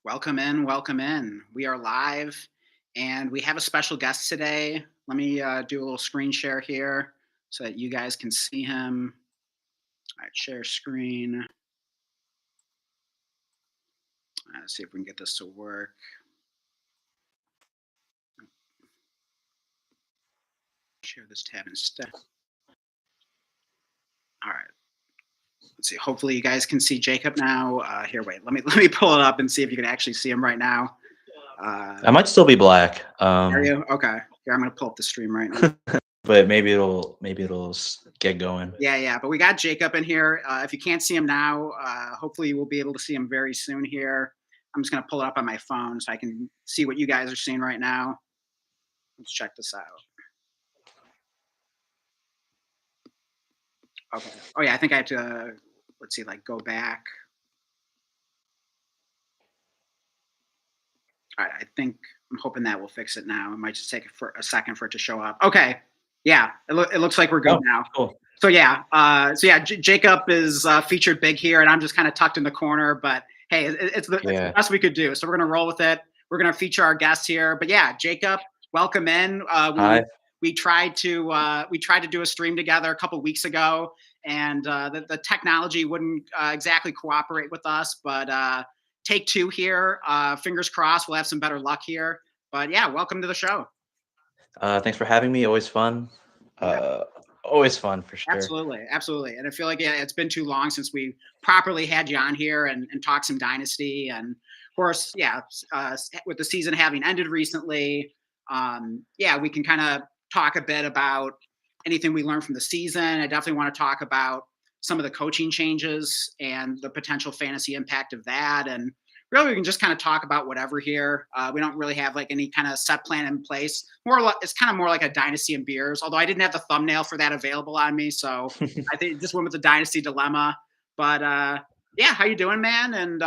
Welcome in, welcome in. We are live and we have a special guest today. Let me do a little screen share here so that you guys can see him. All right, share screen. Let's see if we can get this to work. Share this tab instead. All right. Let's see. Hopefully you guys can see Jacob now. Here, wait. Let me pull it up and see if you can actually see him right now. I might still be black. Are you? Okay. Here, I'm going to pull up the stream right now. But maybe it'll get going. Yeah. But we got Jacob in here. If you can't see him now, hopefully we'll be able to see him very soon here. I'm just going to pull it up on my phone so I can see what you guys are seeing right now. Let's check this out. Okay. Oh, yeah. I think I have to, let's see, go back. All right. I'm hoping that will fix it now. It might just take a second for it to show up. Okay. Yeah. It looks like we're good now. Cool. So Jacob is featured big here, and I'm just kind of tucked in the corner. But hey, it's the best we could do. So we're gonna roll with it. We're gonna feature our guest here. But yeah, Jacob, welcome in. Hi. We tried to do a stream together a couple weeks ago, and the technology wouldn't exactly cooperate with us. But take two here. Fingers crossed, we'll have some better luck here. But yeah, welcome to the show. Thanks for having me. Always fun. Always fun for sure. Absolutely. And I feel like it's been too long since we properly had you on here and talk some Dynasty. And of course, with the season having ended recently, we can kind of talk a bit about anything we learned from the season. I definitely want to talk about some of the coaching changes and the potential fantasy impact of that. And really, we can just kind of talk about whatever here. We don't really have any kind of set plan in place. It's kind of more like a Dynasty and beers. Although I didn't have the thumbnail for that available on me, so I think just went with the Dynasty dilemma. But how you doing, man? And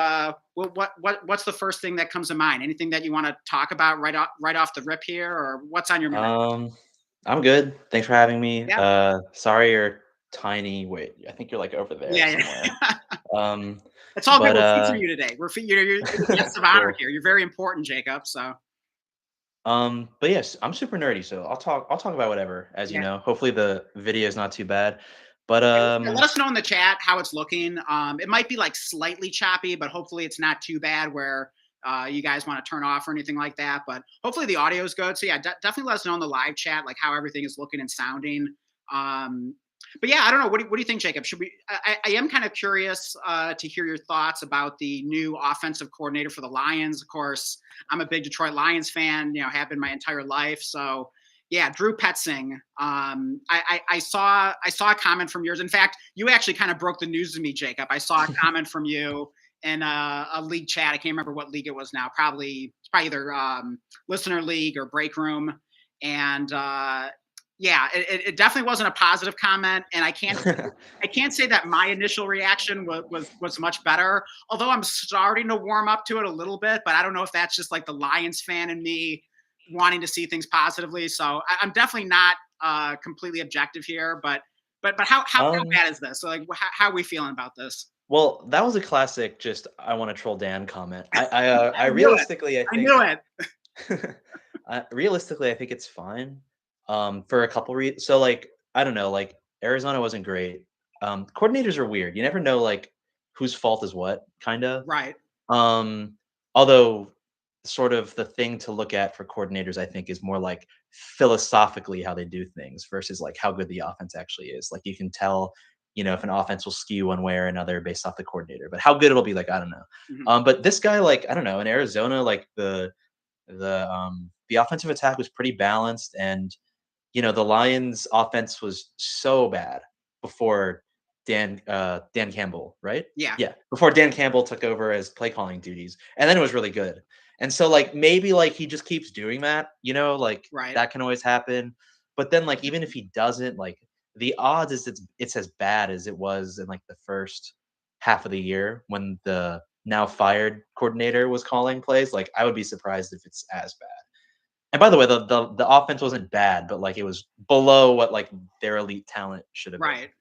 what's the first thing that comes to mind? Anything that you want to talk about right off the rip here, or what's on your mind? I'm good. Thanks for having me. Yeah. Sorry you're tiny. Wait, I think you're over there somewhere. It's all good. We're featuring you today. You're guest of honor here. You're very important, Jacob. So. But yes, I'm super nerdy, so I'll talk about whatever, as you know. Hopefully the video is not too bad. But let us know in the chat how it's looking. It might be slightly choppy, but hopefully it's not too bad where you guys want to turn off or anything like that. But hopefully the audio is good. So yeah, definitely let us know in the live chat how everything is looking and sounding. But yeah, I don't know. What do you think, Jacob? Should we? I am kind of curious to hear your thoughts about the new offensive coordinator for the Lions. Of course, I'm a big Detroit Lions fan. Have been my entire life. So yeah, Drew Petzing. I saw a comment from yours. In fact, you actually kind of broke the news to me, Jacob. I saw a comment from you in a league chat. I can't remember what league it was now. It's probably either listener league or break room. And it definitely wasn't a positive comment, and I can't say that my initial reaction was much better. Although I'm starting to warm up to it a little bit, but I don't know if that's just the Lions fan in me wanting to see things positively. So I'm definitely not completely objective here, but how bad is this? So how are we feeling about this? Well, that was a classic. Just I want to troll Dan comment. I realistically, I think. I knew it. Realistically, I think it's fine. For a couple reasons. So I don't know, Arizona wasn't great. Coordinators are weird. You never know whose fault is what, kind of. Right. Although sort of the thing to look at for coordinators, I think, is more philosophically how they do things versus how good the offense actually is. You can tell, if an offense will skew one way or another based off the coordinator, but how good it'll be, I don't know. Mm-hmm. But this guy, I don't know, in Arizona, the offensive attack was pretty balanced, and the Lions offense was so bad before Dan Campbell, right? Yeah. Before Dan Campbell took over as play calling duties. And then it was really good. And so maybe he just keeps doing that, right. That can always happen. But then even if he doesn't, the odds is it's as bad as it was in the first half of the year when the now fired coordinator was calling plays. I would be surprised if it's as bad. And by the way, the offense wasn't bad, but it was below what their elite talent should have been. Right.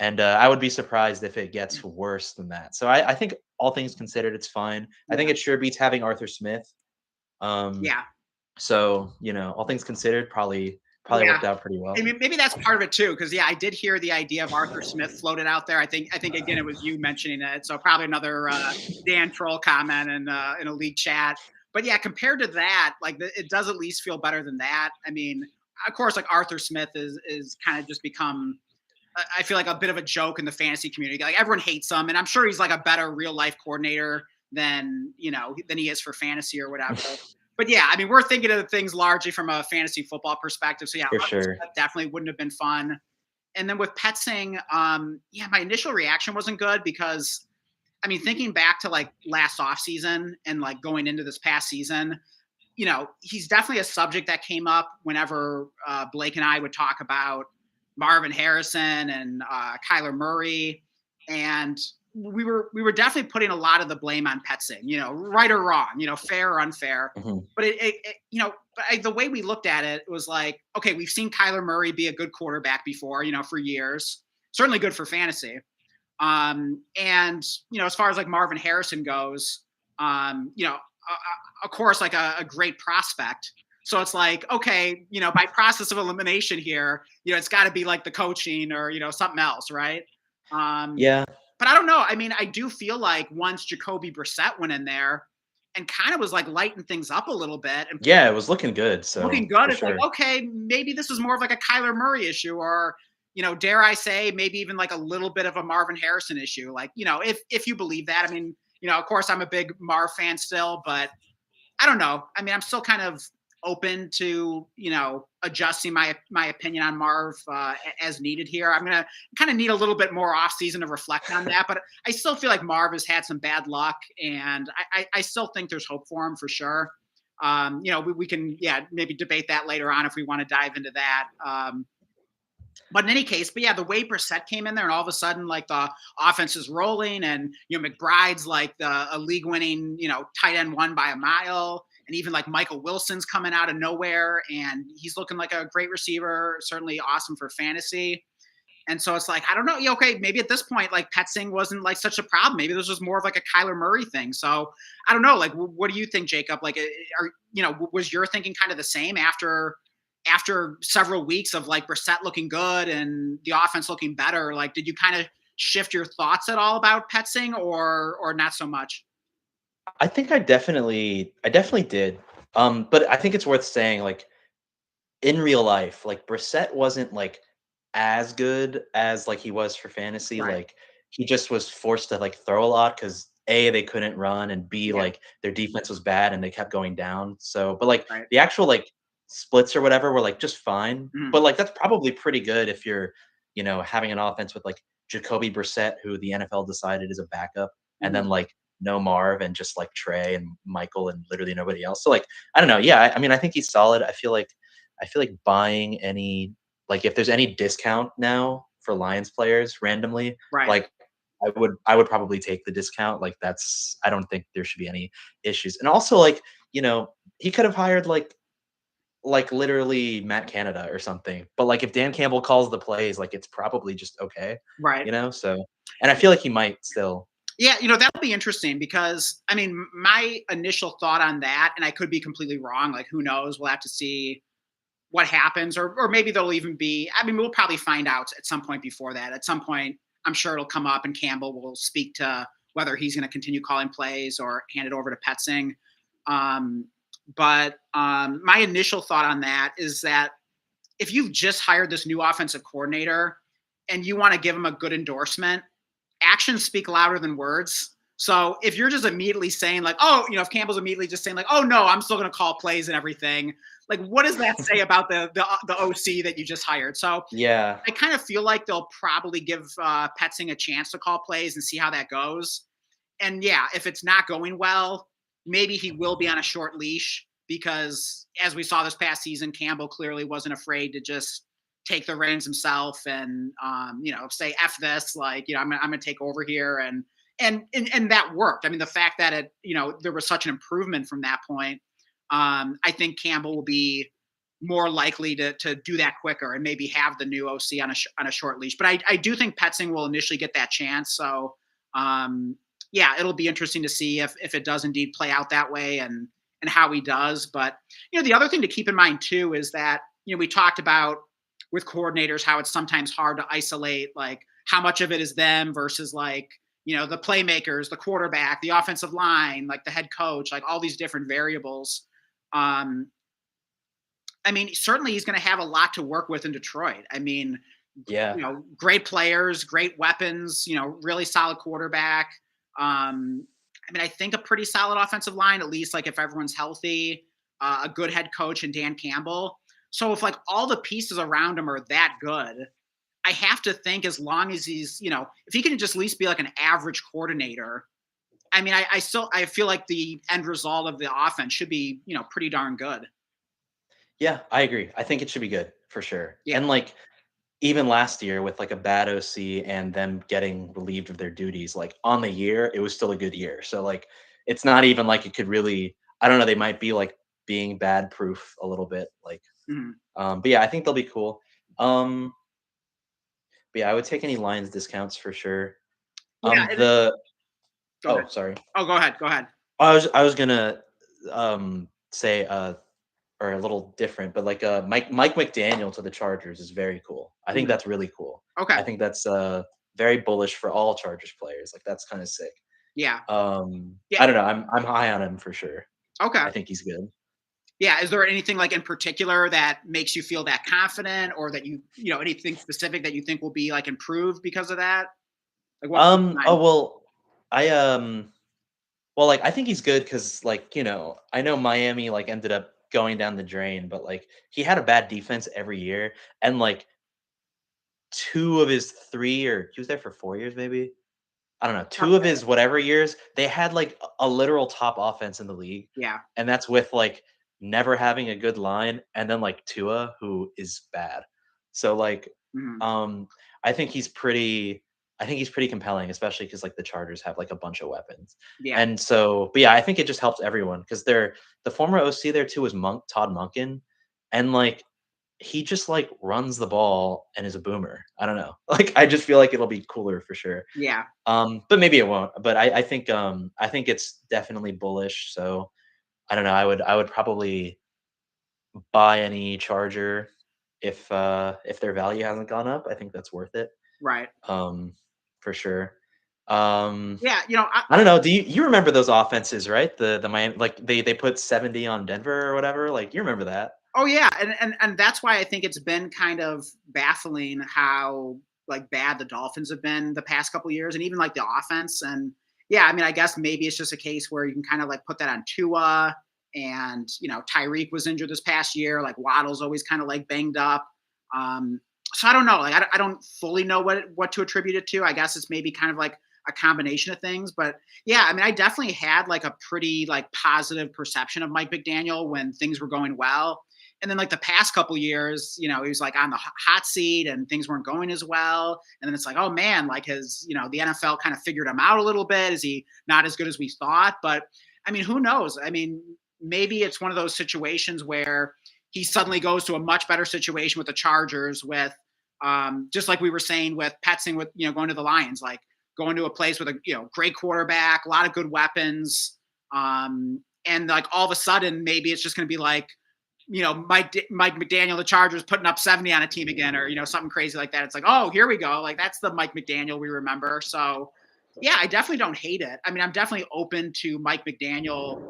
And I would be surprised if it gets worse than that. So I think all things considered, it's fine. I Yeah. think it sure beats having Arthur Smith. Um, Yeah. so all things considered, probably Yeah. worked out pretty I well. mean, maybe that's part of it too, because yeah, I did hear the idea of Arthur Smith floated out there. I think again it was you mentioning it, so probably another Dan troll comment in a league chat. But yeah, compared to that, like it does at least feel better than that. I mean, of course, like Arthur Smith is kind of just become I feel like a bit of a joke in the fantasy community. Like everyone hates him, and I'm sure he's like a better real life coordinator than than he is for fantasy or whatever. But yeah, I mean, we're thinking of things largely from a fantasy football perspective. So yeah, For Arthur sure. Smith definitely wouldn't have been fun. And then with Petsing, yeah, my initial reaction wasn't good because I mean, thinking back to like last offseason and like going into this past season, he's definitely a subject that came up whenever Blake and I would talk about Marvin Harrison and Kyler Murray, and we were definitely putting a lot of the blame on Petsing, right or wrong, fair or unfair. Mhm. But the way we looked at it was like, okay, we've seen Kyler Murray be a good quarterback before, for years, certainly good for fantasy. And as far as like Marvin Harrison goes, of course, like a great prospect. So it's like, okay, by process of elimination here, it's got to be like the coaching or something else, right? Um, Yeah. but I don't know. I mean, I do feel like once Jacoby Brissett went in there and kind of was like lighting things up a little bit and Yeah, it was looking good, looking so good, for it's like, sure. okay, maybe this is more of like a Kyler Murray issue, or dare I say, maybe even like a little bit of a Marvin Harrison issue. Like, if you believe that, I mean, of course, I'm a big Marv fan still, but I don't know. I mean, I'm still kind of open to adjusting my opinion on Marv as needed here. I'm gonna kind of need a little bit more off season to reflect on that, but I still feel like Marv has had some bad luck, and I still think there's hope for him for sure. We can maybe debate that later on if we want to dive into that. But in any case, but yeah, the way Brissett came in there, and all of a sudden, like the offense is rolling, and McBride's like a league-winning, tight end one by a mile, and even like Michael Wilson's coming out of nowhere, and he's looking like a great receiver, certainly awesome for fantasy. And so it's like, I don't know, okay, maybe at this point, like Petsing wasn't like such a problem. Maybe this was more of like a Kyler Murray thing. So I don't know, like, what do you think, Jacob? Like, was your thinking kind of the same after several weeks of like Brissett looking good and the offense looking better? Like, did you kind of shift your thoughts at all about Petsing or not so much? I think I definitely did. But I think it's worth saying, like, in real life, like, Brissett wasn't, like, as good as, like, he was for fantasy. Right. Like, he just was forced to, like, throw a lot because A, they couldn't run, and B, Yeah. like, their defense was bad and they kept going down. So but, like, Right. the actual, like, splits or whatever were, like, just fine. Mhm. But, like, that's probably pretty good if you're, having an offense with, like, Jacoby Brissett, who the NFL decided is a backup, and Mhm. then, like, no Marv and just, like, Trey and Michael and literally nobody else. So, like, I don't know. Yeah, I mean, I think he's solid. I feel like buying any, like, if there's any discount now for Lions players randomly, Right. like, I would probably take the discount. Like, I don't think there should be any issues. And also, like, he could have hired, like, literally Matt Canada or something. But, like, if Dan Campbell calls the plays, like, it's probably just okay, Right. so and I feel like he might still. Yeah, that'll be interesting because I mean, my initial thought on that, and I could be completely wrong. Like, who knows? We'll have to see what happens, or maybe there'll even be. I mean, we'll probably find out at some point before that. At some point, I'm sure it'll come up, and Campbell will speak to whether he's going to continue calling plays or hand it over to Petsing. Um, but my initial thought on that is that if you've just hired this new offensive coordinator and you want to give him a good endorsement, actions speak louder than words. So if you're just immediately saying like, oh, if Campbell's immediately just saying like, oh no, I'm still going to call plays and everything, like what does that say about the OC that you just hired? So Yeah. I kind of feel like they'll probably give Petsing a chance to call plays and see how that goes. And yeah, if it's not going well, maybe he will be on a short leash because as we saw this past season, Campbell clearly wasn't afraid to just take the reins himself and say F this, like, I'm gonna take over here, and that worked. I mean, the fact that there was such an improvement from that point, I think Campbell will be more likely to do that quicker and maybe have the new OC on a short leash. But I do think Petzing will initially get that chance. So yeah, it'll be interesting to see if it does indeed play out that way and how he does. But the other thing to keep in mind too is that we talked about with coordinators how it's sometimes hard to isolate like how much of it is them versus like the playmakers, the quarterback, the offensive line, like the head coach, like all these different variables. Um, I mean, certainly he's going to have a lot to work with in Detroit. I mean, Yeah. great players, great weapons, really solid quarterback. I mean, I think a pretty solid offensive line, at least like if everyone's healthy, a good head coach and Dan Campbell. So if like all the pieces around him are that good, I have to think as long as he's, if he can just at least be like an average coordinator, I mean, I feel like the end result of the offense should be, pretty darn good. Yeah, I agree. I think it should be good for sure. Yeah. And like even last year with like a bad OC and them getting relieved of their duties, like on the year, it was still a good year. So like it's not even like it could really, I don't know, they might be like being bad proof a little bit. Like Mhm. but yeah, I think they'll be cool. Um but yeah, I would take any Lions discounts for sure. Yeah. The Go ahead. oh sorry. Oh, go ahead. Go ahead. I was gonna say or a little different, but like Mike McDaniel to the Chargers is very cool. I think Mhm. that's really cool. Okay. I think that's very bullish for all Chargers players. Like that's kind of sick. Yeah. Yeah. I don't know. I'm high on him for sure. Okay. I think he's good. Yeah. Is there anything like in particular that makes you feel that confident, or that anything specific that you think will be like improved because of that? Like what comes to Oh mind? well, I well like I think he's good because like I know Miami like ended up going down the drain, but like he had a bad defense every year, and like 2 of his 3 or he was there for 4 years maybe? I don't know, 2 of his whatever years, they had, like, a literal top offense in the league, Yeah. and that's with, like, never having a good line, and then, like, Tua, who is bad. So, like, Mhm. um, I think he's pretty I think he's pretty compelling, especially because like, the Chargers have, like, a bunch of weapons. Yeah. And so but, yeah, I think it just helps everyone because the former OC there too was Todd Monken, and, like, he just, like, runs the ball and is a boomer. I don't know. Like, I just feel like it'll be cooler for sure. Yeah. But maybe it won't. But I think it's definitely bullish. So I don't know. I would probably buy any charger if their value hasn't gone up. I think that's worth it. Right. Um, for sure. Um, Yeah. I don't know. Do you remember those offenses, right? The Miami like they put 70 on Denver or whatever. Like you remember that? Oh yeah, and that's why I think it's been kind of baffling how like bad the Dolphins have been the past couple years, and even like the offense. And yeah, I mean, I guess maybe it's just a case where you can kind of like put that on Tua, and Tyreek was injured this past year. Like Waddle's always kind of like banged up. So I don't know. Like I don't fully know what to attribute it to. I guess it's maybe kind of like a combination of things. But yeah, I mean, I definitely had like a pretty like positive perception of Mike McDaniel when things were going well. And then like the past couple years, he was like on the hot seat and things weren't going as well. And then it's like, oh man, like the NFL kind of figured him out a little bit. Is he not as good as we thought? But I mean, who knows? I mean, maybe it's one of those situations where he suddenly goes to a much better situation with the Chargers with just like we were saying with Petzing with, going to the Lions, like going to a place with a, great quarterback, a lot of good weapons. And like all of a sudden, maybe it's just going to be like, Mike McDaniel, the Chargers putting up 70 on a team again, or, something crazy like that. It's like, oh, here we go. Like that's the Mike McDaniel we remember. So yeah, I definitely don't hate it. I mean, I'm definitely open to Mike McDaniel.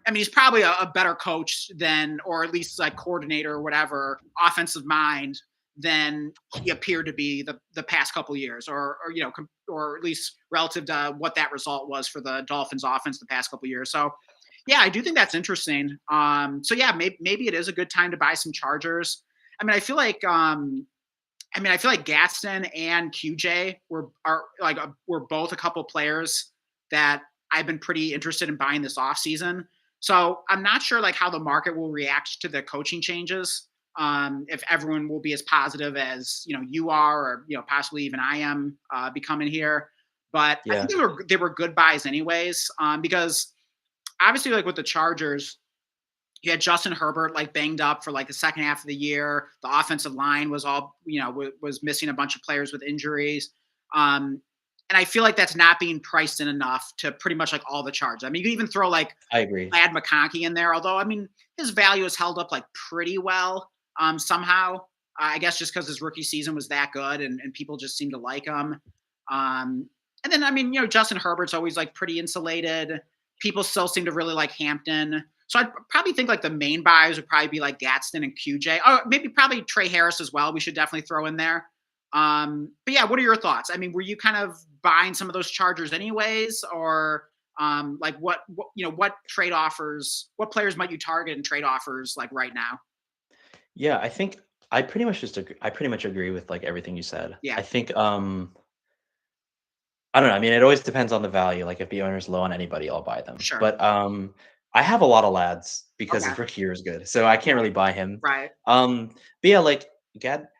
I mean, he's probably a better coach than, or at least like coordinator or whatever, offensive mind than he appeared to be the past couple of years, or at least relative to what that result was for the Dolphins offense the past couple of years. So yeah, I do think that's interesting. So yeah, maybe it is a good time to buy some Chargers. I mean, I feel like Gaston and QJ were both a couple players that I've been pretty interested in buying this offseason. So I'm not sure like how the market will react to the coaching changes. If everyone will be as positive as you are, or possibly even I am becoming here. But I think Yeah. they were good buys anyways, because obviously like with the Chargers, You had Justin Herbert like banged up for like the second half of the year. The offensive line was all, was missing a bunch of players with injuries. Um, and I feel like that's not being priced in enough to pretty much like all the charges. I mean, you can even throw like I agree. Lad McConkey in there, although I mean his value is held up like pretty well somehow. I guess just because his rookie season was that good and people just seem to like him. And then I mean, Justin Herbert's always like pretty insulated. People still seem to really like Hampton. So I'd probably think like the main buys would probably be like Gadsden and QJ. Oh, maybe probably Trey Harris as well. We should definitely throw in there. But yeah, what are your thoughts? I mean, were you kind of buying some of those Chargers anyways, or like what trade offers, what players might you target in trade offers like right now? Yeah, I think I pretty much agree with like everything you said. Yeah, I think I don't know. I mean, it always depends on the value. Like if the owner's low on anybody, I'll buy them. sure. But I have a lot of lads because Okay. his rookie year is good, so I can't really buy him. Right. But yeah, like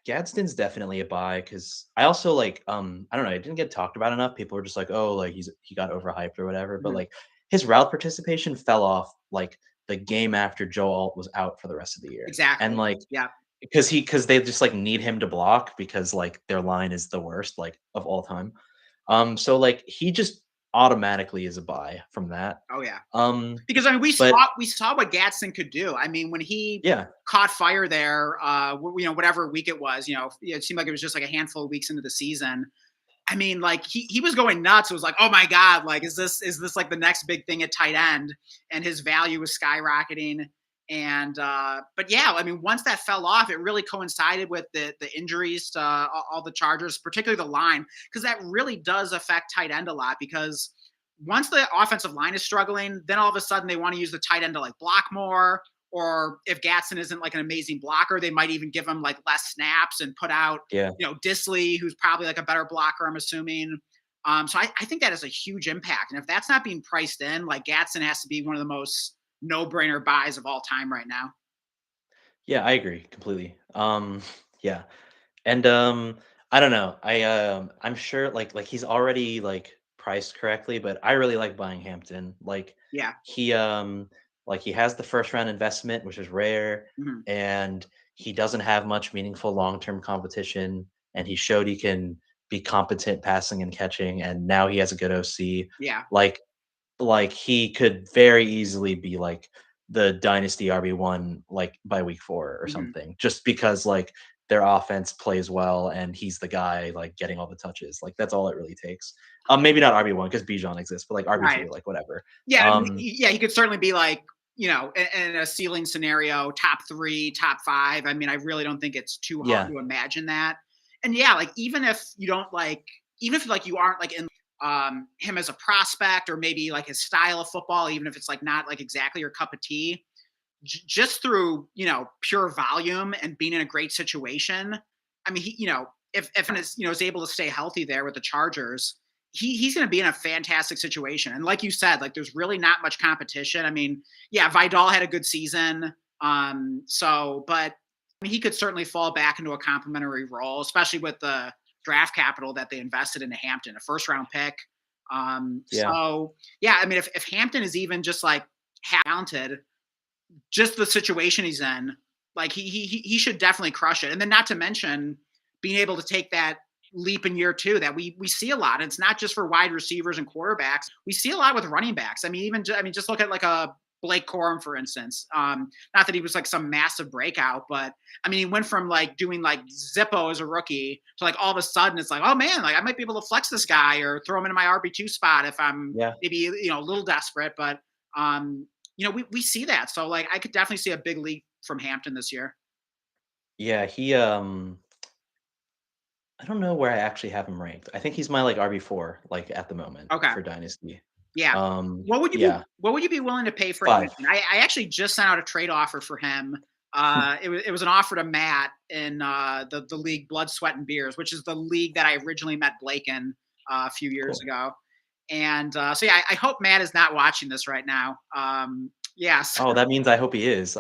Gadsden's definitely a buy because I also like I don't know. It didn't get talked about enough. People were just like, oh, like he got overhyped or whatever. But Mhm. like his route participation fell off like the game after Joe Alt was out for the rest of the year, and Exactly. like Yeah. because they just like need him to block because like their line is the worst like of all time. So like he just automatically is a buy from that. Oh yeah. Um, Because I mean, but we saw what Gadsden could do. I mean, when he yeah, caught fire there, whatever week it was, it seemed like it was just like a handful of weeks into the season. I mean, like he was going nuts. It was like, oh my god, like is this like the next big thing at tight end? And his value was skyrocketing. And but yeah, I mean, once that fell off, it really coincided with the injuries to all the Chargers, particularly the line, because that really does affect tight end a lot. Because once the offensive line is struggling, then all of a sudden they want to use the tight end to like block more. Or if Gatson isn't like an amazing blocker, they might even give him like less snaps and put out yeah, Disley, who's probably like a better blocker, I'm assuming. So I think that is a huge impact. And if that's not being priced in, like Gatson has to be one of the most no-brainer buys of all time right now. yeah, I agree completely. Yeah, and I don't know. I'm sure like he's already like priced correctly, but I really like buying Hampton. Yeah. He um like he has the first round investment, which is rare, Hmm. and he doesn't have much meaningful long term competition. And he showed he can be competent passing and catching, and now he has a good OC. Yeah. Like he could very easily be like the dynasty RB1 like by week 4 or Hmm. something, just because like their offense plays well and he's the guy like getting all the touches. Like that's all it really takes. Maybe not RB1 because Bijan exists, but like Right. RB2, like whatever. Yeah. I mean, Um, yeah, he could certainly be like, in a ceiling scenario, top three, top five. I mean, I really don't think it's too hard yeah, to imagine that. And yeah, like even if like you aren't like in him as a prospect or maybe like his style of football, even if it's like not like exactly your cup of tea, just through pure volume and being in a great situation. I mean, he if is able to stay healthy there with the Chargers, he's going to be in a fantastic situation. And like you said, like there's really not much competition. I mean, yeah, Vidal had a good season. But I mean, he could certainly fall back into a complimentary role, especially with the draft capital that they invested into Hampton, a first round pick. yeah, So yeah, I mean, if Hampton is even just like half talented, just the situation he's in, like he should definitely crush it. And then not to mention being able to take that leap in year two that we see a lot. It's not just for wide receivers and quarterbacks. We see a lot with running backs. I mean, just look at like a Blake Corum, for instance. Not that he was like some massive breakout, but I mean, he went from like doing like Zippo as a rookie to like all of a sudden it's like, oh man, like I might be able to flex this guy or throw him into my RB2 spot if I'm yeah, maybe a little desperate. But we see that. So like I could definitely see a big leap from Hampton this year. yeah. I don't know where I actually have him ranked. I think he's my like RB4 like at the moment Okay. for dynasty. Yeah. Yeah, What would you be willing to pay for 5. Hampton? I actually just sent out a trade offer for him. It was an offer to Matt in the league Blood, Sweat, and Beers, which is the league that I originally met Blake in a few years Cool. ago. And so yeah, I hope Matt is not watching this right now. Yes. Oh, that means I hope he is.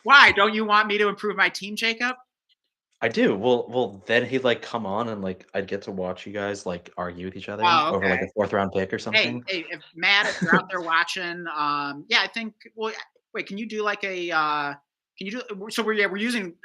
Why don't you want me to improve my team, Jacob? I do. Well, then he'd like come on and like I'd get to watch you guys like argue with each other Oh, over like a okay. fourth round pick or Hey, something. hey, if Matt, if you're out there watching, yeah, I think. Well, wait, can you do like a? Can you do? So we're using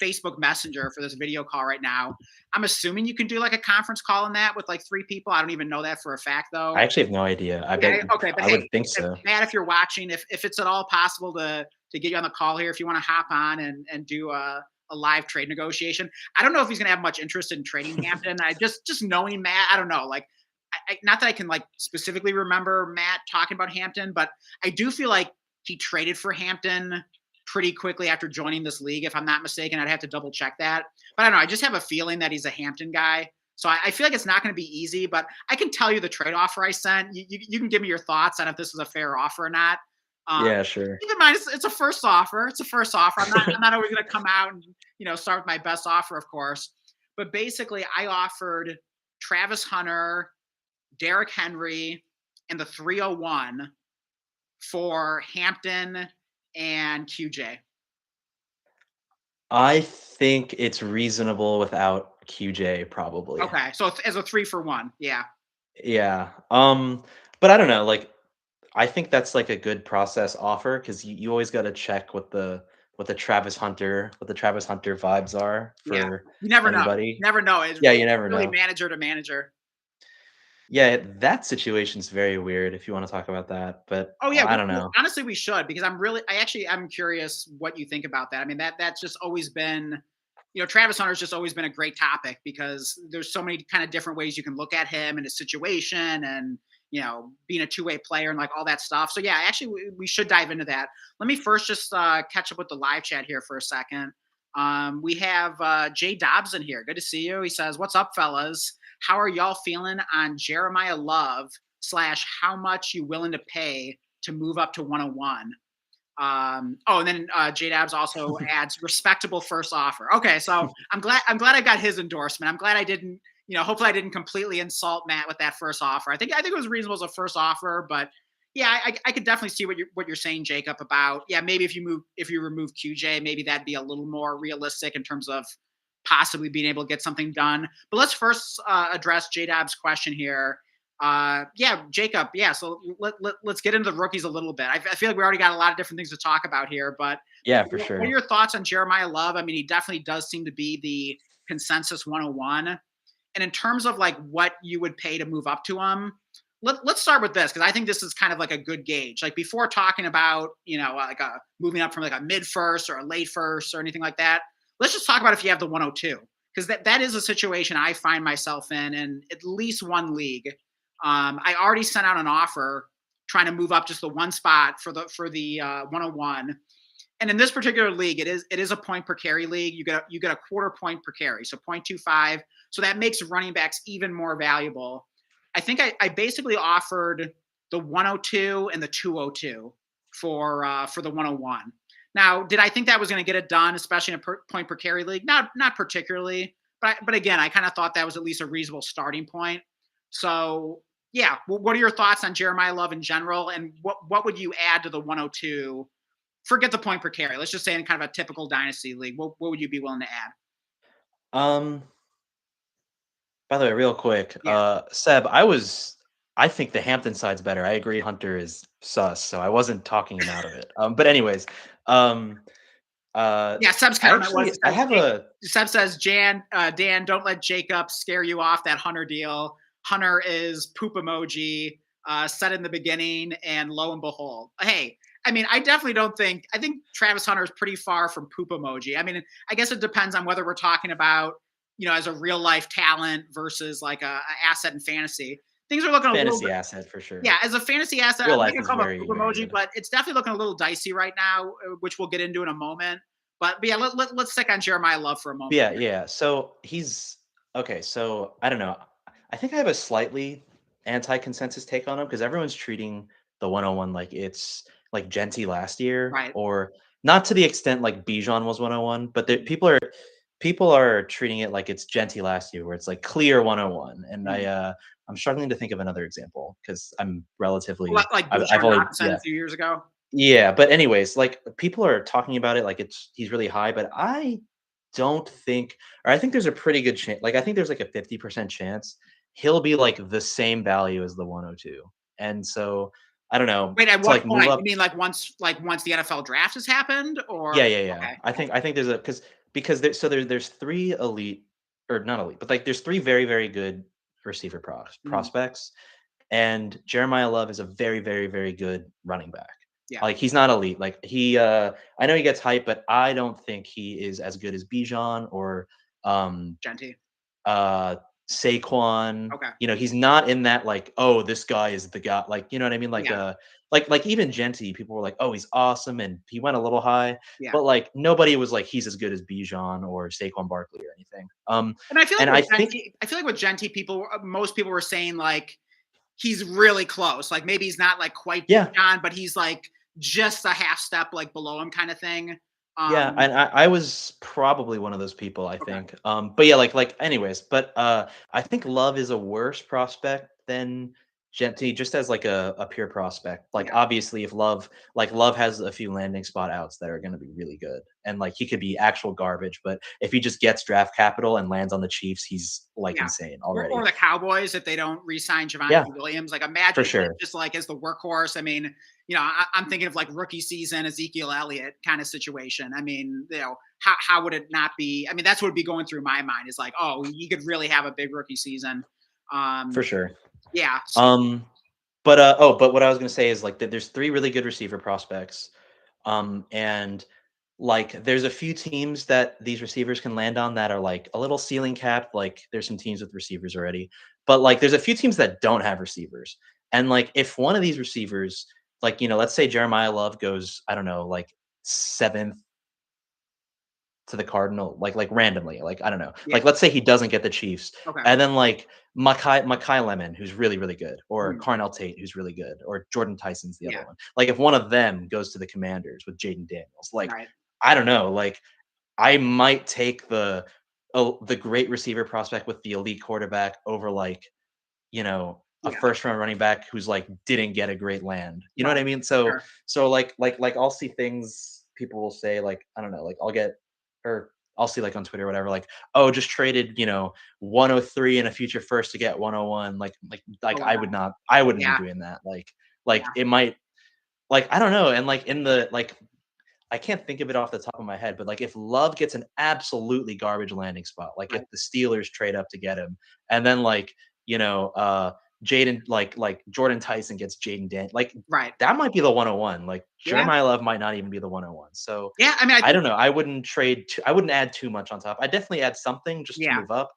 Facebook Messenger for this video call right now. I'm assuming you can do like a conference call in that with like three people. I don't even know that for a fact I though. actually have no idea. I Yeah, bet okay, but I would hey, think if, so. Matt, if you're watching, if it's at all possible to get you on the call here, if you want to hop on and do a live trade negotiation, I don't know if he's gonna have much interest in trading Hampton. I just knowing Matt, I don't know. Like, not that I can like specifically remember Matt talking about Hampton, but I do feel like he traded for Hampton pretty quickly after joining this league. If I'm not mistaken, I'd have to double check that. But I don't know. I just have a feeling that he's a Hampton guy. So I feel like it's not going to be easy, but I can tell you the trade offer I sent. You can give me your thoughts on if this is a fair offer or not. Um, Yeah, sure. Keep in mind, it's a first offer. It's a first offer. I'm not always going to come out and start with my best offer, of course. But basically, I offered Travis Hunter, Derrick Henry, and the 301 for Hampton and QJ. I think it's reasonable without QJ probably. Okay, so as a 3-for-1, yeah. Yeah. But I don't know, like I think that's like a good process offer because you always got to check what the Travis Hunter vibes are Yeah, for you never know. anybody. Never know. It's Yeah, you never really know. manager to manager. Yeah, that situation's very weird if you want to talk about that, but Oh yeah, I don't know. honestly we should because I'm curious what you think about that. I mean that's just always been Travis Hunter's just always been a great topic because there's so many kind of different ways you can look at him and his situation and being a two-way player and like all that stuff. So yeah, actually we should dive into that. Let me first just catch up with the live chat here for a second. We have Jay Dobson here. Good to see you. He says, "What's up, fellas? How are y'all feeling on Jeremiah Love slash how much you willing to pay to move up to 101?" Oh, and then J Dabs also adds respectable first offer. Okay, so I'm glad I got his endorsement. I'm glad I didn't, hopefully I didn't completely insult Matt with that first offer. I think it was reasonable as a first offer, but yeah, I could definitely see what you're saying, Jacob, about yeah, maybe if you remove QJ, maybe that'd be a little more realistic in terms of possibly being able to get something done. But let's first address J Dab's question here. Yeah, Jacob. Yeah, so let's get into the rookies a little bit. I feel like we already got a lot of different things to talk about here, but Yeah, for what are sure. your thoughts on Jeremiah Love? I mean, he definitely does seem to be the consensus 101. And in terms of like what you would pay to move up to him, let's start with this because I think this is kind of like a good gauge. Like before talking about like a moving up from like a mid first or a late first or anything like that, let's just talk about if you have the 102 because that is a situation I find myself in at least one league. I already sent out an offer trying to move up just the one spot for the 101. And in this particular league, it is a point per carry league. You get a quarter point per carry, so 0.25. So that makes running backs even more valuable. I think I basically offered the 102 and the 202 for the 101. Now, did I think that was going to get it done, especially in a point per carry league? Not particularly, but again, I kind of thought that was at least a reasonable starting point. So yeah, what are your thoughts on Jeremiah Love in general, and what would you add to the 102? Forget the point per carry. Let's just say in kind of a typical dynasty league, what would you be willing to add? Um, by the way, real quick, Yeah, Seb, I think the Hampton side's better. I agree Hunter is sus, so I wasn't talking him out of it. But anyways, um, uh, yeah. Seb's comment was I have a Seb says Dan, don't let Jacob scare you off that Hunter deal. Hunter is poop emoji said in the beginning, and lo and behold, hey. I mean, I definitely don't think. I think Travis Hunter is pretty far from poop emoji. I mean, I guess it depends on whether we're talking about as a real life talent versus like a asset in fantasy. Things are looking a little fantasy bit. asset for sure. Yeah, as a fantasy asset, Real I'm not life gonna is call him a very, poop very emoji, good. but it's definitely looking a little dicey right now, which we'll get into in a moment. But yeah, let's stick on Jeremiah Love for a moment. Yeah, yeah. So he's okay. So I don't know. I think I have a slightly anti-consensus take on him because everyone's treating the 101 like it's like Genty last year, Right. or not to the extent like Bijan was 101, but people are treating it like it's Genty last year, where it's like clear 101. And Mm. I'm struggling to think of another example because I'm relatively Like I've Bijan only Robinson a yeah few years ago. yeah. But anyways, like people are talking about it like it's he's really high, but don't think, or I think there's a pretty good chance. Like I think there's like a 50% chance he'll be like the same value as the 102. And so I don't know Wait, at to what like move point? You up. mean like once the NFL draft has happened, or Yeah, yeah, yeah. okay, I think there's a because there's three elite, or not elite, but like there's three very very good receiver mhm, prospects, and Jeremiah Love is a very very very good running back. yeah, Like he's not elite. Like I know he gets hype, but I don't think he is as good as Bijan or um Genty, uh Saquon. okay, You know, he's not in that like, oh, this guy is the guy. Like, you know what I mean? yeah, Like even Genty, people were like, oh, he's awesome, and he went a little high, yeah. but like nobody was like he's as good as Bijan or Saquon Barkley or anything. And I feel like And with I think Genty, people, most people were saying like he's really close. Like maybe he's not like quite yeah, John, but he's like just a half step like below him, kind of thing. yeah, Um, and I was probably one of those people, I okay, think. But yeah, like anyways, but I think Love is a worse prospect than Genty, just as like a pure prospect. Like yeah, obviously, if Love has a few landing spot outs that are going to be really good, and like he could be actual garbage, but if he just gets draft capital and lands on the Chiefs, he's like yeah. insane Or already. the Cowboys if they don't re-sign Javante Yeah, Williams. Like for imagine him sure. just like as the workhorse. I mean, I'm thinking of like rookie season Ezekiel Elliott kind of situation. I mean, how would it not be? I mean, that's what would be going through my mind is like, oh, he could really have a big rookie season. For Um, sure. yeah. Um, but what I was gonna say is like that there's three really good receiver prospects. And like there's a few teams that these receivers can land on that are like a little ceiling capped. Like there's some teams with receivers already, but like there's a few teams that don't have receivers. And like if one of these receivers, like let's say Jeremiah Love goes, I don't know, like seventh to the Cardinal, like randomly, like I don't know, Yeah. like let's say he doesn't get the Chiefs, Okay. and then like Makai Lemon, who's really really good, or Mhm. Carnell Tate, who's really good, or Jordan Tyson's the other Yeah. one. Like if one of them goes to the Commanders with Jaden Daniels, like Right. I don't know, like I might take the great receiver prospect with the elite quarterback over like a Yeah. first round running back who's like didn't get a great land. You know what I Right. mean? So Sure. so like I'll see things people will say like I don't know, like I'll see like on Twitter or whatever, like, oh, just traded, 103 and a future first to get 101. Oh wow. I wouldn't be Yeah. doing that. Yeah. It might like I don't know. And like in the like I can't think of it off the top of my head, but like if Love gets an absolutely garbage landing spot, like if Right. the Steelers trade up to get him, and then like Jaden like Jordan Tyson gets Jaden Dan, like Right. that might be the 101. Like Yeah. Jeremiah Love might not even be the 101. So Yeah. I mean, I I think don't know. I wouldn't I wouldn't add too much on top. I definitely add something just to yeah. move up.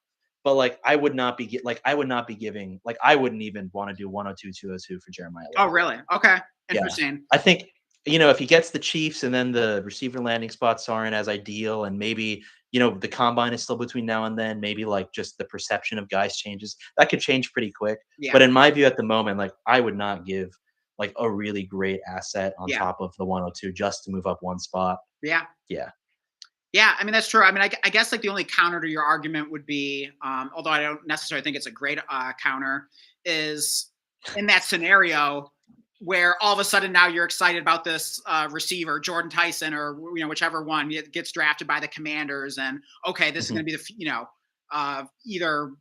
But like I would not be giving like I wouldn't even want to do 102, 202 for Jeremiah Oh, Love. really? Okay. Yeah. Interesting. I think, if he gets the Chiefs and then the receiver landing spots aren't as ideal, and maybe, the combine is still between now and then, maybe like just the perception of guys changes, that could change pretty quick. Yeah. But in my view at the moment, like I would not give like a really great asset on Yeah. top of the 102 just to move up one spot. Yeah. Yeah. Yeah. I mean, that's true. I mean, I guess like the only counter to your argument would be, although I don't necessarily think it's a great counter, is in that scenario where all of a sudden now you're excited about this receiver, Jordan Tyson, or whichever one gets drafted by the Commanders, and okay, this is Mhm. going to be either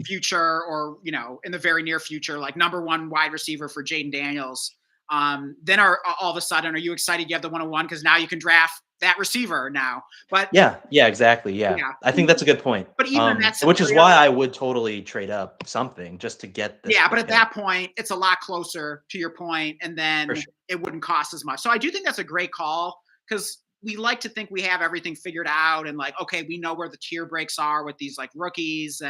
future or in the very near future, like number one wide receiver for Jaden Daniels. Then are all of a sudden are you excited you have the 101 because now you can draft that receiver now? But Yeah, yeah, exactly. Yeah. yeah, I think that's a good point. but even in that Which is scenario, why I would totally trade up something just to get yeah, the but at pick that point, it's a lot closer to your point, and for then sure. it wouldn't cost as much. So I do think that's a great call because we like to think we have everything figured out and like, okay, we know where the tier breaks are with these like rookies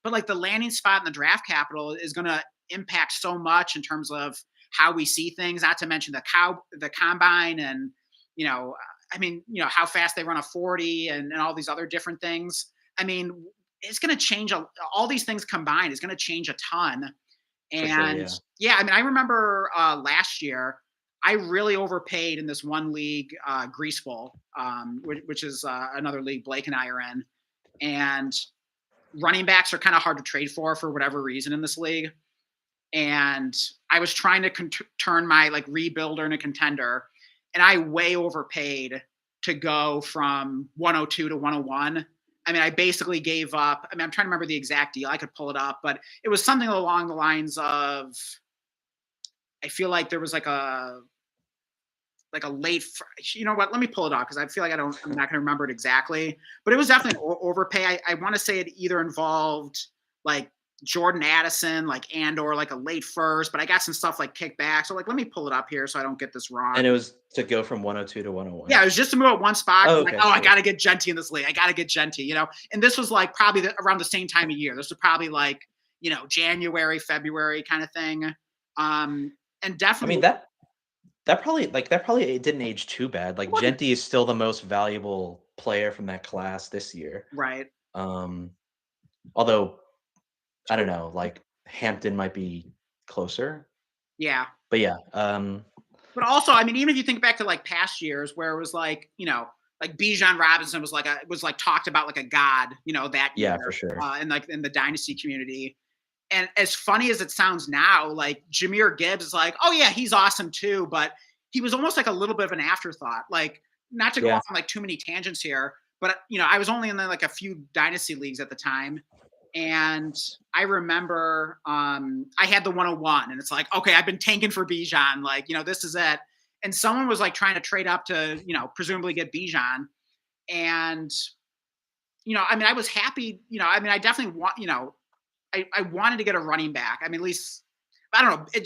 but like the landing spot in the draft capital is going to impact so much in terms of how we see things. Not to mention the combine, and you know, I mean, how fast they run a 40 and all these other different things. I mean, it's going to change all these things combined is going to change a ton. For sure, And yeah. yeah, I mean, I remember last year, I really overpaid in this one league, Grease Bowl, which is another league Blake and I are in. And running backs are kind of hard to trade for whatever reason in this league. And I was trying to turn my like rebuilder into contender, and I way overpaid to go from 102 to 101. I mean, I basically gave up. I mean, I'm trying to remember the exact deal. I could pull it up, but it was something along the lines of, I feel like there was like a late, you know what? Let me pull it up because I feel like I'm not going to remember it exactly, but it was definitely an overpay. I want to say it either involved like Jordan Addison, like, and or like a late first, but I got some stuff like kickback. So like, let me pull it up here so I don't get this wrong. And it was to go from 102 to 101. Yeah, it was just to move up one spot. Oh, Like, okay, oh, I cool. got to get Genty in this league. I got to get Genty, you know? And this was like probably around the same time of year. This was probably like, you know, January, February kind of thing. And I mean definitely, that probably it didn't age too bad. it Like wasn't Genti is still the most valuable player from that class this year. right. Um, although I don't know, like Hampton might be closer, Yeah. but yeah, But also, I mean, even if you think back to like past years where it was like, you know, like Bijan Robinson was like talked about like a god, you know, that yeah, for year, sure. in like in the dynasty community. And as funny as it sounds now, like Jameer Gibbs is like, oh yeah, he's awesome too, but he was almost like a little bit of an afterthought. Like, not to go Yeah, off on like too many tangents here, but you know, I was only in like a few dynasty leagues at the time, and I remember I had the 101, and it's like, okay, I've been tanking for Bijan, like, you know, this is it. And someone was like trying to trade up to, you know, presumably get Bijan. And, you know, I mean, I was happy, you know, I mean, I definitely want, you know, I wanted to get a running back. I mean, at least I don't know. It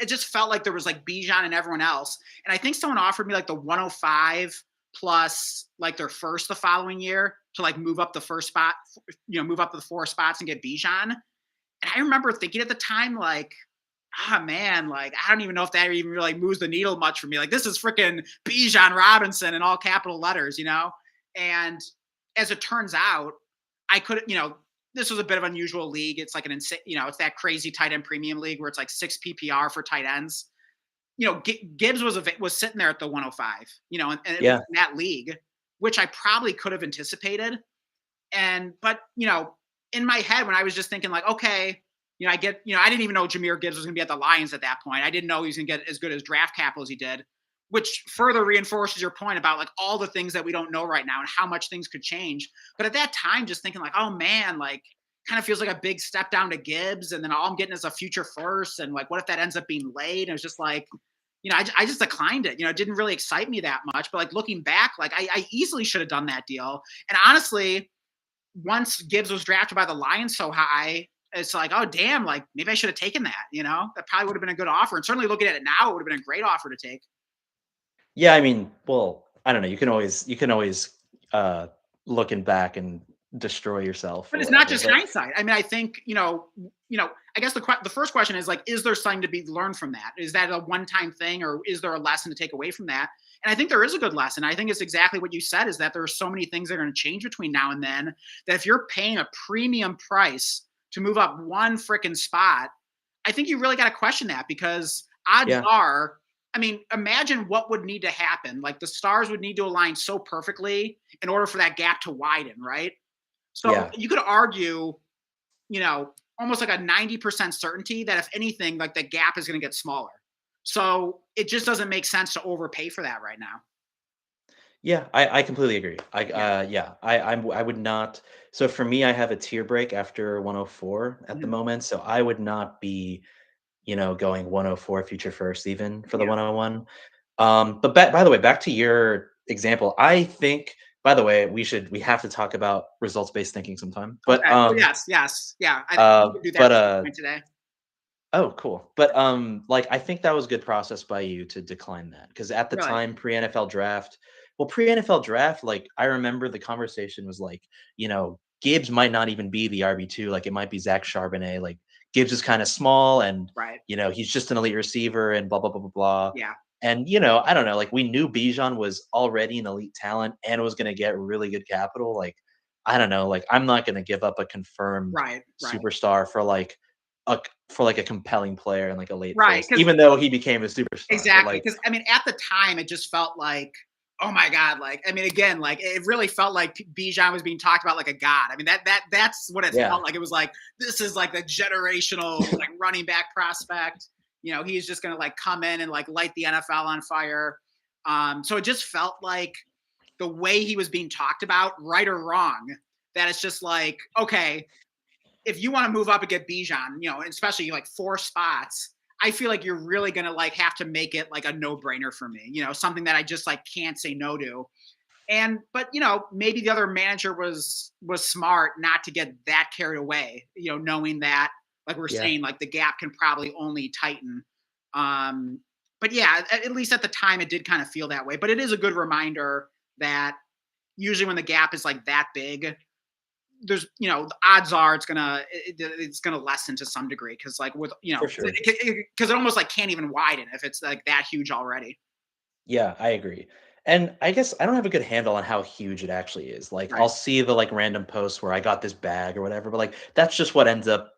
just felt like there was like Bijan and everyone else. And I think someone offered me like the 105 plus like their first the following year to like move up the first spot, you know, move up to the 4 spots and get Bijan. And I remember thinking at the time, like, ah, man, like, I don't even know if that even really moves the needle much for me. Like, this is freaking Bijan Robinson in all capital letters, you know? And as it turns out, I could, you know, this was a bit of an unusual league. It's like an insane, you know, it's that crazy tight end premium league where it's like 6 PPR for tight ends. You know, Gibbs was sitting there at the 105, you know, and it was yeah, in that league, which I probably could have anticipated. But you know, in my head, when I was just thinking, like, okay, you know, I get, you know, I didn't even know Jameer Gibbs was going to be at the Lions at that point. I didn't know he was going to get as good as draft capital as he did, which further reinforces your point about like all the things that we don't know right now and how much things could change. But at that time, just thinking like, oh man, like, kind of feels like a big step down to Gibbs, and then all I'm getting is a future first, and like, what if that ends up being late? And it's just like, you know, I just declined it. You know, it didn't really excite me that much. But like looking back, like I easily should have done that deal. And honestly, once Gibbs was drafted by the Lions so high, it's like, oh damn, like maybe I should have taken that. You know, that probably would have been a good offer. And certainly looking at it now, it would have been a great offer to take. yeah. I mean, well, I don't know. You can always looking back and destroy yourself But or it's not whatever. just But hindsight. I mean, I think I guess the first question is like, is there something to be learned from that? Is that a one time thing, or is there a lesson to take away from that? And I think there is a good lesson. I think it's exactly what you said: is that there are so many things that are going to change between now and then that if you're paying a premium price to move up one freaking spot, I think you really got to question that, because odds yeah, are, I mean, imagine what would need to happen. Like the stars would need to align so perfectly in order for that gap to widen, right? So yeah, you could argue, you know, almost like a 90% certainty that if anything, like the gap is going to get smaller. So it just doesn't make sense to overpay for that right now. yeah. I completely agree. Yeah. Yeah. I would not. So for me, I have a tier break after 104 at the Mhm. moment. So I would not be going 104 future first even for the Yeah. 101. But by the way, back to your example, I think by the way, we have to talk about results based thinking sometime. But Okay. Well, yes. Yes. Yeah. I think we uh could do that but at some point today. oh cool. But like I think that was good process by you to decline that because at the Really. time pre NFL draft, like I remember the conversation was like, Gibbs might not even be the RB2, like it might be Zach Charbonnet. Like Gibbs is kind of small and Right. he's just an elite receiver and blah blah blah blah blah. Yeah. And I don't know, like we knew Bijan was already an elite talent and was gonna get really good capital. Like, I don't know, like I'm not gonna give up a confirmed Right. Right. superstar a for a compelling player and like a late Right. first, Because even though he became a superstar. But exactly. like, Because I mean, at the time, it just felt like, oh my god. Like, I mean, again, like it really felt like Bijan was being talked about like a god. I mean, that's what it yeah, felt like. It was like, this is like the generational like running back prospect. You know, he's just gonna like come in and like light the NFL on fire. So it just felt like the way he was being talked about, right or wrong, that it's just like, okay, if you want to move up and get Bijan, especially like 4 spots, I feel like you're really gonna like have to make it like a no-brainer for me. Something that I just like can't say no to. And but maybe the other manager was smart not to get that carried away. Knowing that, like we're Yeah. saying, like the gap can probably only tighten. Um, but yeah, at least at the time, it did kind of feel that way. But it is a good reminder that usually when the gap is like that big, there's the odds are it's gonna lessen to some degree because like with For sure. because it almost like can't even widen if it's like that huge already. Yeah, I agree. And I guess I don't have a good handle on how huge it actually is. Like Right. I'll see the like random posts where I got this bag or whatever, but like that's just what ends up,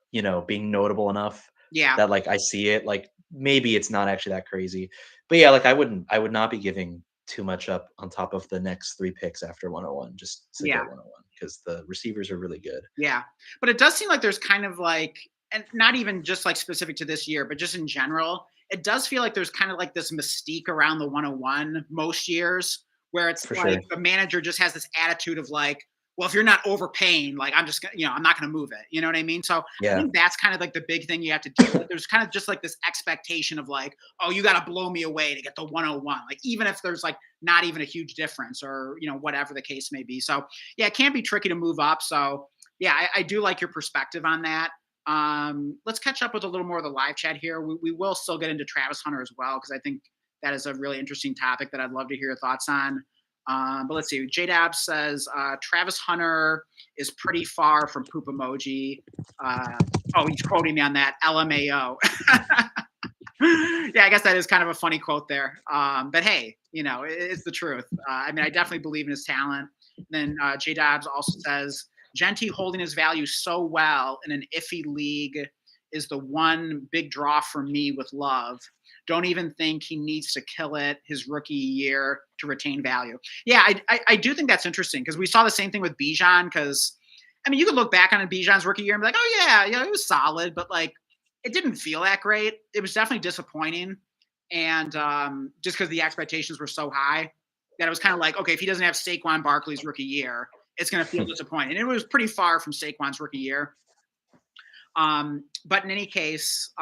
being notable enough Yeah. that like I see it. Like maybe it's not actually that crazy. But yeah, like I would not be giving too much up on top of the next 3 picks after 101 just to Yeah. get 101 because the receivers are really good. Yeah. But it does seem like there's kind of like, and not even just like specific to this year, but just in general, it does feel like there's kind of like this mystique around the 101 most years where it's For like sure. the manager just has this attitude of like, well, if you're not overpaying, like I'm just, I'm not going to move it. You know what I mean? So I Yeah. think that's kind of like the big thing you have to deal with. There's kind of just like this expectation of like, oh, you got to blow me away to get the 101. Like even if there's like not even a huge difference or, whatever the case may be. So yeah, it can be tricky to move up. So yeah, I do like your perspective on that. Let's catch up with a little more of the live chat here. We will still get into Travis Hunter as well because I think that is a really interesting topic that I'd love to hear your thoughts on. But let's see. JDab says Travis Hunter is pretty far from poop emoji. Oh, he's quoting me on that LMAO. Yeah, I guess that is kind of a funny quote there. But hey, it's the truth. I mean, I definitely believe in his talent. Then J Dobbs also says Genty holding his value so well in an iffy league is the one big draw for me with Love. Don't even think he needs to kill it his rookie year to retain value. Yeah, I do think that's interesting because we saw the same thing with Bijan. Because I mean, you could look back on Bijan's rookie year and be like, oh yeah, it was solid, but like it didn't feel that great. It was definitely disappointing, and just because the expectations were so high that it was kind of like, okay, if he doesn't have Saquon Barkley's rookie year, it's going to feel disappointing. And it was pretty far from Saquon's rookie year. But in any case,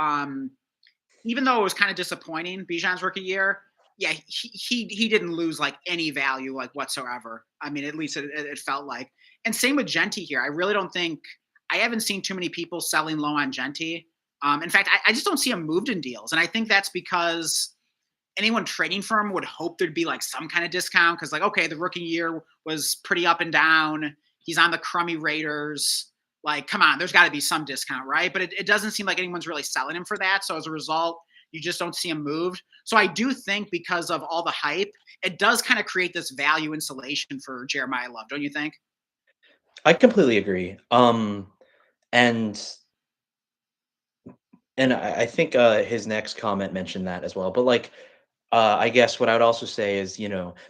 even though it was kind of disappointing, Bijan's rookie year, yeah, he didn't lose like any value like whatsoever. I mean, at least it felt like. And same with Genty here. I really don't think I haven't seen too many people selling low on Genty. In fact, I just don't see him moved in deals, and I think that's because anyone trading for him would hope there'd be like some kind of discount because like, okay, the rookie year was pretty up and down. He's on the crummy Raiders. Like, come on, there's got to be some discount, right? But it doesn't seem like anyone's really selling him for that. So as a result, you just don't see him moved. So I do think because of all the hype, it does kind of create this value insulation for Jeremiah Love, don't you think? I completely agree. And I think his next comment mentioned that as well. But like I guess what I would also say is,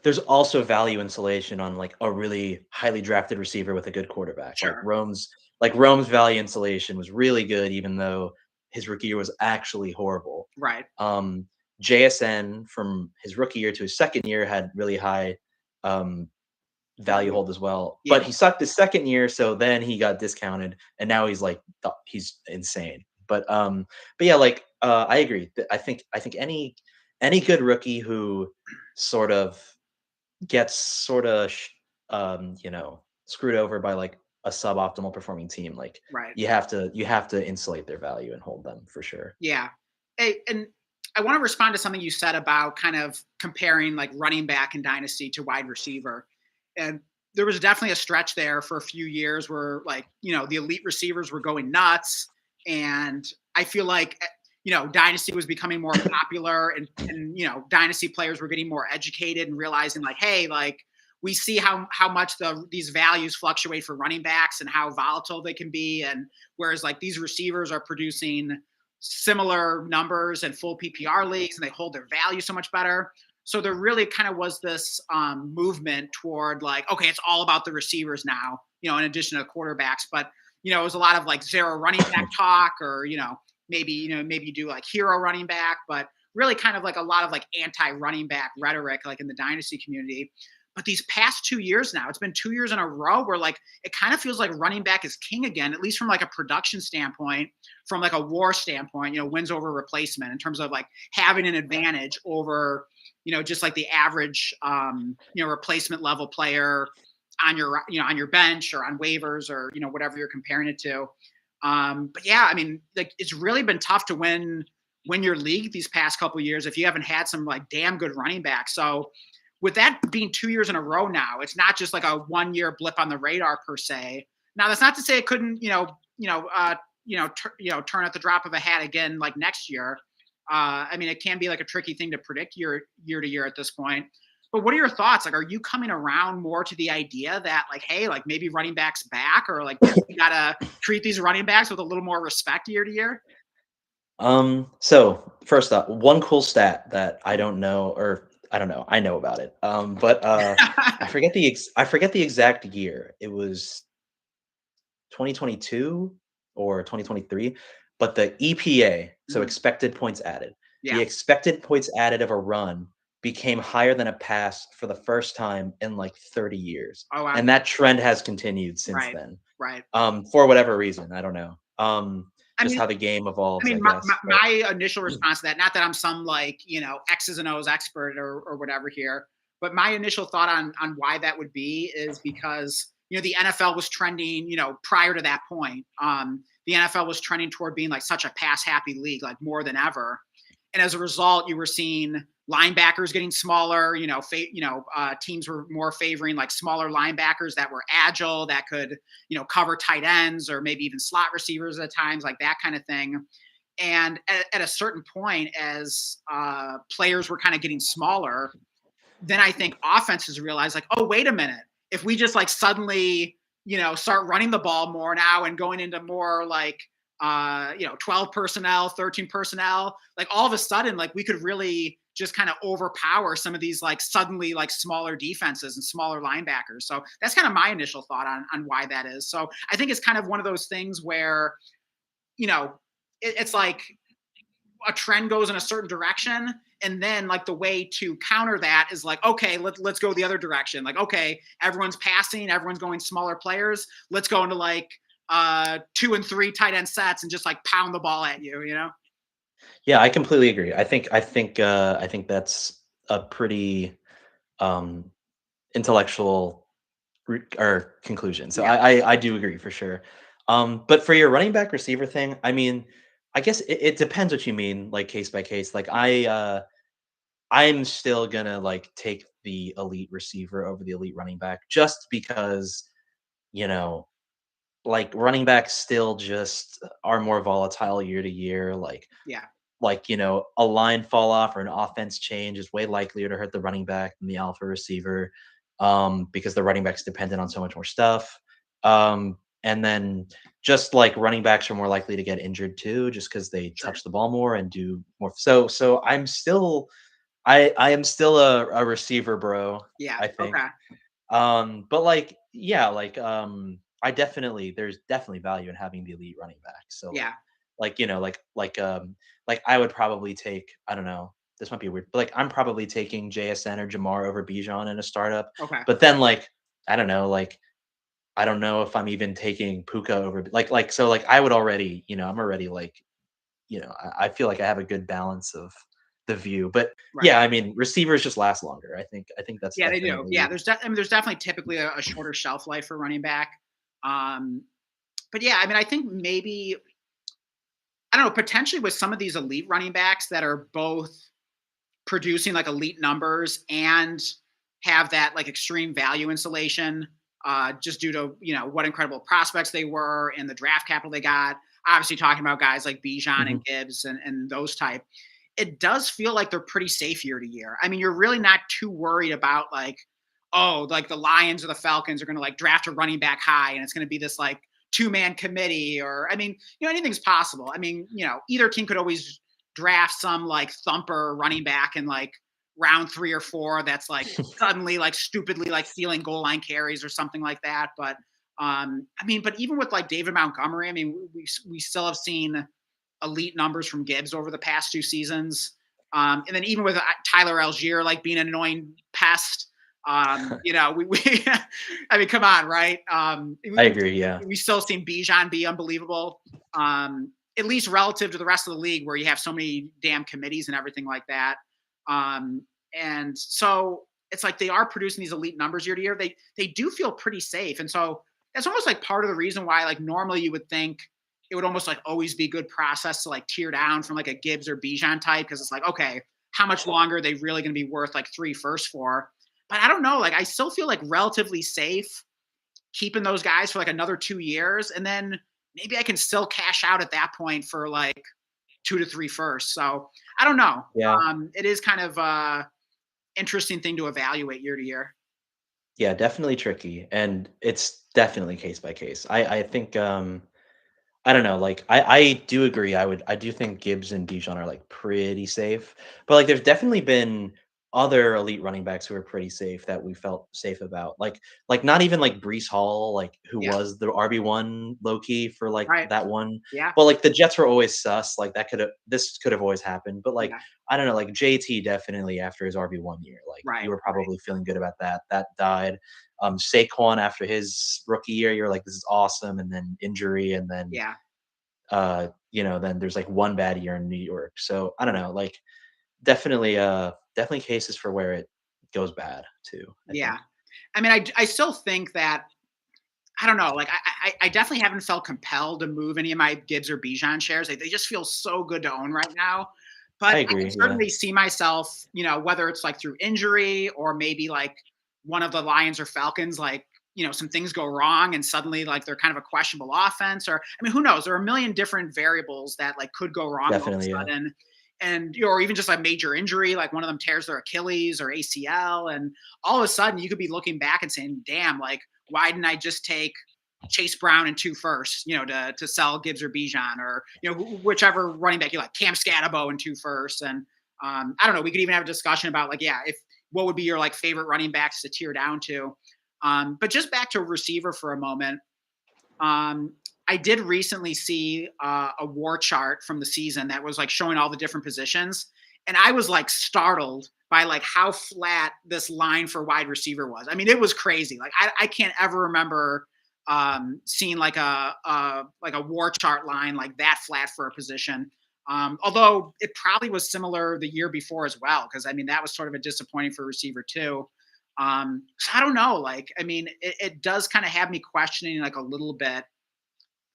there's also value insulation on like a really highly drafted receiver with a good quarterback. Sure. Like Rome's value insulation was really good, even though his rookie year was actually horrible. Right. JSN from his rookie year to his second year had really high um, value hold as well, Yeah. but he sucked his second year, so then he got discounted, and now he's like he's insane. But yeah, like I agree. I think any good rookie who sort of gets screwed over by like a suboptimal performing team, like Right. you have to insulate their value and hold them for sure. Yeah. Hey, and I want to respond to something you said about kind of comparing like running back in Dynasty to wide receiver. And there was definitely a stretch there for a few years where like, the elite receivers were going nuts. And I feel like, Dynasty was becoming more popular and Dynasty players were getting more educated and realizing like, hey, like we see how much these values fluctuate for running backs and how volatile they can be. And whereas like these receivers are producing similar numbers in full PPR leagues and they hold their value so much better. So there really kind of was this movement toward like, okay, it's all about the receivers now, in addition to quarterbacks. But, it was a lot of like zero running back talk or, maybe you do like hero running back, but really kind of like a lot of like anti running back rhetoric, like in the Dynasty community. But these past 2 years now, it's been 2 years in a row where like it kind of feels like running back is king again, at least from like a production standpoint, from like a war standpoint, wins over replacement in terms of like having an advantage over, just like the average, replacement level player on your bench or on waivers or, whatever you're comparing it to. But yeah, I mean, like it's really been tough to win your league these past couple of years if you haven't had some like damn good running backs. So with that being 2 years in a row now, it's not just like a 1 year blip on the radar per se. Now that's not to say it couldn't, turn at the drop of a hat again like next year. I mean, it can be like a tricky thing to predict year to year at this point. But what are your thoughts? Like, are you coming around more to the idea that like, hey, like maybe running backs back, or like we gotta treat these running backs with a little more respect year to year? So first up, one cool stat that I don't know, or I don't know, I know about it. But I forget the exact year. It was 2022 or 2023, but the EPA, so Mhm. expected points added, Yeah. the expected points added of a run became higher than a pass for the first time in like 30 years. Oh, wow. And that trend has continued since Right. then. Right. For whatever reason, I don't know. I Just mean, how the game I evolves, I mean, my, my, guess. But my initial response to that, not that I'm some like, X's and O's expert or whatever here, but my initial thought on why that would be is because, the NFL was trending, prior to that point. The NFL was trending toward being like such a pass happy league, like more than ever. And as a result, you were seeing linebackers getting smaller. Teams were more favoring like smaller linebackers that were agile, that could, cover tight ends or maybe even slot receivers at times, like that kind of thing. And at a certain point, as players were kind of getting smaller, then I think offenses realize like, oh, wait a minute, if we just like suddenly, start running the ball more now and going into more like 12 personnel, 13 personnel, like all of a sudden, like we could really just kind of overpower some of these like suddenly like smaller defenses and smaller linebackers. So that's kind of my initial thought on why that is. So I think it's kind of one of those things where, it's like a trend goes in a certain direction, and then like the way to counter that is like, okay, let's go the other direction. Like, okay, everyone's passing, everyone's going smaller players, let's go into like 2 and 3 tight end sets and just like pound the ball at you. yeah, I completely agree. I think that's a pretty um intellectual or conclusion. So Yeah, I do agree for sure. But for your running back receiver thing, I mean, I guess it depends what you mean, like case by case. Like I'm still gonna like take the elite receiver over the elite running back just because, you know, like running backs still just are more volatile year to year. yeah, A line fall off or an offense change is way likelier to hurt the running back than the alpha receiver, because the running back's dependent on so much more stuff. And then just like running backs are more likely to get injured too, just because they sure, touch the ball more and do more. So I am still a receiver, bro. yeah, I think. okay, But like, yeah, I definitely there's definitely value in having the elite running back. So yeah, like I would probably take, I don't know, this might be weird, but like I'm probably taking JSN or Jamar over Bijan in a startup. okay, But then like I don't know, I don't know if I'm even taking Puka over so like I would already, I'm already like, I feel like I have a good balance of the view. But right. yeah, I mean, receivers just last longer. I think that's Yeah, they do. Yeah, definitely. I mean, there's definitely typically a shorter shelf life for running back. Um, but yeah, I mean, I think maybe I don't know, potentially with some of these elite running backs that are both producing like elite numbers and have that like extreme value insulation, just due to what incredible prospects they were and the draft capital they got. Obviously, talking about guys like Bijan Mhm. and Gibbs and those type, it does feel like they're pretty safe year to year. I mean, you're really not too worried about like, oh, like the Lions or the Falcons are going to like draft a running back high and it's going to be this like two-man committee, or I mean, anything's possible. I mean, either team could always draft some like thumper running back in like round 3 or 4 that's like suddenly like stupidly like stealing goal line carries or something like that. But I mean, but even with like David Montgomery, I mean, we still have seen elite numbers from Gibbs over the past 2 seasons. And then even with Tyler Algier like being an annoying pest, We I mean, come on, right? I agree, yeah. We still seen Bijan be unbelievable. At least relative to the rest of the league, where you have so many damn committees and everything like that. Um, and so it's like they are producing these elite numbers year to year. They do feel pretty safe, and so that's almost like part of the reason why, like, normally you would think it would almost like always be a good process to like tier down from like a Gibbs or Bijan type, because it's like, okay, how much longer are they really going to be worth like 3 firsts for? But I don't know. Like, I still feel like relatively safe keeping those guys for like another 2 years, and then maybe I can still cash out at that point for like 2 to 3 firsts. So I don't know. Yeah. It is kind of interesting thing to evaluate year to year. Yeah, definitely tricky, and it's definitely case by case. I think, I don't know, like, I do agree, I do think Gibbs and Bijan are, like, pretty safe, but, like, there's definitely been other elite running backs who are pretty safe that we felt safe about, like, not even, like, Breece Hall, like, who Yeah. was the RB1 low key for, like, Right. that one, Yeah. but, like, the Jets were always sus, like, this could have always happened, but, like, Yeah. I don't know, like, JT definitely after his RB1 year, like, Right. you were Right. probably feeling good about that, that died. Saquon after his rookie year, you're like, "This is awesome," and then injury, and then Yeah. then there's like one bad year in New York. So I don't Yeah. know, like definitely cases for where it goes bad too, I Yeah. think. I mean, I still think that I don't know. Like, I definitely haven't felt compelled to move any of my Gibbs or Bijan shares. They just feel so good to own right now. I But I can agree, yeah. certainly see myself, whether it's like through injury or maybe like one of the Lions or Falcons, like, some things go wrong and suddenly like they're kind of a questionable offense. Or, I mean, who knows? There are a million different variables that like could go wrong all of Definitely, yeah. a sudden. And, or even just a major injury, like one of them tears their Achilles or ACL. And all of a sudden you could be looking back and saying, damn, like, why didn't I just take Chase Brown in 2 firsts, to sell Gibbs or Bijan, or whichever running back you like, Cam Scatabo in 2 firsts, and I don't know. We could even have a discussion about like, yeah, if what would be your like favorite running backs to tier down to. But just back to receiver for a moment. Um, I did recently see a war chart from the season that was like showing all the different positions, and I was like startled by like how flat this line for wide receiver was. I mean, it was crazy. Like, I can't ever remember seeing like a war chart line like that flat for a position. Although it probably was similar the year before as well, because I mean that was sort of a disappointing for receiver too. So I don't know. Like, I mean, it does kind of have me questioning like a little bit,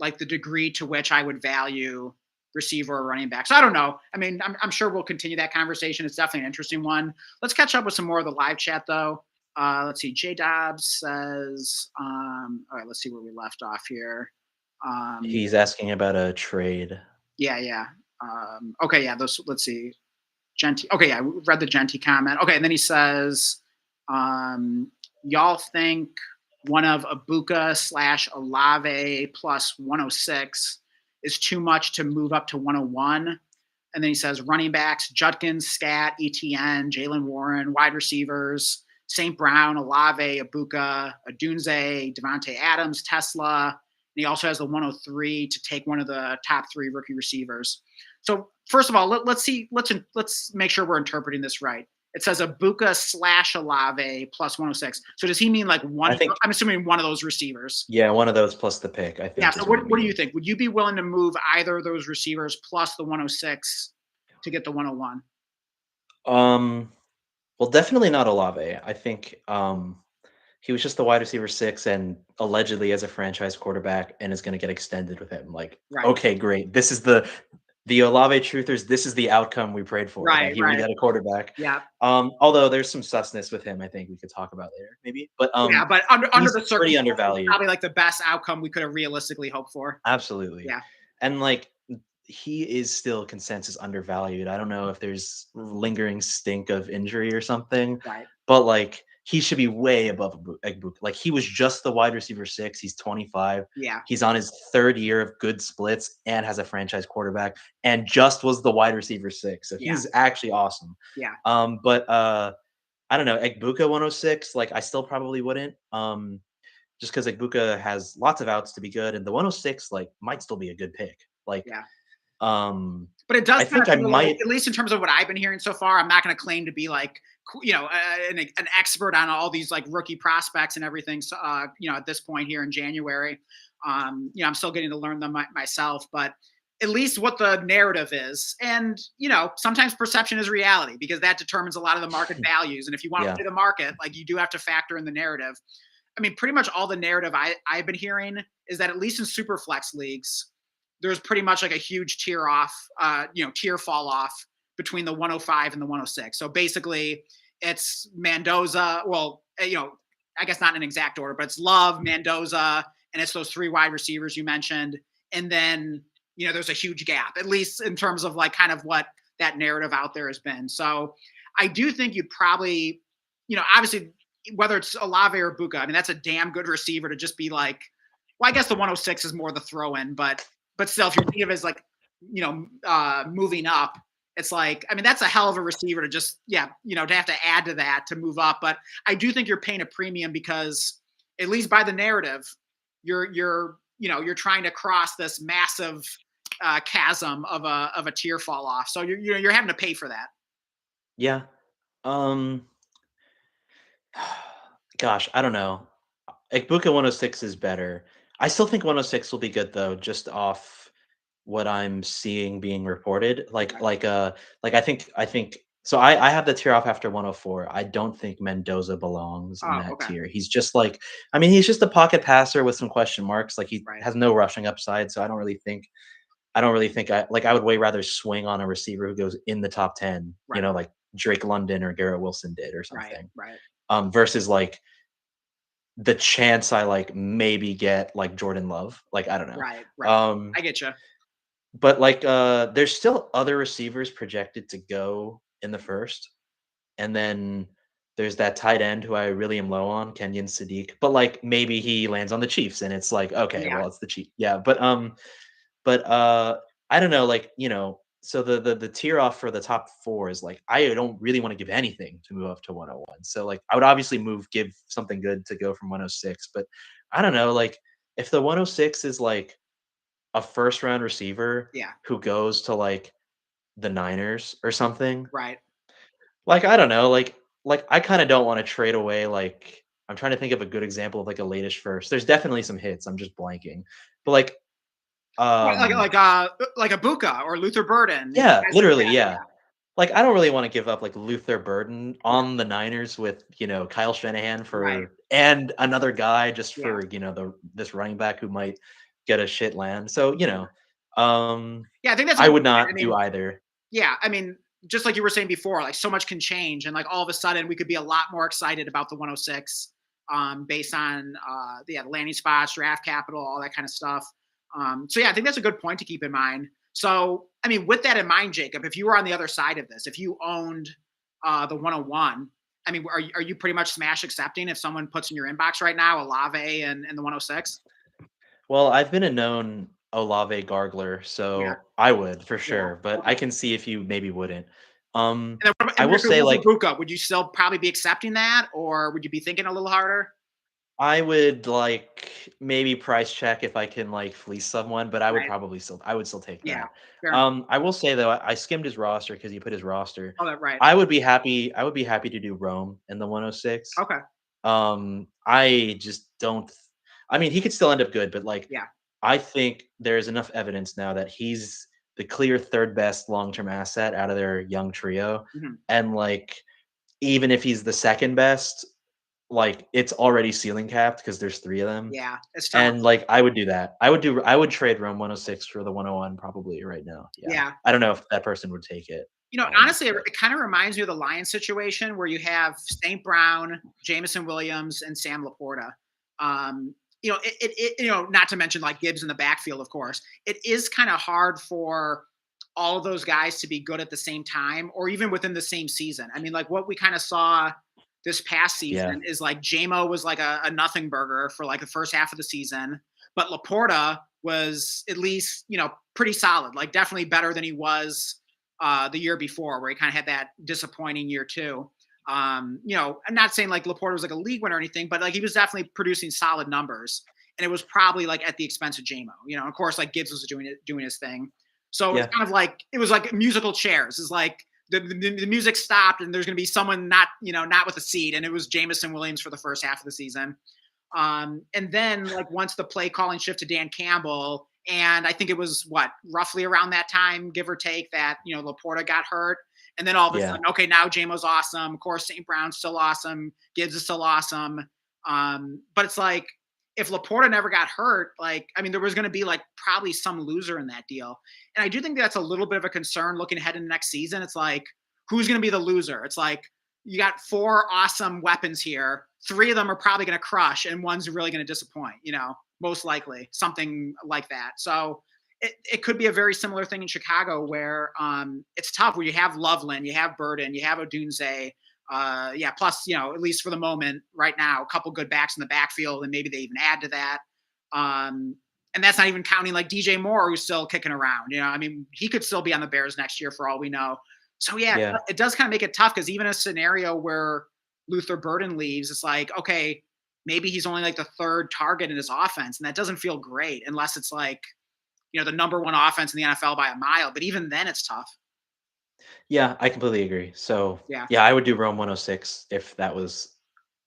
like the degree to which I would value receiver or running back. So I don't know. I mean, I'm sure we'll continue that conversation. It's definitely an interesting one. Let's catch up with some more of the live chat though. Let's see. J Dobbs says, all right, let's see where we left off here. Um, He's asking about a trade. yeah, yeah. Okay, yeah, let's see. Genti. Okay, yeah, we read the Genti comment. Okay, and then he says, um, y'all think one of Abuka slash Olave plus 106 is too much to move up to 101. And then he says running backs, Judkins, Scat, ETN, Jalen Warren, wide receivers, St. Brown, Olave, Abuka, Adunze, Devontae Adams, Tesla. And he also has the 103 to take one of the top 3 rookie receivers. So first of all, let's make sure we're interpreting this right. It says Abuka slash Olave plus 106. So does he mean like one? I think, I'm assuming one of those receivers. yeah, one of those plus the pick, I Yeah. think So is what he what do you means. think? Would you be willing to move either of those receivers plus the 106 to get the 101? Um, well, definitely not Olave. I think he was just the wide receiver 6 and allegedly as a franchise quarterback and is going to get extended with him. Like, Right. okay, great. This is the Olave truthers. This is the outcome we prayed for, that Right. he would Right. get a quarterback. Yeah. Although there's some susness with him, I think we could talk about later, maybe. But Yeah. But under he's the pretty circumstances, undervalued. probably like the best outcome we could have realistically hoped for. Absolutely. Yeah. And like he is still consensus undervalued. I don't know if there's lingering stink of injury or something, Right. but like he should be way above Egbuka. Like he was just the wide receiver 6. He's 25. Yeah. He's on his 3rd year of good splits and has a franchise quarterback and just was the wide receiver 6. So Yeah. he's actually awesome. Yeah. But I don't know, Egbuka 106, like I still probably wouldn't. Just because Egbuka has lots of outs to be good, and the 106 like might still be a good pick. Like Yeah. But it does I kind think of I feel like, might. at least in terms of what I've been hearing so far, I'm not going to claim to be like, an expert on all these like rookie prospects and everything. So, at this point here in January, I'm still getting to learn them myself, but at least what the narrative is. And, sometimes perception is reality because that determines a lot of the market values. And if you want to Yeah. play the market, like you do have to factor in the narrative. I mean, pretty much all the narrative I've been hearing is that at least in super flex leagues, there's pretty much like a huge tier fall off between the 105 and the 106. So basically, it's Mendoza. Well, I guess not in an exact order, but it's Love, Mendoza, and it's those three wide receivers you mentioned. And then, there's a huge gap, at least in terms of like kind of what that narrative out there has been. So I do think you'd probably, obviously, whether it's Olave or Buka, I mean, that's a damn good receiver to just be like, well, I guess the 106 is more the throw in, but still, if you're thinking of it as like, moving up, it's like, I mean, that's a hell of a receiver to just, to have to add to that to move up. But I do think you're paying a premium because at least by the narrative, you're trying to cross this massive chasm of a tier fall off. So you're having to pay for that. Yeah. Um, Gosh, I don't know. Ekbuka 106 is better. I still think 106 will be good though, just off what I'm seeing being reported. Right. I think so I have the tier off after 104. I don't think Mendoza belongs in Oh, that okay. tier. He's just like, I mean, he's just a pocket passer with some question marks. Like he Right. has no rushing upside, so I don't really think I would way rather swing on a receiver who goes in the top 10, Right. like Drake London or Garrett Wilson did or Right. something. Right. Versus like the chance I like maybe get like Jordan Love. Like I don't know. Right. Right. Um I get you. but like there's still other receivers projected to go in the first. And then there's that tight end who I really am low on, Kenyon Sadiq. But like maybe he lands on the Chiefs and it's like, okay, Yeah. well it's the Chiefs. Yeah. But I don't know, like, so the tier off for the top four is like I don't really want to give anything to move up to 101. So like I would obviously give something good to go from 106, but I don't know, like if the 106 is like a first round receiver Yeah. who goes to like the Niners or something, Right. like I don't know, like I kind of don't want to trade away like I'm trying to think of a good example of like a latest first. There's definitely some hits. I'm just blanking. But like Right, like um like a Buka or Luther Burden, yeah, guys like literally, that. yeah. Like, I don't really wanna give up, like, Luther Burden Yeah. on the Niners with, Kyle Shanahan Right. for and another guy just Yeah. for, this running back who might get a shit land. So, um, Yeah. I think that's a I good would point. I not do mean, either. yeah. I mean, just like you were saying before, like so much can change, and like all of a sudden we could be a lot more excited about the 106, based on the landing spots, draft capital, all that kind of stuff. So yeah, I think that's a good point to keep in mind. So I mean, with that in mind, Jacob, if you were on the other side of this, if you owned the 101, I mean, are you pretty much smash accepting if someone puts in your inbox right now Olave and the 106? Well, I've been a known Olave gargler, Yeah. so I would for Yeah. sure, but I Okay. can see if you maybe wouldn't. And I will if it say, was like, Ibuka, would you still probably be accepting that, or would you be thinking a little harder? I would, like, maybe price check if I can, like, fleece someone, but Right. I would still take Yeah. that. Fair enough. I will say though, I skimmed his roster because he put his roster. Oh, that right. I would be happy to do Rome in the 106. Okay. I just don't I mean, he could still end up good, but, like, Yeah. I think there's enough evidence now that he's the clear 3rd best long-term asset out of their young trio, Mhm. and, like, even if he's the 2nd best, like, it's already ceiling capped because there's 3 of them, Yeah. It's tough. and, like, I would do that. I would trade Rome 106 for the 101 probably right now, yeah. Yeah. I don't know if that person would take it, Honestly, it but kind of reminds me of the Lions situation where you have St. Brown, Jamison Williams, and Sam Laporta. Not to mention like Gibbs in the backfield, of course. It is kind of hard for all of those guys to be good at the same time or even within the same season. I mean, like what we kind of saw this past yeah. season is like JMO was like a nothing burger for like the first half of the season, but Laporta was at least, pretty solid, like definitely better than he was the year before, where he kind of had that disappointing year too. I'm not saying like Laporta was like a league winner or anything, but like he was definitely producing solid numbers. And it was probably like at the expense of JMO, of course, like Gibbs was doing his thing. So it's Yeah. kind of like it was like musical chairs. It's like the music stopped and there's going to be someone not not with a seat, and it was Jamison Williams for the first half of the season. And then like once the play calling shift to Dan Campbell, and I think it was what roughly around that time, give or take, that Laporta got hurt, and then all of a Yeah. sudden, okay, now JMO's awesome. Of course, St. Brown's still awesome. Gibbs is still awesome. But it's like if Laporta never got hurt, like I mean, there was going to be like probably some loser in that deal, and I do think that's a little bit of a concern looking ahead into next season. It's like who's going to be the loser? It's like you got four awesome weapons here. Three of them are probably going to crush, and one's really going to disappoint. Most likely something like that. So it could be a very similar thing in Chicago where it's tough where you have Loveland, you have Burden, you have Odunze. Yeah, plus, at least for the moment right now, a couple good backs in the backfield, and maybe they even add to that. And that's not even counting like DJ Moore, who's still kicking around. I mean, he could still be on the Bears next year for all we know. So, yeah, Yeah. it does kind of make it tough because even a scenario where Luther Burden leaves, it's like, okay, maybe he's only like the third target in his offense. And that doesn't feel great unless it's like, the number one offense in the NFL by a mile. But even then, it's tough. Yeah, I completely agree. So, Yeah. yeah, I would do Rome 106 if that was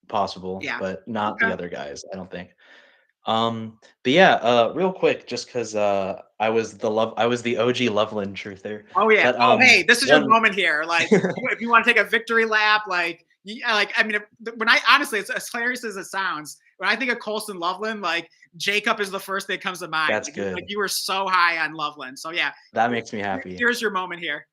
possible, Yeah. but not the Okay. other guys, I don't think. But yeah, real quick, just because I was the OG Loveland truther. Oh yeah. But Oh hey, this is your one moment here. Like, if you want to take a victory lap, like, I mean, when I honestly, it's as hilarious as it sounds. When I think of Colston Loveland, like Jacob is the first that comes to mind. That's Like good. you were so high on Loveland. So yeah, That makes me happy. here's your moment here.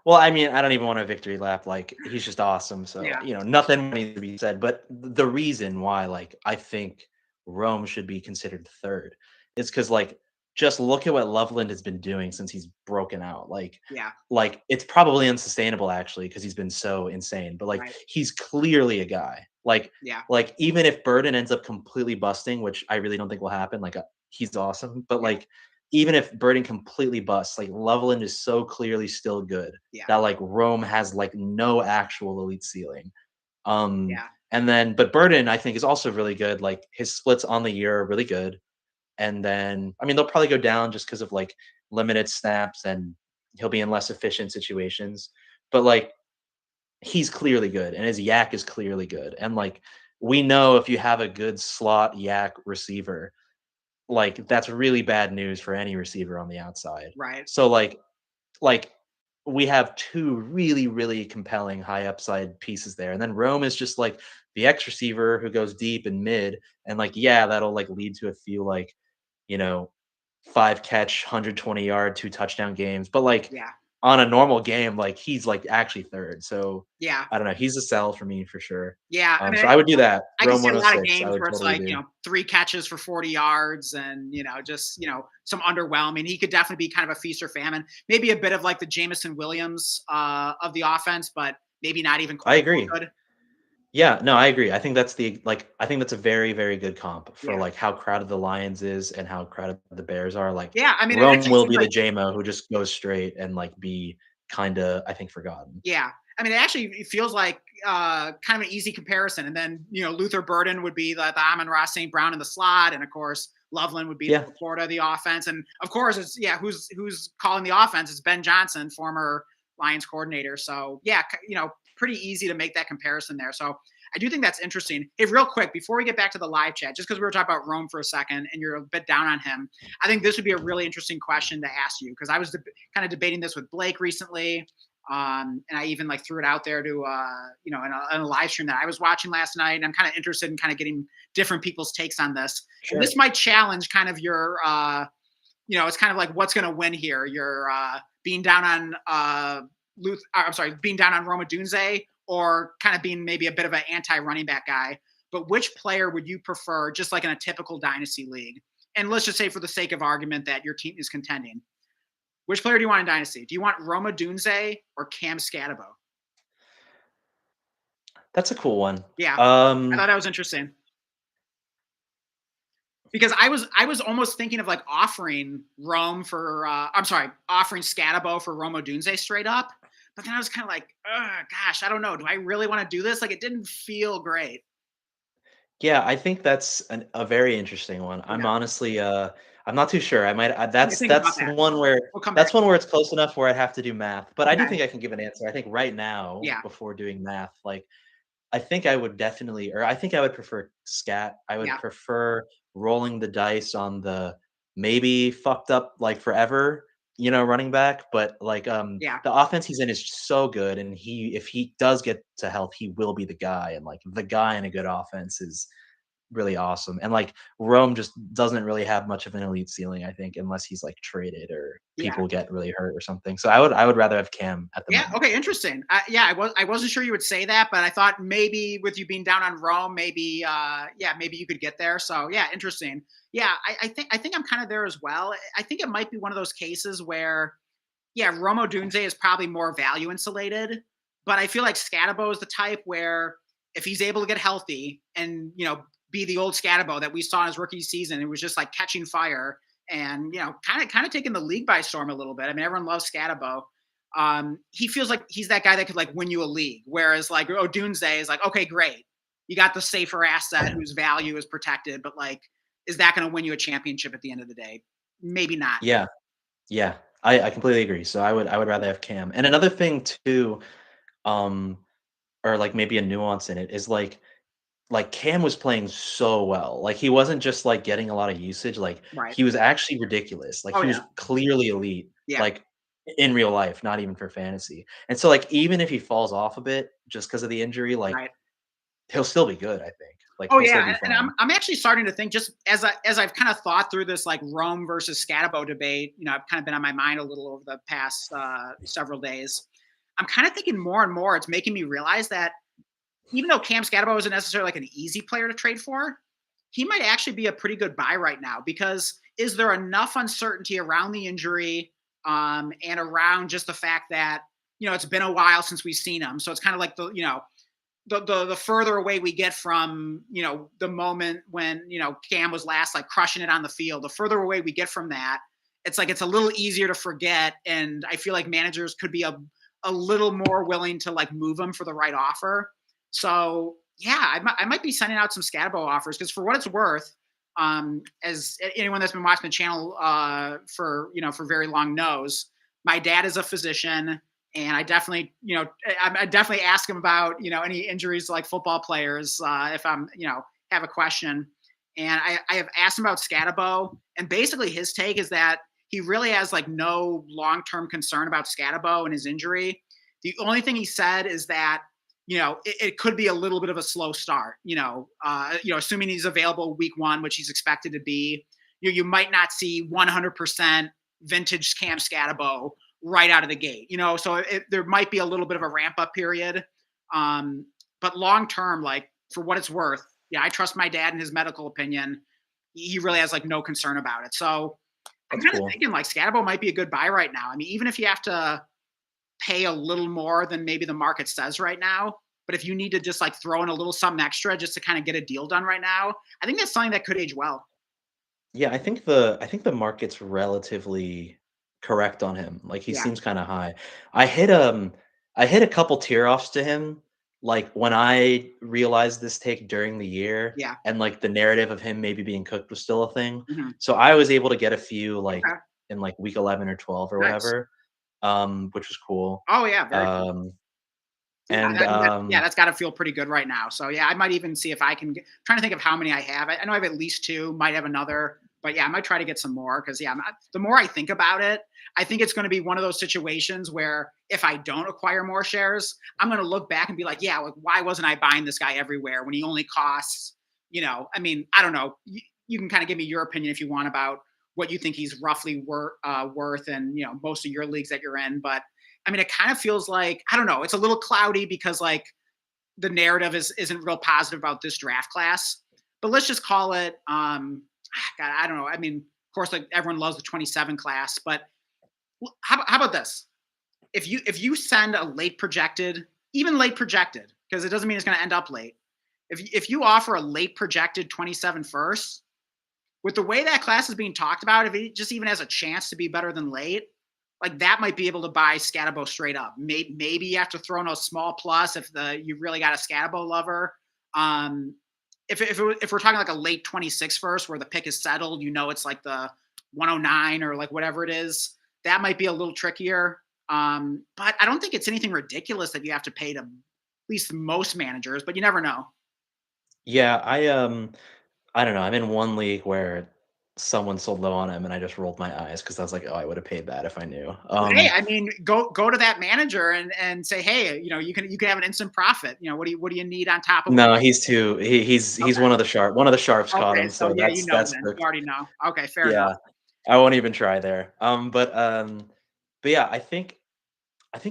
Well, I mean, I don't even want a victory lap. Like, he's just awesome. So, Yeah. nothing needs to be said. But the reason why, like, I think Rome should be considered third is because, like, just look at what Loveland has been doing since he's broken out. Yeah. Like it's probably unsustainable actually because he's been so insane. But like, Right. he's clearly a guy. Like, Yeah. like even if Burden ends up completely busting, which I really don't think will happen. Like, he's awesome. But Yeah. like, even if Burden completely busts, like Loveland is so clearly still good Yeah. that like Rome has like no actual elite ceiling. Yeah. And then but Burden I think is also really good. Like his splits on the year are really good. And then I mean they'll probably go down just because of like limited snaps and he'll be in less efficient situations. But like he's clearly good and his yak is clearly good. And like we know if you have a good slot yak receiver, like that's really bad news for any receiver on the outside. Right. So like we have two really, really compelling high upside pieces there. And then Rome is just like the X receiver who goes deep and mid. And like, yeah, that'll like lead to a few like, you know, 5 catch, 120-yard, 2 touchdown games. But like Yeah. on a normal game, like he's like actually third. So Yeah. I don't know. He's a sell for me for sure. Yeah. I mean, So I would do that. I can Rome see a lot of 106. I games would where it's totally like, do. 3 catches for 40 yards and, just, some underwhelming. He could definitely be kind of a feast or famine. Maybe a bit of like the Jamison Williams of the offense, but maybe not even I quite so agree. good. Yeah, no, I agree. I think that's I think that's a very, very good comp for Yeah. like how crowded the Lions is and how crowded the Bears are. Like Yeah. I mean, it Rome actually will seems be the like, JMO who just goes straight and like be kinda, I think, forgotten. yeah. I mean, it feels like kind of an easy comparison. And then, Luther Burden would be the Amon-Ra St. Brown in the slot. And of course, Loveland would be Yeah. the Florida of the offense. And of course, who's calling the offense? It's Ben Johnson, former Lions coordinator. So yeah, pretty easy to make that comparison there. So I do think that's interesting. Hey, real quick, before we get back to the live chat, just because we were talking about Rome for a second and you're a bit down on him, I think this would be a really interesting question to ask you because I was kind of debating this with Blake recently. And I even like threw it out there to, in a live stream that I was watching last night. And I'm kind of interested in kind of getting different people's takes on this. And Sure. this might challenge kind of your, it's kind of like what's going to win here. You're being down on being down on Roma Dunze or kind of being maybe a bit of an anti-running back guy. But which player would you prefer, just like in a typical dynasty league? And let's just say for the sake of argument that your team is contending. Which player do you want in Dynasty? Do you want Roma Dunze or Cam Scatabo? That's a cool one. Yeah, I thought that was interesting because I was almost thinking of like offering offering Scatabo for Roma Dunze straight up, but then I was kind of like, gosh, I don't know. Do I really want to do this? Like, it didn't feel great. Yeah, I think that's a very interesting one. I'm Yeah. honestly, I'm not too sure. I might, Okay, think about that. We'll come back that's to one it. where it's close enough where I'd have to do math. But I do Okay. think I can give an answer. I think right now, Yeah. before doing math, like I think I would definitely, or I think I would prefer scat. I would Yeah. prefer rolling the dice on the maybe fucked up like forever, running back. But like Yeah. the offense he's in is so good, and if he does get to health, he will be the guy. And like the guy in a good offense is really awesome. And like Rome just doesn't really have much of an elite ceiling, I think, unless he's like traded or Yeah. people get really hurt or something. So I would rather have Cam at the Yeah. moment Okay. too. Interesting. Yeah. I wasn't sure you would say that, but I thought maybe with you being down on Rome, maybe yeah, maybe you could get there. So yeah, interesting. Yeah. I think I'm kind of there as well. I think it might be one of those cases where yeah, Romo Dunze is probably more value insulated, but I feel like Scatabo is the type where if he's able to get healthy and be the old Scatabo that we saw in his rookie season, it was just like catching fire and kind of taking the league by storm a little bit. I mean, everyone loves Scatabo. He feels like he's that guy that could like win you a league, whereas like Dunze is like, okay, great, you got the safer asset whose value is protected, but like, is that going to win you a championship at the end of the day? Maybe not. Yeah. Yeah. I completely agree. So I would rather have Cam. And another thing too, um, or like maybe a nuance in it is like Cam was playing so well. Like he wasn't just like getting a lot of usage. Like Right. he was actually ridiculous. Like Oh he yeah. was clearly elite, Yeah. like in real life, not even for fantasy. And so like even if he falls off a bit just because of the injury, like Right. he'll still be good, I think. Like Oh he'll yeah, still be and I'm fine. I'm actually starting to think just as I've kind of thought through this like Rome versus Scatabo debate. I've kind of been on my mind a little over the past several days. I'm kind of thinking more and more. It's making me realize that even though Cam Scatabo isn't necessarily like an easy player to trade for, he might actually be a pretty good buy right now because is there enough uncertainty around the injury and around just the fact that it's been a while since we've seen him, so it's kind of like the further away we get from the moment when Cam was last like crushing it on the field, the further away we get from that, it's like it's a little easier to forget, and I feel like managers could be a little more willing to like move him for the right offer. So yeah, I might be sending out some Scatabo offers because for what it's worth, as anyone that's been watching the channel for very long knows, my dad is a physician, and I definitely, I definitely ask him about, any injuries to like football players if I'm, have a question. And I have asked him about Scatabo, and basically his take is that he really has like no long-term concern about Scatabo and his injury. The only thing he said is that, it could be a little bit of a slow start. Assuming he's available week one, which he's expected to be, you might not see 100% vintage Cam Scatabo right out of the gate. So there might be a little bit of a ramp up period. Um, but long term, like for what it's worth, yeah, I trust my dad and his medical opinion. He really has like no concern about it. So I'm That's kind of cool. thinking like Scatabo might be a good buy right now. I mean, even if you have to pay a little more than maybe the market says right now, but if you need to just like throw in a little something extra just to kind of get a deal done right now, I think that's something that could age well. Yeah, I think the market's relatively correct on him. Like he Yeah. seems kind of high. I hit a couple tear offs to him like when I realized this take during the year Yeah. and like the narrative of him maybe being cooked was still a thing. Hmm. So I was able to get a few like Okay. in like week 11 or 12 or Nice. whatever, which was cool. Oh yeah. Very cool. Um Yeah, and that's got to feel pretty good right now. So yeah, I might even see if I can trying to think of how many I have. I know I have at least two, might have another, but yeah, I might try to get some more because yeah, the more I think about it, I think it's going to be one of those situations where if I don't acquire more shares, I'm going to look back and be like, yeah, like why wasn't I buying this guy everywhere when he only costs, I mean, I don't know. You can kind of give me your opinion if you want about what you think he's roughly worth, and most of your leagues that you're in, but I mean, it kind of feels like I don't know. It's a little cloudy because like the narrative isn't real positive about this draft class. But let's just call it. God, I don't know. I mean, of course, like everyone loves the 27 class, but how about this? If you send a late projected, even late projected, because it doesn't mean it's going to end up late. If you offer a late projected 27 first, with the way that class is being talked about, if it just even has a chance to be better than late, like that might be able to buy Scatabo straight up. Maybe you have to throw in a small plus if you really got a Scatabo lover. Um, if we're talking like a late 26 first where the pick is settled, it's like the 109 or like whatever it is, that might be a little trickier. But I don't think it's anything ridiculous that you have to pay to at least most managers, but you never know. Yeah, I don't know. I'm in one league where someone sold low on him, and I just rolled my eyes because I was like, "Oh, I would have paid that if I knew." But hey, I mean, go to that manager and say, hey, you can have an instant profit. What do you need on top of what? No, he's Okay, one of the sharps caught okay, him, so so yeah, that's then you cooked. already know. Okay, fair enough. Yeah, I won't even try there. But yeah, I think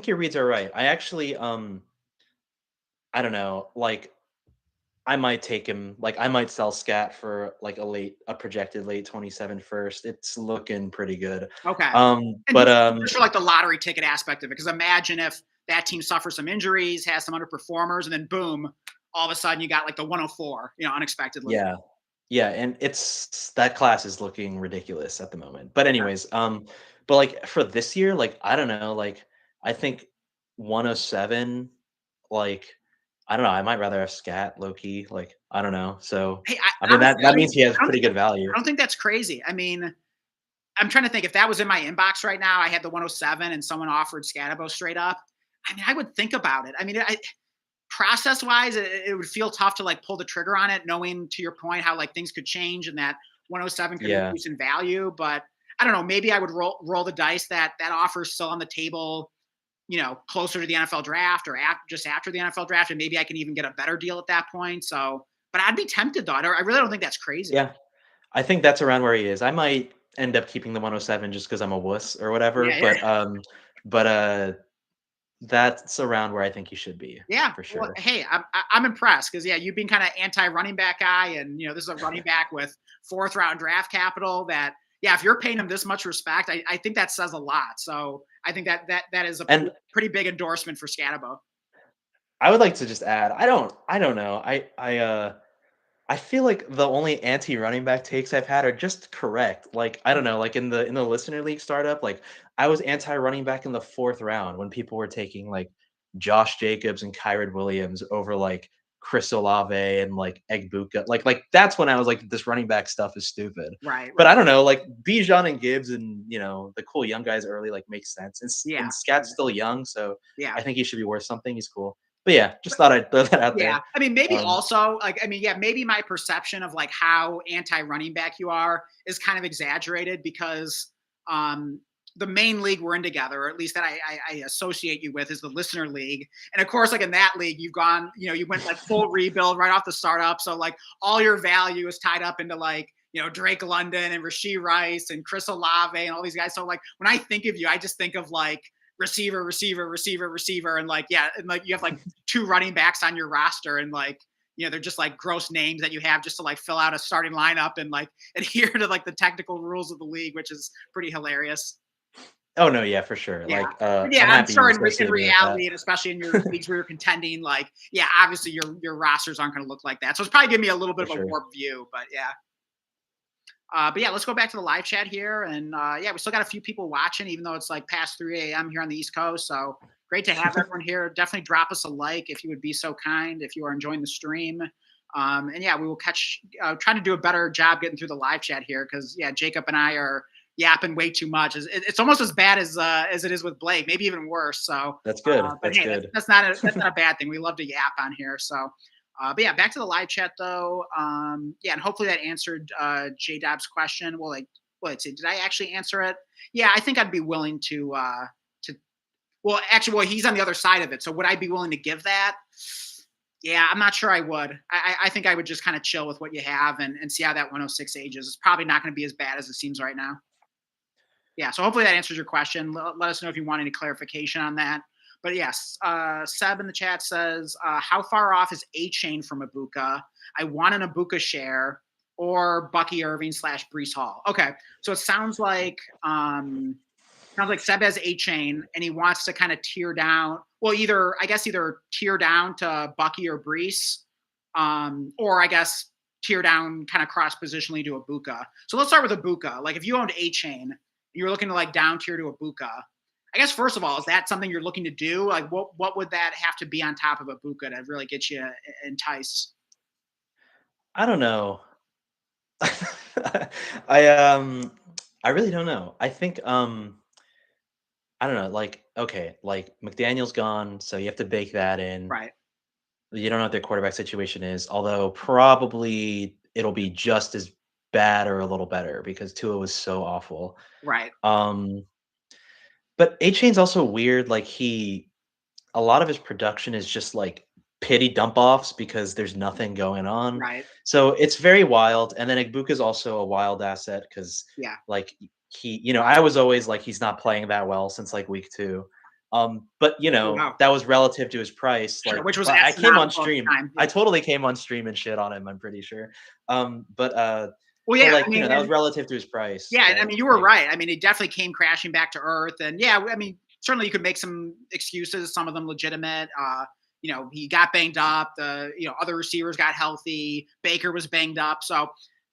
your reads are right. I actually, I don't know, like I might take him. Like I might sell Scat for like a projected late 27 first. It's looking pretty good. Okay, and But just for like the lottery ticket aspect of it, because imagine if that team suffers some injuries, has some underperformers, and then boom, all of a sudden you got like the 104, unexpectedly. yeah, yeah, and it's that class is looking ridiculous at the moment. But anyways, but like for this year, like I don't know, like I think 107, like I don't know, I might rather have Scat low key, like I don't know. So Hey, I mean honestly, that means he has I don't pretty think good value. I don't think that's crazy. I mean, I'm trying to think if that was in my inbox right now, I had the 107 and someone offered Scatabo straight up. I mean, I would think about it. I mean, process wise, it would feel tough to like pull the trigger on it, knowing to your point how like things could change and that 107 could Yeah. increase in value. But I don't know. Maybe I would roll the dice that that offer is still on the table. Closer to the NFL draft or just after the NFL draft, and maybe I can even get a better deal at that point. So, but I'd be tempted though. I really don't think that's crazy. Yeah. I think that's around where he is. I might end up keeping the 107 just because I'm a wuss or whatever, Yeah, but that's around where I think he should be yeah. for Well, sure. hey, I'm impressed because yeah, you've been kind of anti running back guy, and this is a running back with fourth round draft capital. That yeah, if you're paying him this much respect, I think that says a lot. So I think that is a And pretty big endorsement for Scatabo. I would like to just add, I don't know. I feel like the only anti-running back takes I've had are just correct. Like, I don't know, like in the listener league startup, like I was anti-running back in the 4th round when people were taking like Josh Jacobs and Kyron Williams over like Chris Olave and like Egbuka. Like that's when I was like, this running back stuff is stupid. Right, But right. I don't know, like Bijan and Gibbs and the cool young guys early like makes sense. And Yeah, Scat's still young, so yeah. I think he should be worth something. He's cool. But yeah, just thought I'd throw that out Yeah, there. I mean, maybe Um, also like, I mean, yeah, maybe my perception of like how anti-running back you are is kind of exaggerated because um, the main league we're in together, or at least that I associate you with, is the listener league. And of course, like in that league, you've gone, you went like full rebuild right off the startup. So like all your value is tied up into like Drake London and Rasheed Rice and Chris Olave and all these guys. So like when I think of you, I just think of like receiver, receiver, receiver, receiver, and like yeah, and like you have like two running backs on your roster, and like they're just like gross names that you have just to like fill out a starting lineup and like adhere to like the technical rules of the league, which is pretty hilarious. oh no, yeah, for sure. Yeah. Like, But yeah, I'm I'm happy you sure in associate me with that. reality, and especially in your leagues where you're contending, like, yeah, obviously your rosters aren't going to look like that. So it's probably giving me a little bit For of a sure. warped view, but yeah. But yeah, let's go back to the live chat here. And yeah, we still got a few people watching, even though it's like past 3 a.m. here on the East Coast. So great to have everyone here. Definitely drop us a like if you would be so kind, if you are enjoying the stream. And yeah, we will trying to do a better job getting through the live chat here because yeah, Jacob and I are yapping way too much. It's almost as bad as it is with Blake, maybe even worse. So, That's good. but That's hey, good. that's not a bad thing. We love to yap on here. So, but yeah, back to the live chat though. Yeah, and hopefully that answered J Dob's question. Well, like, let's see, did I actually answer it? Yeah, I think I'd be willing to. Well, actually, well, he's on the other side of it. So would I be willing to give that? Yeah, I'm not sure I would. I think I would just kind of chill with what you have and see how that 106 ages. It's probably not going to be as bad as it seems right now. Yeah, so hopefully that answers your question. Let us know if you want any clarification on that. But yes, Seb in the chat says, how far off is A Chain from Ibuka? I want an Ibuka share or Bucky Irving / Brees Hall. Okay, so it sounds like Seb has A Chain and he wants to kind of tear down. Well, either tear down to Bucky or Brees, or I guess tear down kind of cross positionally to Ibuka. So let's start with Ibuka. Like if you owned A Chain, you're looking to like down tier to Ibuka. I guess first of all, is that something you're looking to do? Like what would that have to be on top of Ibuka to really get you enticed? I don't know. I um I really don't know. I think I don't know, like okay, like McDaniel's gone, so you have to bake that in. Right. You don't know what their quarterback situation is, although probably it'll be just as bad or a little better because Tua was so awful. Right. Um but A Chain's also weird, like a lot of his production is just like pity dump offs because there's nothing going on. Right. So it's very wild. And then Igbuka's also a wild asset because Yeah. like I was always like he's not playing that well since like week two. But Oh, wow. that was relative to his price. Sure. Like Which was I came on astronomical at stream. the time. I Yeah. totally came on stream and shit on him, I'm pretty sure. But Well, but yeah. like, I mean, that was and relative to his price, yeah, and I right? mean, you were Like, right. I mean, it definitely came crashing back to earth, and yeah, I mean, certainly you could make some excuses, some of them legitimate. He got banged up. The other receivers got healthy. Baker was banged up. So,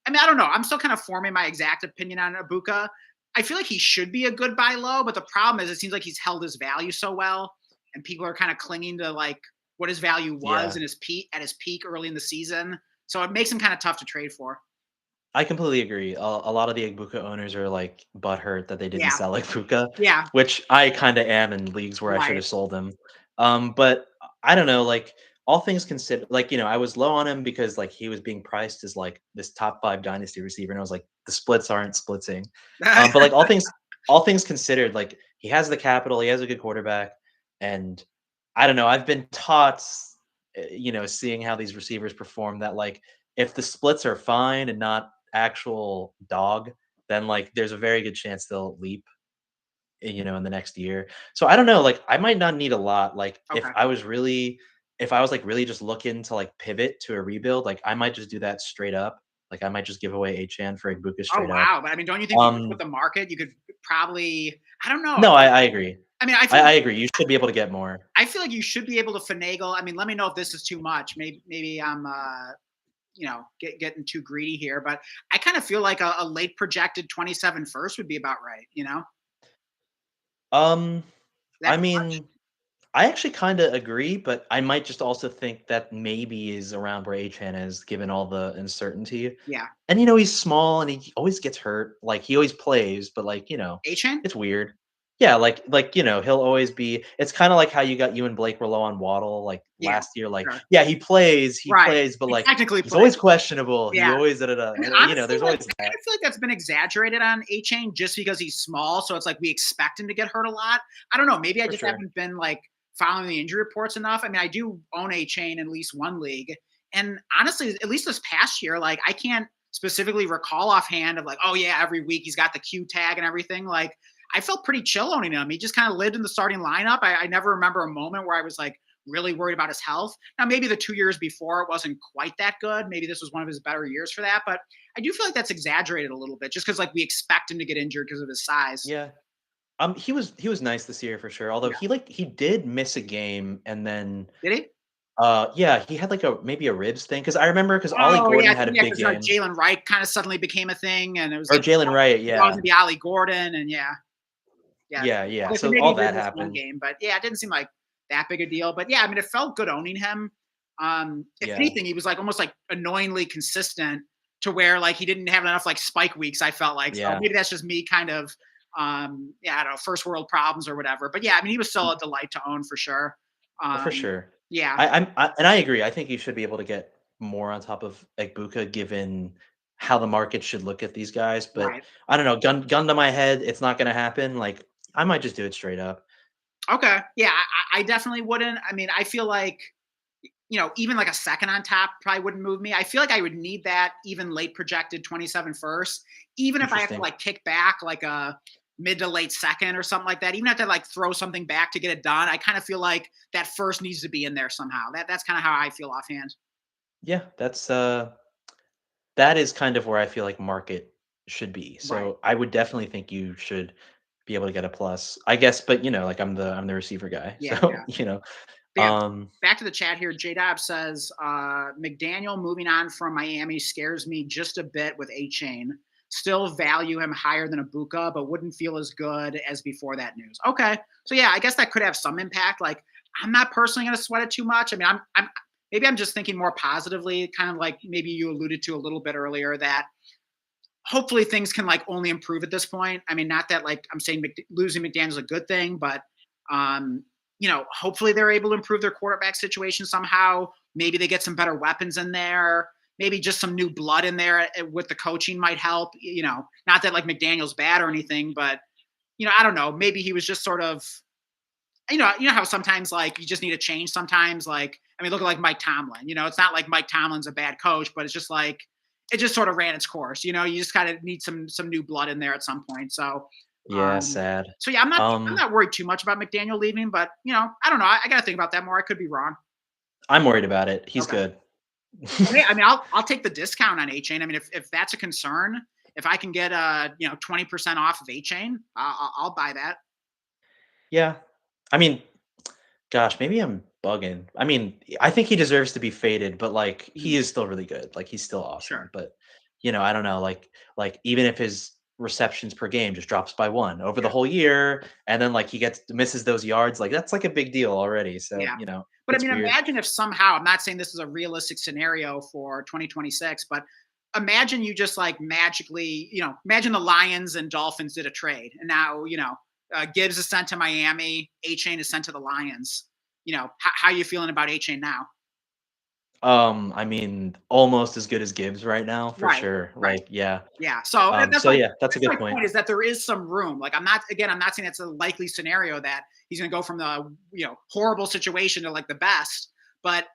I mean, I don't know. I'm still kind of forming my exact opinion on Ibuka. I feel like he should be a good buy low, but the problem is it seems like he's held his value so well, and people are kind of clinging to like what his value was yeah. in his peak at his peak early in the season. So it makes him kind of tough to trade for. I completely agree. A lot of the Igbuka owners are like butthurt that they didn't Yeah, sell Igbuka, yeah, which I kind of am in leagues where I should right. have sold him. But I don't know, like all things considered, like I was low on him because like he was being priced as like this top five dynasty receiver, and I was like, the splits aren't splitting. But like all things considered, like he has the capital, he has a good quarterback, and I don't know. I've been taught, seeing how these receivers perform that like if the splits are fine and not actual dog, then like there's a very good chance they'll leap, in the next year. So I don't know, like I might not need a lot. Like Okay. if I was like really just looking to like pivot to a rebuild, like I might just do that straight up. Like I might just give away Achan for Igbuka Oh, straight up. wow, but I mean, don't you think with Um the market, you could probably I don't know. no, I agree. I mean, I agree. You should be able to get more. I feel like you should be able to finagle. I mean, let me know if this is too much. Maybe I'm getting too greedy here, but I kind of feel like a late projected 27 first would be about right, you know? Um That I too much? mean, I actually kinda agree, but I might just also think that maybe is around where Achan is given all the uncertainty. Yeah. And, he's small and he always gets hurt. Like, he always plays, but, like, A-Chain? it's weird. Yeah, he'll always be it's kinda like how you and Blake were low on Waddle, like, Yeah. last year, like, Sure. yeah, he Right. plays, but, He like, technically he's plays. always questionable. He Yeah. always da da da, I mean, and, honestly, there's like, always I kind that. of feel like that's been exaggerated on A-Chain just because he's small. So it's like we expect him to get hurt a lot. I don't know. Maybe I For just sure. haven't been like following the injury reports enough. I mean, I do own A-Chain in at least one league. And honestly, at least this past year, like I can't specifically recall offhand of like, oh yeah, every week he's got the Q tag and everything. Like I felt pretty chill owning him. He just kind of lived in the starting lineup. I never remember a moment where I was like really worried about his health. Now, maybe the 2 years before it wasn't quite that good. Maybe this was one of his better years for that. But I do feel like that's exaggerated a little bit just because like we expect him to get injured because of his size. Yeah. He was nice this year for sure, although Yeah. he did miss a game and then Did he? yeah, he had like a maybe a ribs thing because I remember because Ollie Oh Gordon yeah, had a yeah, big because game Jalen Wright kind of suddenly became a thing, and it was or like Jalen Wright, it was gonna yeah. be Ollie Gordon, and yeah, yeah. Yeah, yeah. Okay, so So maybe all he did that miss one happened. game, but yeah, it didn't seem like that big a deal. But yeah, I mean, it felt good owning him. If Yeah. anything, he was like almost like annoyingly consistent to where like he didn't have enough like spike weeks. I felt like so Yeah. maybe that's just me kind of yeah, I don't know, first world problems or whatever. But yeah, I mean, he was still a delight to own for sure. For Um, sure. yeah, And I agree. I think you should be able to get more on top of Egbuka given how the market should look at these guys. But right. I don't know, gun to my head, it's not gonna happen. Like I might just do it straight up. Okay. Yeah, I definitely wouldn't. I mean, I feel like even like a second on top probably wouldn't move me. I feel like I would need that even late projected 27 first, even if I have to Interesting. like kick back like a mid to late second or something like that. Even if I have to like throw something back to get it done, I kind of feel like that first needs to be in there somehow. That's kind of how I feel offhand. Yeah, that is kind of where I feel like market should be. Right. So I would definitely think you should be able to get a plus. I guess, but like I'm the receiver guy. Yeah. So, Yeah, um back to the chat here. J Dob says McDaniel moving on from Miami scares me just a bit with A Chain. Still value him higher than Abuka, but wouldn't feel as good as before that news. Okay, so yeah, I guess that could have some impact. Like, I'm not personally going to sweat it too much. I mean, I'm maybe I'm just thinking more positively, kind of like maybe you alluded to a little bit earlier that hopefully things can like only improve at this point. I mean, not that like I'm saying losing McDaniel's a good thing, but um, hopefully they're able to improve their quarterback situation somehow. Maybe they get some better weapons in there. Maybe just some new blood in there with the coaching might help. Not that like McDaniel's bad or anything, but I don't know. Maybe he was just sort of how sometimes like you just need a change sometimes. Like, I mean, look at like Mike Tomlin. It's not like Mike Tomlin's a bad coach, but it's just like it just sort of ran its course. You just kind of need some new blood in there at some point. So Yeah, um sad. so yeah, I'm Um, not worried too much about McDaniel leaving, but I don't know. I gotta think about that more. I could be wrong. I'm worried about it. He's Okay. good. I mean, I'll take the discount on A Chain. I mean, if that's a concern, if I can get 20% off of A Chain, I'll buy that. Yeah. I mean, gosh, maybe I'm bugging. I mean, I think he deserves to be faded, but like he Mhm. is still really good. Like he's still awesome. Sure. But I don't know. Like even if his receptions per game just drops by one over the Yeah. whole year, and then like he misses those yards, like that's like a big deal already. So Yeah. But I it's mean, weird. imagine if somehow, I'm not saying this is a realistic scenario for 2026, but imagine you just like magically, imagine the Lions and Dolphins did a trade. And now, Gibbs is sent to Miami, A Chain is sent to the Lions. How are you feeling about A Chain now? I mean, almost as good as Gibbs right now for Right. sure. Right. Like, yeah. Yeah. So So yeah, that's a that's good my point. point is that there is some room. Like I'm not saying it's a likely scenario that he's going to go from the horrible situation to like the best, but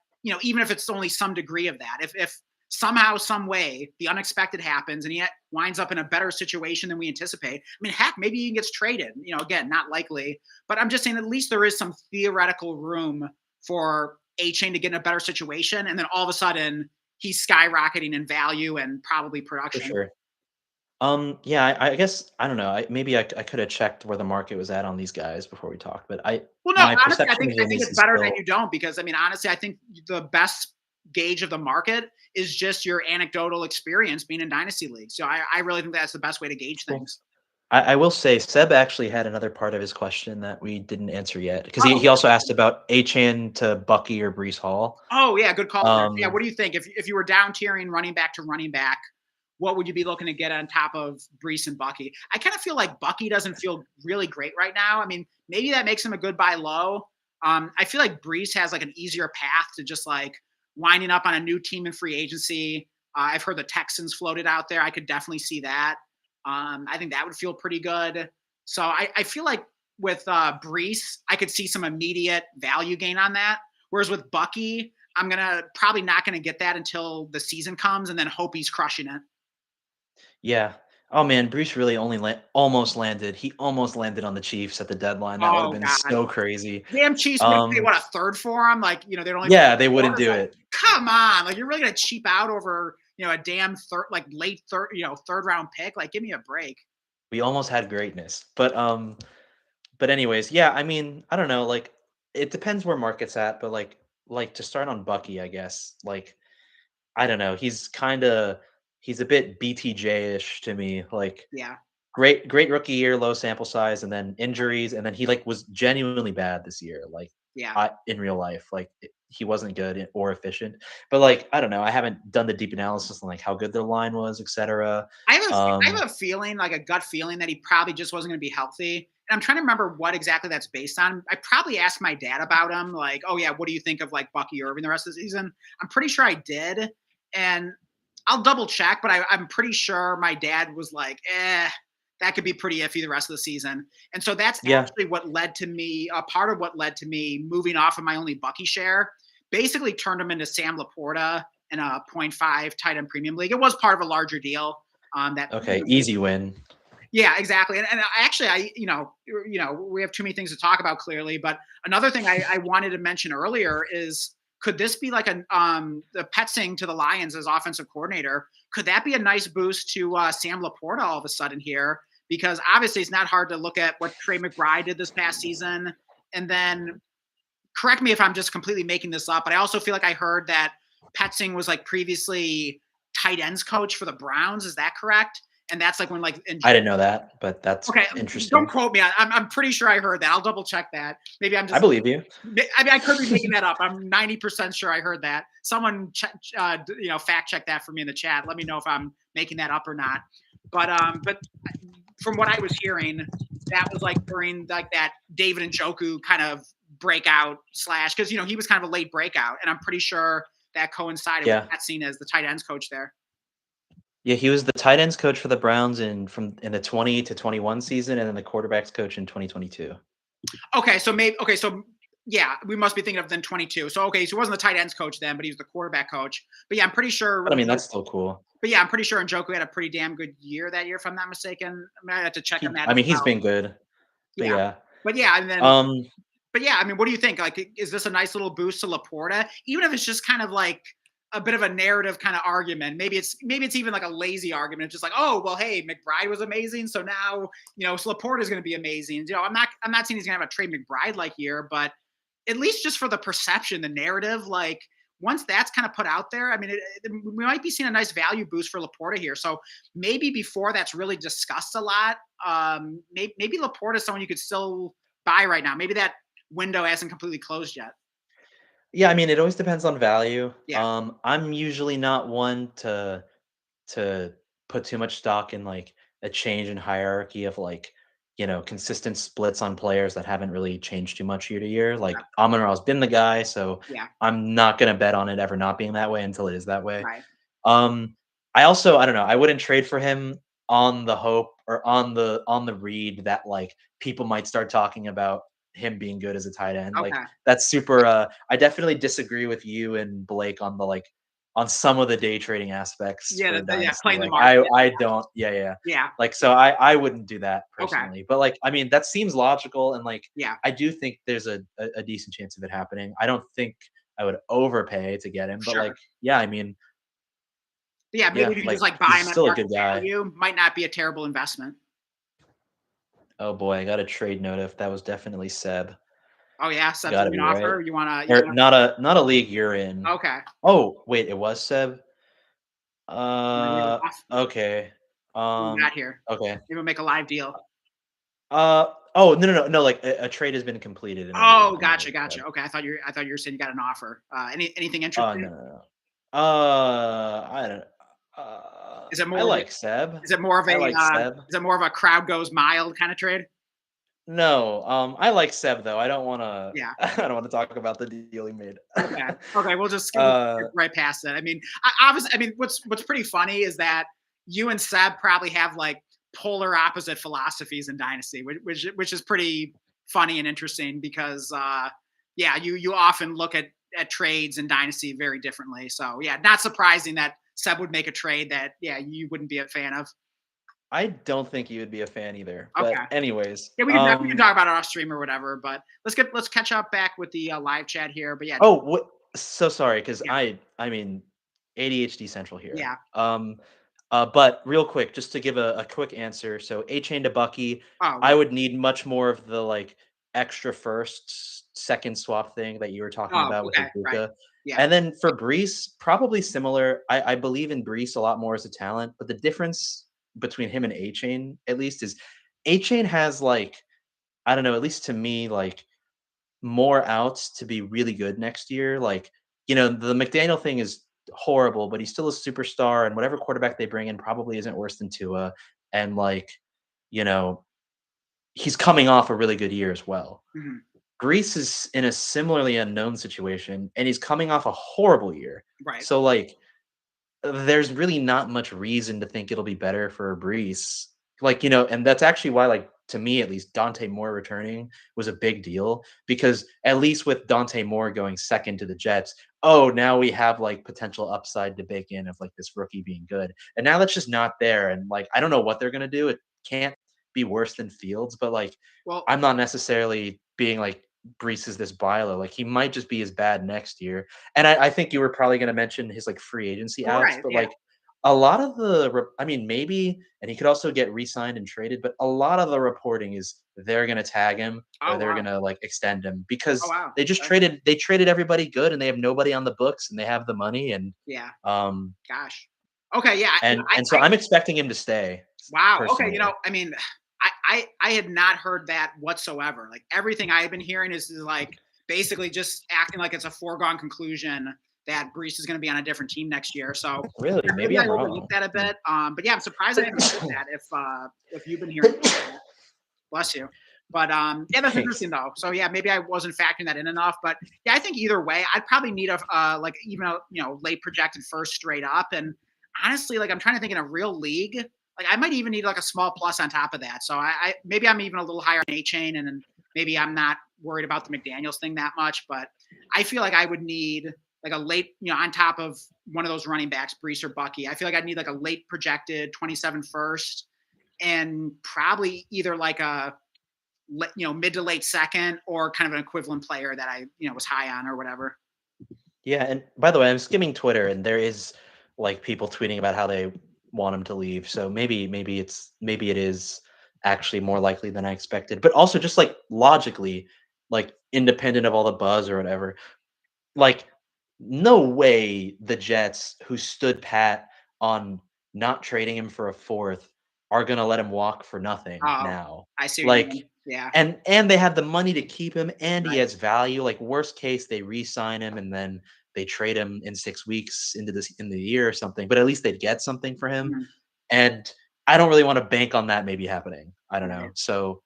even if it's only some degree of that, if somehow some way the unexpected happens and he winds up in a better situation than we anticipate. I mean, heck, maybe he gets traded. Again, not likely, but I'm just saying at least there is some theoretical room for A Chain to get in a better situation, and then all of a sudden he's skyrocketing in value and probably For production. sure. Yeah, I guess I don't know. Maybe I could have checked where the market was at on these guys before we talked, but Well, no, my honestly, I perception think of I him think is it's he's better that still you don't because I mean, honestly, I think the best gauge of the market is just your anecdotal experience being in dynasty leagues. So I really think that's the best way to gauge cool. things. I will say Seb actually had another part of his question that we didn't answer yet because he Oh, also asked about Achan to Bucky or Brees Hall. oh yeah, good call there. Yeah, Um, what do you think if you were down tiering running back to running back? What would you be looking to get on top of Brees and Bucky? I kind of feel like Bucky doesn't feel really great right now. I mean, maybe that makes him a good buy low. I feel like Brees has like an easier path to just like winding up on a new team in free agency. I've heard the Texans floated out there. I could definitely see that. I think that would feel pretty good. So I feel like with Brees, I could see some immediate value gain on that. Whereas with Bucky, I'm gonna probably not gonna get that until the season comes, and then hope he's crushing it. yeah. Oh man, Brees really only almost landed. He almost landed on the Chiefs at the deadline. That would have Oh been God, so crazy. damn Chiefs would pay Um, what a third for him. Like they'd only pay yeah, they four. wouldn't It's do like, it. come on, like you're really gonna cheap out over a damn third, like late third, third round pick. Like give me a break. We almost had greatness. But anyways, yeah, I mean, I don't know, like it depends where market's at, but like to start on Bucky, I guess. Like I don't know, he's a bit BTJ-ish to me. Like Yeah, great rookie year, low sample size, and then injuries, and then he like was genuinely bad this year. Like yeah. in real life, like he wasn't good or efficient. But like I don't know, I haven't done the deep analysis on like how good the line was, etc. I Um, have a feeling, like a gut feeling, that he probably just wasn't going to be healthy. And I'm trying to remember what exactly that's based on. I probably asked my dad about him, like, "Oh yeah, what do you think of like Bucky Irving the rest of the season?" I'm pretty sure I did, and I'll double check, but I'm pretty sure my dad was like, that could be pretty iffy the rest of the season." And so that's yeah, actually what led to me. A part of what led to me moving off of my only Bucky share, basically turned him into Sam Laporta in a point 0.5 tight end premium league. It was part of a larger deal. That okay, easy win. yeah, exactly. And actually, we have too many things to talk about clearly. But another thing I wanted to mention earlier is could this be like the Petsing to the Lions as offensive coordinator? Could that be a nice boost to Sam Laporta all of a sudden here? Because obviously it's not hard to look at what Trey McBride did this past season. And then correct me if I'm just completely making this up, but I also feel like I heard that Petsing was like previously tight ends coach for the Browns. Is that correct? and that's like when like I didn't know that, but that's okay, don't interesting. quote me. I'm pretty sure I heard that. I'll double check that. Maybe I'm I just. believe you. I mean, I could be making that up. I'm 90% sure I heard that. Someone, fact check that for me in the chat. Let me know if I'm making that up or not. But from what I was hearing, that was like during like that David Njoku kind of breakout slash because he was kind of a late breakout, and I'm pretty sure that coincided with Yeah. that scene as the tight ends coach there. Yeah, he was the tight ends coach for the Browns in the 20 to 21 season, and then the quarterbacks coach in 2022. Okay, so maybe so yeah, we must be thinking of then 22. So okay, so he wasn't the tight ends coach then, but he was the quarterback coach. But yeah, I'm pretty sure. But I mean, that's still cool. But yeah, I'm pretty sure Njoku had a pretty damn good year that year, if I'm not mistaken. I mean, I have to check on that I as mean, he's well. been good, but Yeah, yeah. but yeah, and then Um, but yeah, I mean, what do you think? Like, is this a nice little boost to Laporta? Even if it's just kind of like a bit of a narrative kind of argument. Maybe it's even like a lazy argument. It's just like, oh well, hey, McBride was amazing, so now so Laporta is going to be amazing. I'm not saying he's going to have a Trey McBride like year, but at least just for the perception, the narrative, like once that's kind of put out there, I mean, we might be seeing a nice value boost for Laporta here. So maybe before that's really discussed a lot, maybe Laporta is someone you could still buy right now. Maybe that window hasn't completely closed yet. yeah, I mean, it always depends on value. Yeah. I'm usually not one to put too much stock in like a change in hierarchy of like consistent splits on players that haven't really changed too much year to year. Okay. Like Amon Ra's been the guy, so Yeah. I'm not gonna bet on it ever not being that way until it is that way. Right. I also I don't know, I wouldn't trade for him on the hope or on the read that like people might start talking about him being good as a tight end. Like Okay. that's super I definitely disagree with you and Blake on the like on some of the day trading aspects Yeah. for Yeah. Dynasty. Playing the Like market. I don't yeah. Yeah. Like so I wouldn't do that Okay. personally. But like I mean that seems logical and like Yeah. I do think there's a decent chance of it happening. I don't think I would overpay to get him, but Sure. like yeah, I mean Yeah. Maybe yeah, if you can just like like buy he's him at still a market good guy. value, might not be a terrible investment. Oh boy, I got a trade notif. That was definitely Seb. Oh yeah. Sub Gotta an be right. offer. You Or want not a league you're in. okay. Oh, wait, it was Seb? You wanna read it Uh, off? okay. What do you got here? Okay. Maybe we'll make a live deal. Oh, no, like a trade has been completed in Oh, a league, gotcha, Seb. gotcha. Okay, I thought you were saying you got an offer. Anything No, interesting? no. I don't Is it I more of a like Seb. is it more of a I like Seb. is it more of a crowd goes mild kind of trade? No, I like Seb though. I don't wanna Yeah. I don't wanna talk about the deal he made. Okay. Okay. We'll skip Uh, right past that. I mean, obviously, I mean, what's pretty funny is that you and Seb probably have like polar opposite philosophies in Dynasty, which is pretty funny and interesting because yeah, you often look at trades in Dynasty very differently. So yeah, not surprising that Seb would make a trade that yeah you wouldn't be a fan of. I don't think you would be a fan either. Okay. But anyways, Yeah, we can talk about it off stream or whatever, but let's catch up back with the live chat here. But yeah, oh, what? So sorry, because yeah, I mean, ADHD central here. yeah. But real quick, just to give a quick answer. So A chain to Bucky, Oh, I would need much more of the like extra first, second swap thing that you were talking oh, about with okay, right. Ibuka. Yeah. And then for Brees, probably similar. I believe in Brees a lot more as a talent, but the difference between him and A Chain, at least, is A Chain has like I don't know, at least to me, like more outs to be really good next year. Like, the McDaniel thing is horrible, but he's still a superstar, and whatever quarterback they bring in probably isn't worse than Tua. And like, you know, he's coming off a really good year as well. Mhm. Greece is in a similarly unknown situation, and he's coming off a horrible year. Right. So like there's really not much reason to think it'll be better for Brees. Like, and that's actually why, like, to me at least, Dante Moore returning was a big deal because at least with Dante Moore going second to the Jets, oh, now we have like potential upside to bake in of like this rookie being good. And now that's just not there. And like, I don't know what they're gonna do. It can't be worse than Fields, but like, Well, I'm not necessarily being like Brees is this Bilo. Like, he might just be as bad next year. And I think you were probably going to mention his like free agency outs, right. but Yeah. like a lot of I mean, maybe, and he could also get re-signed and traded, but a lot of the reporting is they're going to tag him or Oh they're wow. going to like extend him Oh because wow. Okay. they traded everybody good and they have nobody on the books and they have the money and Yeah. um Gosh. Okay, yeah. And so I'm expecting him to stay Wow. Okay. personally. I mean, I had not heard that whatsoever. Like everything I have been hearing is like basically just acting like it's a foregone conclusion that Brees is going to be on a different team next year. So Really? yeah, Maybe maybe I I'm wrong. overlooked that a Hmm. bit. But yeah, I'm surprised I haven't heard that. If you've been hearing that, bless you. But yeah, that's Thanks. interesting though. So yeah, maybe I wasn't factoring that in enough. But yeah, I think either way, I'd probably need a like even a late projected first straight up. And honestly, like I'm trying to think in a real league, like I might even need like a small plus on top of that. So I maybe I'm even a little higher on A chain, and then maybe I'm not worried about the McDaniels thing that much. But I feel like I would need like a late, on top of one of those running backs, Brees or Bucky. I feel like I'd need like a late projected 27 first, and probably either like a mid to late second, or kind of an equivalent player that I was high on or whatever. Yeah, and by the way, I'm skimming Twitter, and there is like people tweeting about how they want him to leave. So maybe it is actually more likely than I expected. But also just like logically, like independent of all the buzz or whatever, like no way the Jets, who stood pat on not trading him for a fourth, are gonna let him walk for nothing Oh, now. I see what you Like, mean. Yeah, and they have the money to keep him, and he right. has value. Like worst case, they re-sign him and then they trade him in 6 weeks in the year or something. But at least they'd get something for him. Mhm. And I don't really want to bank on that maybe happening. I don't know. Right. So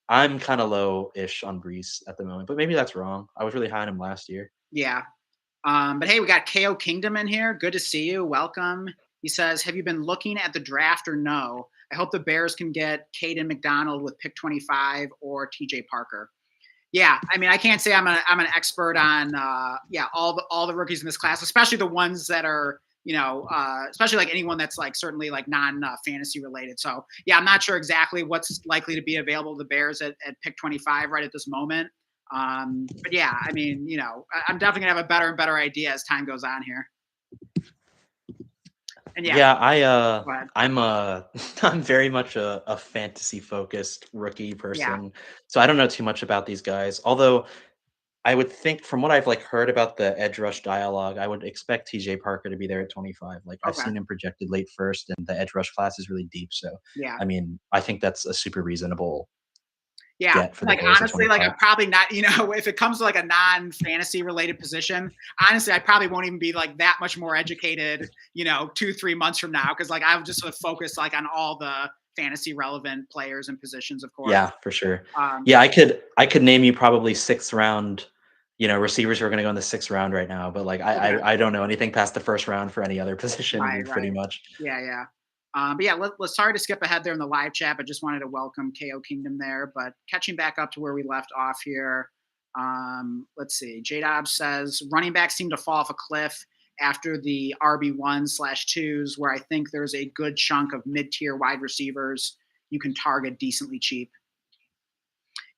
I'm kind of low-ish on Brees at the moment, but maybe that's wrong. I was really high on him last year. Yeah. But hey, we got KO Kingdom in here. Good to see you. Welcome. He says, "Have you been looking at the draft or no? I hope the Bears can get Caden McDonald with pick 25 or TJ Parker." Yeah, I mean, I can't say I'm an expert on all the rookies in this class, especially the ones that are especially like anyone that's like certainly like non fantasy related. So yeah, I'm not sure exactly what's likely to be available to the Bears at pick 25 right at this moment. But yeah, I mean, I'm definitely gonna have a better and better idea as time goes on here. And yeah, Yeah, go ahead. I'm very much a fantasy focused rookie Yeah. person. So I don't know too much about these guys. Although I would think from what I've like heard about the edge rush dialogue, I would expect TJ Parker to be there at 25. Like I've Okay. seen him projected late first and the edge rush class is really deep. So Yeah. I mean, I think that's a super reasonable Yeah, get for the like, Bears at honestly, like, 25. I'm probably not if it comes to, like, a non-fantasy related position, honestly, I probably won't even be, like, that much more educated, 2, 3 months from now, because like, I'll just sort of focus, like, on all the fantasy relevant players and positions, of course. Yeah, for sure. Um, Yeah, I could name you probably sixth round, receivers who are gonna go in the sixth round right now, but like okay, I don't know anything past the first round for any other position pretty right. much. Yeah, yeah. But yeah, let's sorry to skip ahead there in the live chat, but just wanted to welcome KO Kingdom there. But catching back up to where we left off here, let's see. J Dobbs says running backs seem to fall off a cliff after the RB1/2s, where I think there's a good chunk of mid tier wide receivers you can target decently cheap.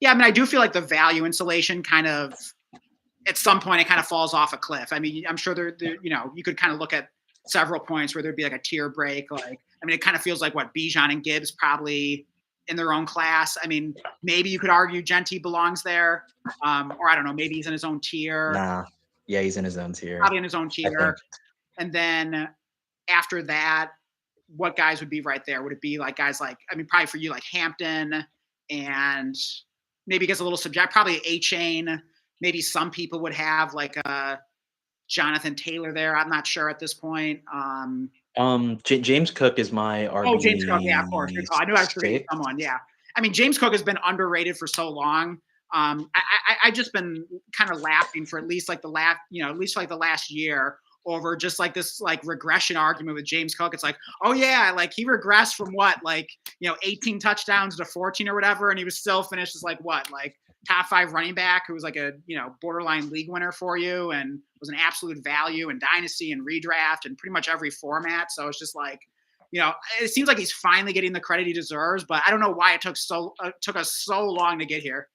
Yeah, I mean, I do feel like the value insulation kind of at some point it kind of falls off a cliff. I mean, I'm sure there you could kind of look at several points where there'd be like a tier break. Like, I mean, it kind of feels like what Bijan and Gibbs probably in their own class. I mean, maybe you could argue Genti belongs there, or I don't know, maybe he's in his own tier, Nah. Yeah, he's in his own tier, probably in his own I tier. think. And then after that, what guys would be right there? Would it be like guys like, I mean, probably for you like Hampton, and maybe it gets a little subject, probably A Chain. Maybe some people would have like a Jonathan Taylor there. I'm not sure at this point. James Cook is my Oh, James Cook. Yeah, of course. Good RB call. I knew I was forgetting 6. someone. Yeah. I mean, James Cook has been underrated for so long. I just been kind of laughing for at least like the last, at least like the last year over just like this like regression argument with James Cook. It's like, oh yeah, like he regressed from what, like, 18 touchdowns to 14 or whatever, and he was still finished as like what, like top 5 running back who was like a borderline league winner for you and was an absolute value in dynasty and redraft and pretty much every format. So it's just like, it seems like he's finally getting the credit he deserves, but I don't know why it took us so long to get here.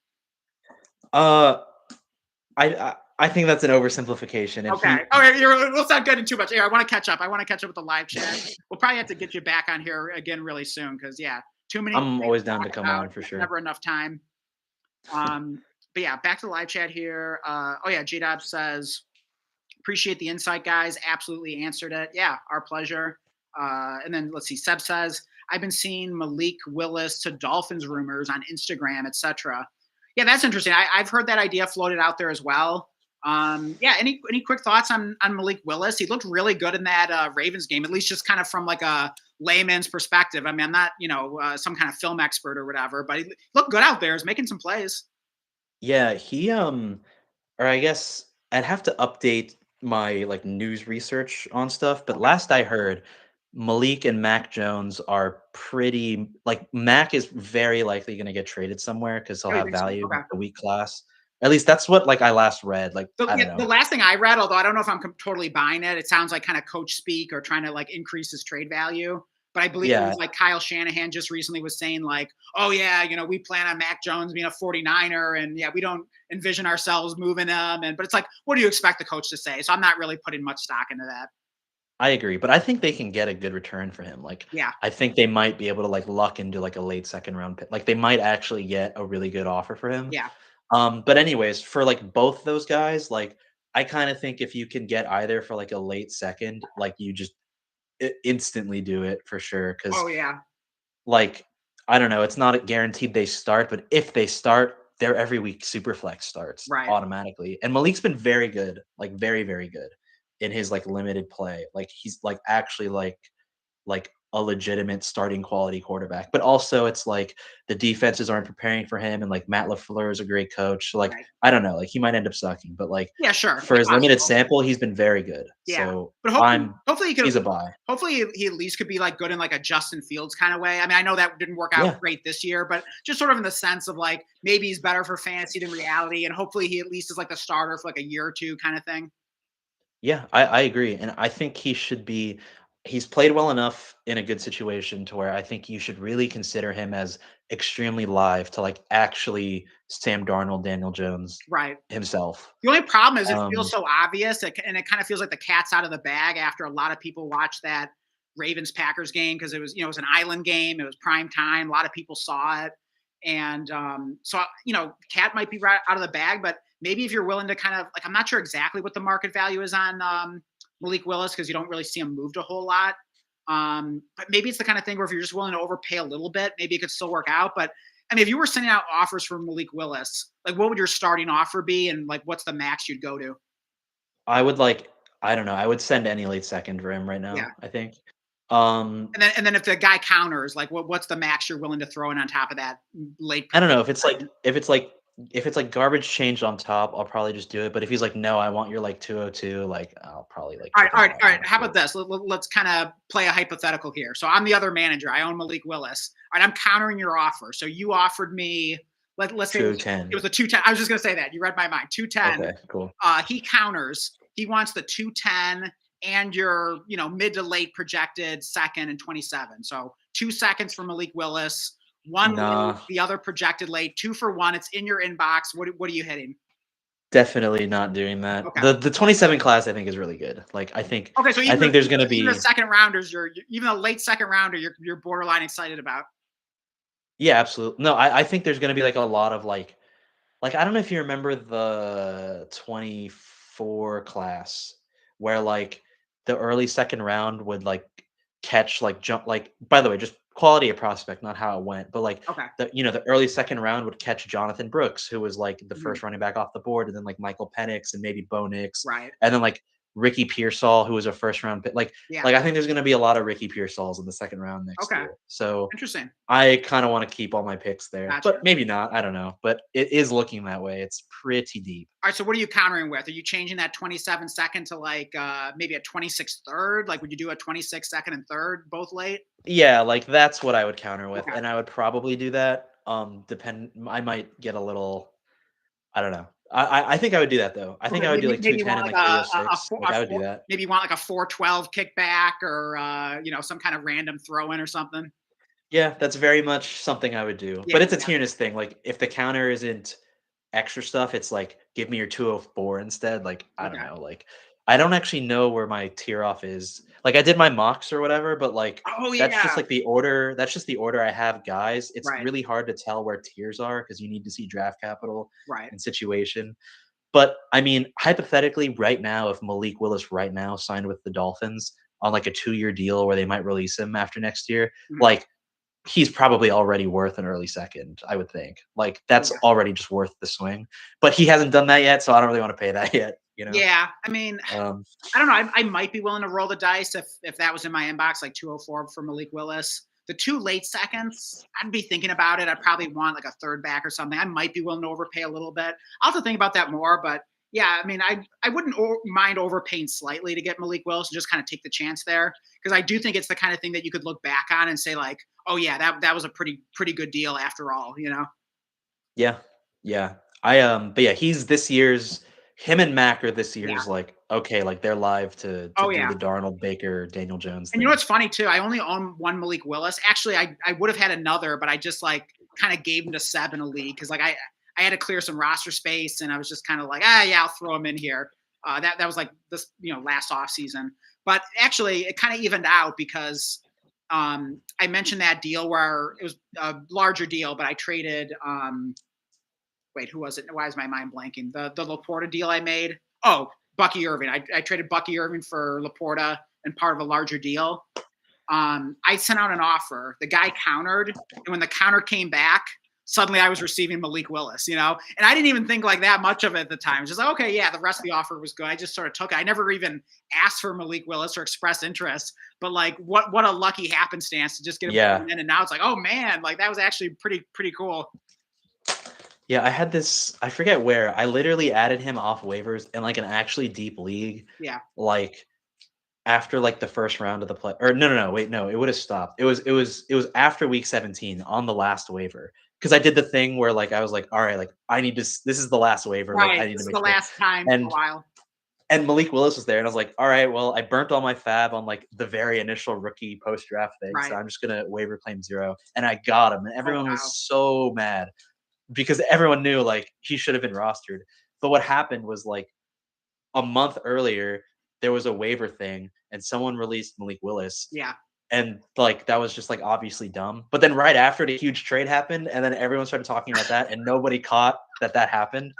Uh, I think that's an oversimplification, and Okay. he Okay. Let's not get into too much. Here, I want to catch up. I want to catch up with the live chat. We'll probably have to get you back on here again really soon because yeah, too many I'm things always to down talk to come about. on for sure. Never enough time. But yeah, back to the live chat here. Oh yeah, J Dobbs says, appreciate the insight, guys. Absolutely answered it. Yeah, our pleasure. And then let's see. Seb says, I've been seeing Malik Willis to Dolphins rumors on Instagram, etc. Yeah, that's interesting. I've heard that idea floated out there as well. Yeah, any quick thoughts on Malik Willis? He looked really good in that Ravens game, at least just kind of from like a layman's perspective. I mean, I'm not some kind of film expert or whatever, but he looked good out there. He's making some plays. Yeah, he or I guess I'd have to update my like news research on stuff, but Okay. last I heard, Malik and Mac Jones are pretty like Mac is very likely going to get traded somewhere because he'll Oh, you have think so? value Okay. with the weak class. At least that's what like I last read. Like So I yeah, don't the know. last thing I read, although I don't know if I'm totally buying it, it sounds like kind of coach speak or trying to like increase his trade value. But I believe it Yeah, was like Kyle Shanahan just recently was saying like, oh yeah, we plan on Mac Jones being a 49er and yeah, we don't envision ourselves moving him. But it's like, what do you expect the coach to say? So I'm not really putting much stock into that. I agree, but I think they can get a good return for him. Like Yeah. I think they might be able to like luck into like a late second round pick. Like they might actually get a really good offer for him. Yeah. But anyways, for like both those guys, like I kind of think if you can get either for like a late second, like you just instantly do it for sure. Because Oh yeah. like I don't know, it's not guaranteed they start, but if they start, their every week super flex starts Right. automatically. And Malik's been very good, like very very good in his like limited play. Like he's like actually like a legitimate starting quality quarterback. But also it's like the defenses aren't preparing for him and like Matt LaFleur is a great coach. So like Right. I don't know, like he might end up sucking, but like Yeah, sure. for It's his limited possible. sample, he's been very good. Yeah. So But I'm hopefully he could he's a buy. hopefully he at least could be like good in like a Justin Fields kind of way. I mean, I know that didn't work out Yeah. great this year, but just sort of in the sense of like maybe he's better for fantasy than reality, and hopefully he at least is like the starter for like a year or two kind of thing. Yeah, I agree. And I think he should be he's played well enough in a good situation to where I think you should really consider him as extremely live to like actually Sam Darnold, Daniel Jones Right. himself. The only problem is it feels Um, so obvious, and it kind of feels like the cat's out of the bag after a lot of people watched that Ravens Packers game because it was it was an island game, it was prime time, a lot of people saw it, and so cat might be right out of the bag, but maybe if you're willing to kind of like I'm not sure exactly what the market value is on Malik Willis because you don't really see him moved a whole lot. But maybe it's the kind of thing where if you're just willing to overpay a little bit, maybe it could still work out. But I mean, if you were sending out offers for Malik Willis, like what would your starting offer be, and like what's the max you'd go to? I would like I don't know, I would send any late second for him right Yeah, now, I think. Um, and then if the guy counters, like what's the max you're willing to throw in on top of that late? I don't know if it's like if it's like garbage changed on top, I'll probably just do it. But if he's like, no, I want your like 202, like I'll probably like All right, chip all him right, out all a right. little How bit. about this? Let's kind of play a hypothetical here. So I'm the other manager. I own Malik Willis. All right, I'm countering your offer. So you offered me, let's say it 210. was a 210. I was just gonna say that. You read my mind. 210. Okay, cool. He counters. He wants the 210 and your mid to late projected second and 27. So 2 seconds for Malik Willis, one late, Nah, the other projected late, 2 for 1. It's in your inbox. What are you hitting? definitely not doing that. Okay. The 27 class I think is really good. Like Okay. So I think there's gonna even the be second rounders, even a late second rounder, you're borderline excited about. yeah, absolutely. No, I think there's gonna be like a lot of like I don't know if you remember the 24 class where like the early second round would like catch like jump like by the way, just quality of prospect, not how it went, but like Okay. the early second round would catch Jonathan Brooks, who was like the Mhm. first running back off the board, and then like Michael Penix and maybe Bo Nix, Right. and then like Ricky Pearsall, who was a first round pick. Yeah. Like I think there's gonna be a lot of Ricky Pearsalls in the second round next Okay. year. So Interesting. I kinda wanna keep all my picks there, Gotcha. but maybe not, I don't know, but it is looking that way, it's pretty deep. All right. So what are you countering with? Are you changing that 27 second to like maybe a 26 third? Like, would you do a 26 second and third both late? Yeah, like, that's what I would counter with, Okay. and I would probably do that, I might get a little I don't know. I think I would do that, though. I think Okay. I would do, Maybe like, maybe you 210 want and, like like, a 306, four, like, I would do that. maybe you want like a 412 kickback or some kind of random throw in or something. Yeah, that's very much something I would do, Yeah. but it's a Yeah. tierness thing, like, if the counter isn't extra stuff, it's like, "Give me your 204 instead," like, I don't Okay. know, like, I don't actually know where my tier off is. Like, I did my mocks or whatever, but, like, Oh yeah. that's just the order I have guys. It's Right. really hard to tell where tiers are because you need to see draft capital Right. and situation. But, I mean, hypothetically, right now, if Malik Willis right now signed with the Dolphins, on like a 2-year deal where they might release him after next year, Mhm. like he's probably already worth an early second, I would think. Like that's Yeah. already just worth the swing. But he hasn't done that yet, so I don't really want to pay that yet, you know? Yeah. I mean, Um, I don't know. I might be willing to roll the dice if that was in my inbox, like 204 for Malik Willis. The 2 late seconds, I'd be thinking about it. I'd probably want like a third back or something. I might be willing to overpay a little bit. I'll have to think about that more. But yeah, I mean, I wouldn't mind overpaying slightly to get Malik Willis and just kind of take the chance there, because I do think it's the kind of thing that you could look back on and say like, oh yeah, that was a pretty good deal after all. You know? yeah, yeah. But yeah, he's this year's him and Mac are this Yeah. year's like okay, like they're live to Oh do yeah. the Darnold Baker Daniel Jones And you know thing. what's funny too? I only own one Malik Willis. Actually, I would have had another, but I just like kind of gave him to Seb in a league because like I had to clear some roster space, and I was just kind of like, yeah, I'll throw him in here. That was like this, last off season. But actually, it kind of evened out because I mentioned that deal where it was a larger deal, but I traded. Wait, who was it? Why is my mind blanking? The Laporta deal I made. Oh, Bucky Irving. I traded Bucky Irving for Laporta and part of a larger deal. I sent out an offer. The guy countered, and when the counter came back, suddenly I was receiving Malik Willis, and I didn't even think like that much of it at the time. It was just like, okay, yeah, the rest of the offer was good. I just sort of took it. I never even asked for Malik Willis or expressed interest, but like, what a lucky happenstance to just get him Yeah. in. And now it's like, oh man, like that was actually pretty cool. Yeah, I had this I forget where. I literally added him off waivers in like an actually deep league, Yeah, like after like the first round of the play or no, wait, no, it would have stopped. It was after week 17 on the last waiver. Because I did the thing where like I was like, all right, like I need to this is the last waiver. Like right. I need This to is make the sure. last time for a And while. and Malik Willis was there, and I was like, all right, well, I burnt all my fab on like the very initial rookie post draft thing. So Right. I'm just gonna waiver claim 0. And I got him. And Oh everyone was wow. so mad because everyone knew like he should have been rostered. But what happened was like a month earlier, there was a waiver thing and someone released Malik Willis. Yeah. And like that was just like obviously dumb. But then right after the huge trade happened, and then everyone started talking about that, and nobody caught that happened.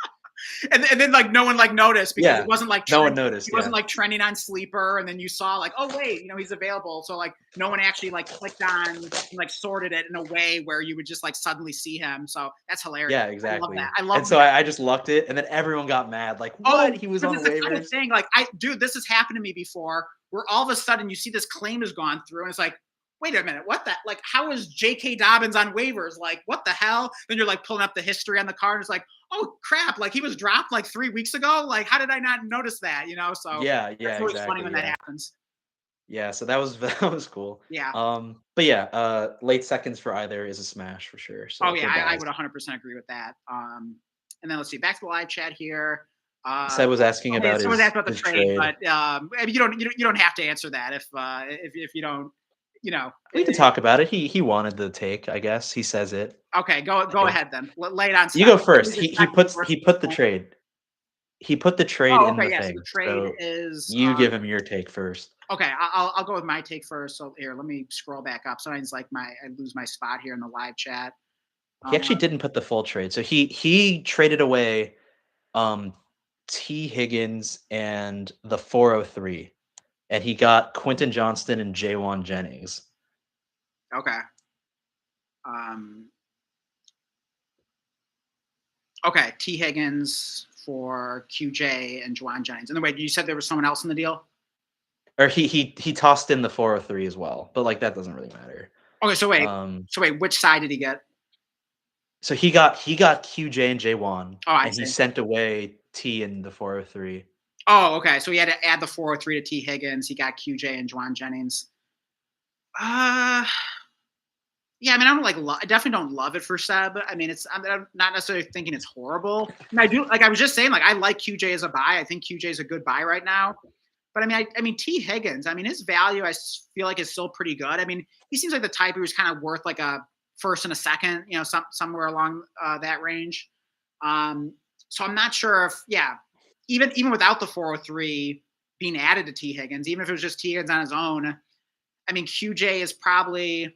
And then like no one like noticed because it Yeah. wasn't like No one trending. noticed. It wasn't Yeah. like trending on Sleeper, and then you saw like, oh wait, he's available. So like no one actually like clicked on and like sorted it in a way where you would just like suddenly see him. So that's hilarious. Yeah, I love that. exactly. I love And so that. I just lucked it, and then everyone got mad. Like, what? Oh, He was because on it's the kind of waivers. thing like dude, this has happened to me before where all of a sudden you see this claim has gone through and it's like, wait a minute, what the like how is J.K. Dobbins on waivers? Like, what the hell? Then you're like pulling up the history on the card, and it's like, oh crap, like he was dropped like 3 weeks ago. Like, how did I not notice that? So Yeah, that's yeah, always funny exactly. when that Yeah. happens. Yeah, so that was that was cool. Yeah. But yeah, late seconds for either is a smash for sure. Oh So yeah, good I buys. would 100% agree with that. And then let's see, back to the live chat here. Seb was asking about Someone asked about the his trade, trade. but I mean, you don't have to answer that if you don't, We can talk about it. He wanted the take, I guess. He says it. Okay, go ahead then. Lay it on You Scott. go first. Who's He expected puts worth he this put the point? trade. He put the trade Oh, in okay, the yeah. So the thing. trade So is you give him your take first. okay. I'll go with my take first. So here, let me scroll back up. Sometimes like I lose my spot here in the live chat. He actually Um, didn't put the full trade. So he traded away um T Higgins and the 403. And he got Quentin Johnston and Jawan Jennings. okay. Um, okay. T Higgins for QJ and Juwan Jennings. And then wait, you said there was someone else in the deal? Or he tossed in the 403 as well. But like that doesn't really matter. Okay, so wait. Um So wait, which side did he get? so he got QJ and J1 Oh, I and he see. sent away T in the 403. Oh, okay. So he had to add the 403 to T Higgins. He got QJ and Juwan Jennings. Uh Yeah, I mean, I don't I definitely don't love it for Seb. I mean, I'm not necessarily thinking it's horrible. And I do, like I was just saying, like I like QJ as a buy. I think QJ is a good buy right now. But I mean, T Higgins. I mean, his value feel like is still pretty good. I mean, he seems like the type who's kind of worth like a first and a second, somewhere along that range. So I'm not sure if, even without the 403 being added to T Higgins, even if it was just T Higgins on his own, I mean, QJ is probably.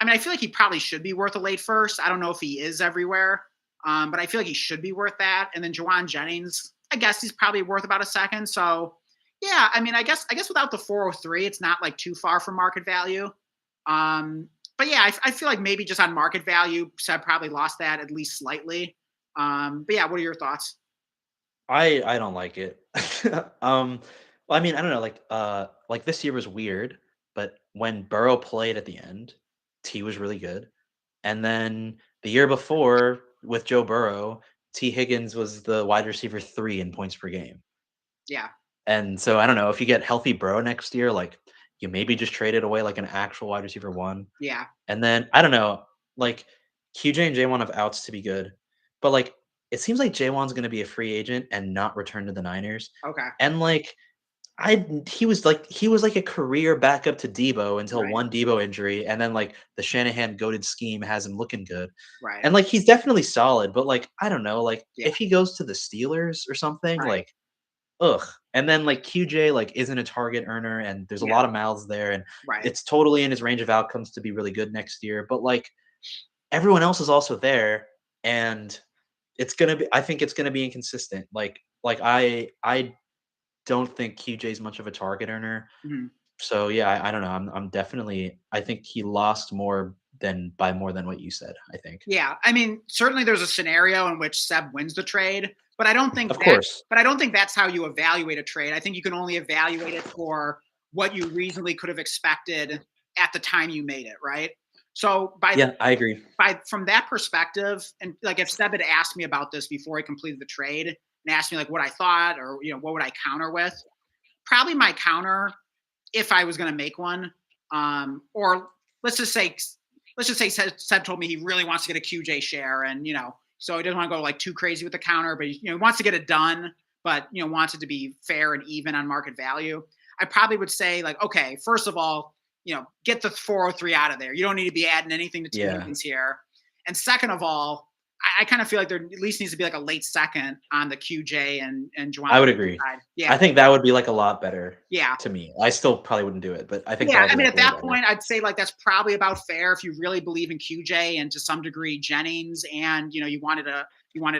I mean, I feel like he probably should be worth a late first. I don't know if he is everywhere, but I feel like he should be worth that. And then Juwan Jennings, I guess he's probably worth about a second. So, Yeah, I mean, I guess without the 403, it's not like too far from market value. Um, but yeah, I feel like maybe just on market value, Seb probably lost that at least slightly. But yeah, what are your thoughts? I don't like it. um, well, I mean, I don't know, like this year was weird, but when Burrow played at the end, T was really good. And then the year before with Joe Burrow, T Higgins was the wide receiver 3 in points per game. Yeah, And so I don't know if you get healthy Burrow next year, like you maybe just traded away like an actual wide receiver 1. yeah, And then I don't know, like QJ and J1 have outs to be good, but like it seems like J1's going to be a free agent and not return to the Niners. okay, And like he was like a career backup to Debo until right, one Debo injury, and then like the Shanahan goaded scheme has him looking good. right, And like he's definitely solid, but like I don't know, like yeah, if he goes to the Steelers or something, right, like ugh. And then like QJ like isn't a target earner, and there's a yeah, lot of mouths there, and right, it's totally in his range of outcomes to be really good next year. But like everyone else is also there, and I think it's gonna be inconsistent. Like I don't think QJ's much of a target earner. mhm. So yeah, I don't know. I'm definitely I think he lost more than by more than what you said, I think. Yeah, I mean, certainly there's a scenario in which Seb wins the trade, but I don't think Of that. course. But I don't think that's how you evaluate a trade. I think you can only evaluate it for what you reasonably could have expected at the time you made it, right? So Yeah, I agree. from that perspective, and like if Seb had asked me about this before he completed the trade and asked me like what I thought or what would I counter with, probably my counter if I was going to make one, or let's just say Seb told me he really wants to get a QJ share, and so he doesn't want to go like too crazy with the counter, but he wants to get it done, but wants it to be fair and even on market value. I probably would say like, okay, first of all, get the 403 out of there. You don't need to be adding anything to T Yeah. Higgins here. And second of all, I kind of feel like there at least needs to be like a late second on the QJ and Juwan I would agree. side. Yeah, I think that would be like a lot better yeah. to me. I still probably wouldn't do it, but I think that Yeah, would I be mean, like at way that better. point, I'd say like that's probably about fair if you really believe in QJ and to some degree Jennings, and you wanted to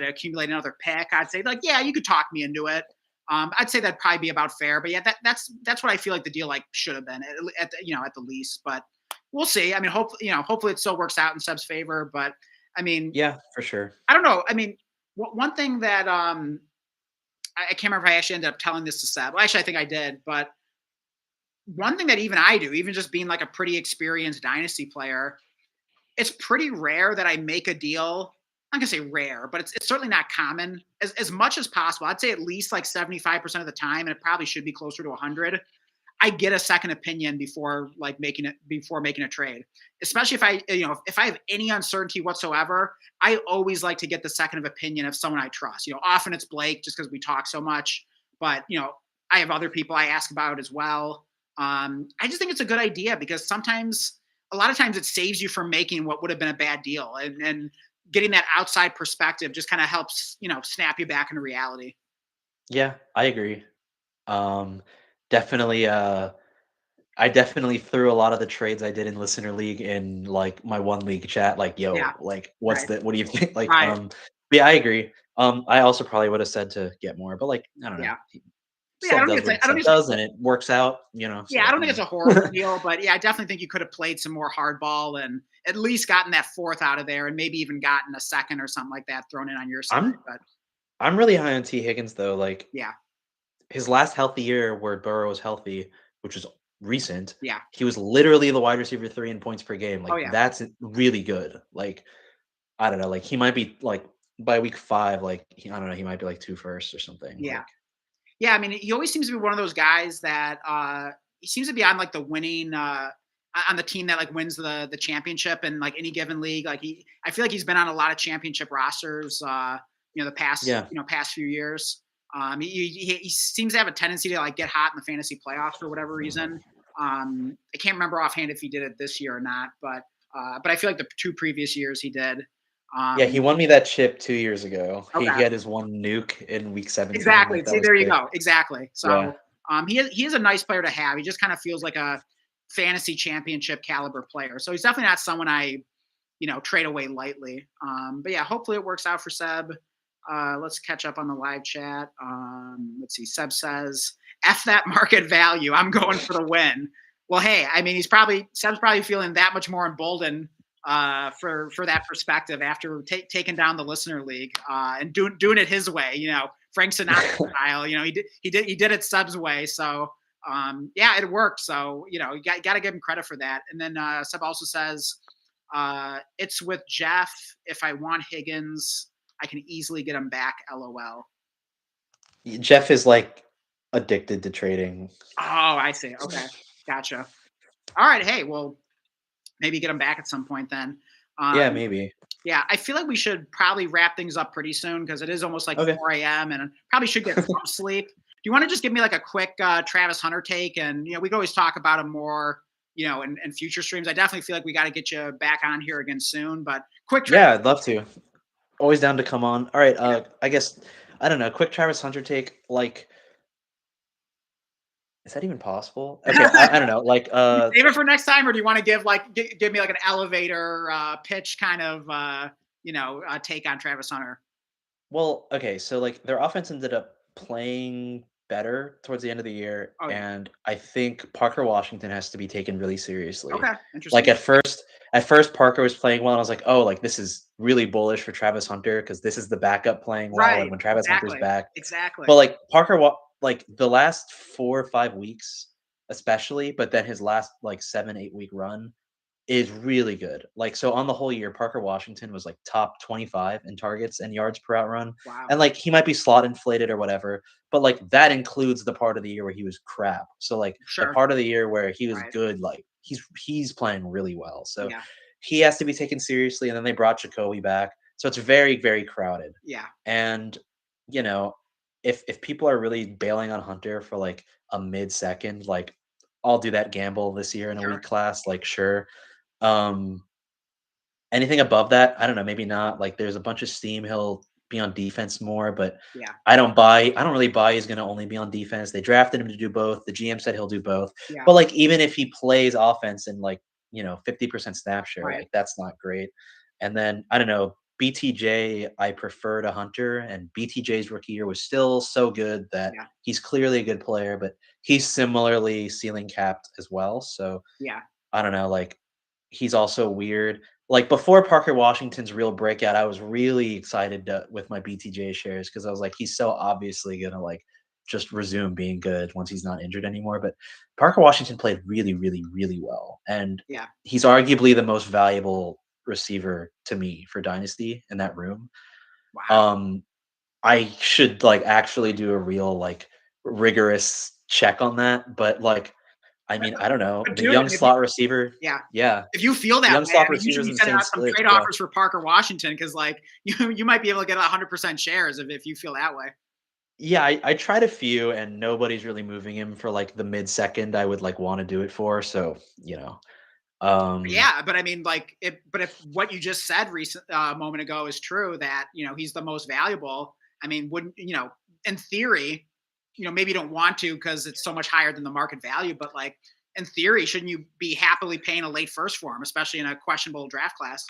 accumulate another pick. I'd say like, yeah, you could talk me into it. I'd say that'd probably be about fair. But yeah, that's what I feel like the deal like should have been at the least. But we'll see. I mean, hopefully it still works out in Seb's favor. But I mean, Yeah, for sure. I don't know. I mean, one thing that I can't remember if I actually ended up telling this to Seb. Well, actually, I think I did, but one thing that even I do, even just being like a pretty experienced dynasty player, it's pretty rare that I make a deal. I'm gonna say rare, but it's certainly not common. As much as possible, I'd say at least like 75% of the time, and it probably should be closer to 100. I get a second opinion before making a trade, especially if I have any uncertainty whatsoever. I always like to get the second of opinion of someone I trust. Often it's Blake just because we talk so much, but I have other people I ask about as well. I just think it's a good idea because a lot of times it saves you from making what would have been a bad deal, and getting that outside perspective just kind of helps snap you back into reality. Yeah, I agree. Um, definitely, I definitely threw a lot of the trades I did in listener league in like my one league chat, like, Yeah, yo, like, right, what do you think? Like, right, but yeah, I agree. I also probably would have said to get more, but like, I don't know. yeah. Yeah, I Seb don't think does it's what like I don't Seb think it's does, and it works out, Yeah, I so, don't think it's a horrible deal, but yeah, I definitely think you could have played some more hardball and at least gotten that fourth out of there, and maybe even gotten a second or something like that thrown in on your side. I'm But I'm really high on T Higgins though. Like yeah, his last healthy year where Burrow was healthy, which was recent, yeah, he was literally the wide receiver 3 in points per game. oh Like yeah, that's really good. Like I don't know, like he might be like by week 5, like I don't know, he might be like 2 first or something. yeah, Like yeah. I mean, he always seems to be one of those guys that he seems to be on like the winning on the team that like wins the championship in like any given league. Like I feel like he's been on a lot of championship rosters. The past yeah, past few years. He seems to have a tendency to like get hot in the fantasy playoffs for whatever reason. I can't remember offhand if he did it this year or not, but I feel like the two previous years he did. yeah, he Um, won me that chip 2 years ago. He okay, had his one nuke in week 17. exactly. Like that See, was there you sick. go. Exactly. Yeah. So he is a nice player to have. He just kind of feels like a fantasy championship caliber player. So he's definitely not someone I trade away lightly. But yeah, hopefully it works out for Seb. Let's catch up on the live chat. Let's see. Seb says, F that market value. I'm going for the win. Well, hey, I mean, Seb's probably feeling that much more emboldened for that perspective after taking down the listener league and doing it his way. Frank Sinatra style. He did it Seb's way. So yeah, it worked. So you got to give him credit for that. And then Seb also says it's with Jeff. If I want Higgins, I can easily get him back. LOL. Jeff is like addicted to trading. Oh, I see. Okay, gotcha. All right. Hey, well, maybe get him back at some point then. Yeah, Um, maybe. yeah, I feel like we should probably wrap things up pretty soon because it is almost like Okay. 4 a.m. and I probably should get some sleep. Do you want to just give me like a quick Travis Hunter take? And we can always talk about him more, in future streams. I definitely feel like we got to get you back on here again soon. But quick, Yeah, I'd love to. Always down to come on. All right. yeah. I guess I don't know. Quick Travis Hunter take. Like, is that even possible? Okay, I don't know. Like, Save it for next time, or do you want to give me like an elevator pitch kind of take on Travis Hunter? well, okay. So like their offense ended up playing better towards the end of the year, Oh yeah. and I think Parker Washington has to be taken really seriously. Okay. Like Interesting. at first Parker was playing well, and I was like, oh, like this is really bullish for Travis Hunter because this is the backup playing well, and Right. when Travis Hunter's Exactly. back, Exactly. but like like the last 4 or 5 weeks, especially, but then his last like 7, 8 week run is really good. Like, so on the whole year, Parker Washington was like top 25 in targets and yards per out run. Wow. And like he might be slot inflated or whatever, but like that includes the part of the year where he was crap. So like the Sure. part of the year where he was Right. good, like he's playing really well. So Yeah. he has to be taken seriously. And then they brought Jacoby back. So it's very, very crowded. Yeah. And you know, if people are really bailing on Hunter for like a mid second, like I'll do that gamble this year in a Sure. week class, like sure. Um, Anything above that, I don't know, maybe not. Like there's a bunch of steam. He'll be on defense more, but Yeah. I don't really buy he's gonna only be on defense. They drafted him to do both. The GM said he'll do both. Yeah. But like even if he plays offense and like, 50% snap share, Right. like that's not great. And then I don't know, BTJ I prefer to Hunter, and BTJ's rookie year was still so good that Yeah. he's clearly a good player, but he's similarly ceiling capped as well. So Yeah. I don't know, like he's also weird. Like before Parker Washington's real breakout, I was really excited with my BTJ shares because I was like, he's so obviously gonna like just resume being good once he's not injured anymore. But Parker Washington played really, really, really well, and Yeah. he's arguably the most valuable receiver to me for Dynasty in that room. Wow. Um, I should like actually do a real like rigorous check on that, but like I mean, I don't know. But The do it. young slot receiver, Yeah. yeah. If you feel The that young way, I slot mean, you should receivers be in the sending same out some split, trade yeah. offers for Parker Washington because, like, you might be able to get 100% shares if you feel that way. Yeah, I tried a few and nobody's really moving him for, like, the mid-second I would, like, wanna do it for, so, um Yeah, but I mean, like, if what you just said recent a moment ago is true, that he's the most valuable. I mean, wouldn't in theory, maybe you don't want to because it's so much higher than the market value, but like in theory, shouldn't you be happily paying a late first for him, especially in a questionable draft class?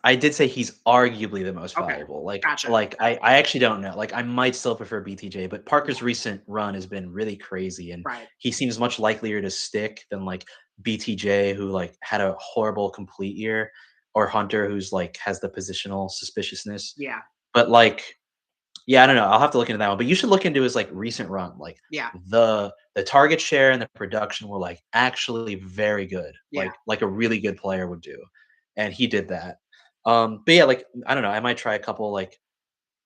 I did say he's arguably the most Okay, valuable, like gotcha. like, I actually don't know, like, I might still prefer BTJ, but Parker's recent run has been really crazy, and Right. he seems much likelier to stick than, like, BTJ, who, like, had a horrible complete year, or Hunter, who's, like, has the positional suspiciousness, Yeah. but, like, yeah, I don't know. I'll have to look into that one. But you should look into his like recent run. Like Yeah. the target share and the production were like actually very good. Yeah. Like a really good player would do. And he did that. But yeah, like I don't know. I might try a couple like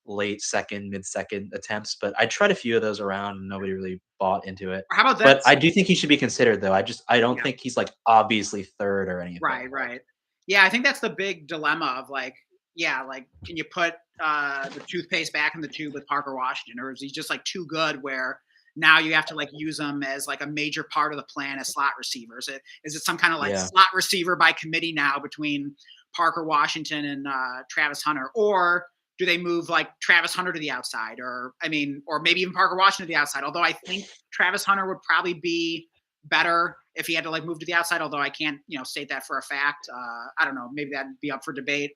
late second, mid second attempts, but I tried a few of those around and nobody really bought into it. Or how about But this? I do think he should be considered though. I don't Yeah. think he's like obviously third or anything. Right, Like right. Yeah, I think that's the big dilemma of like, yeah, like can you put the toothpaste back in the tube with Parker Washington, or is he just like too good where now you have to like use him as like a major part of the plan as slot receivers? Is it some kind of like yeah. slot receiver by committee now between Parker Washington and Travis Hunter, or do they move like Travis Hunter to the outside, or I mean, or maybe even Parker Washington to the outside? Although I think Travis Hunter would probably be better if he had to like move to the outside, although I can't state that for a fact. I don't know, maybe that'd be up for debate.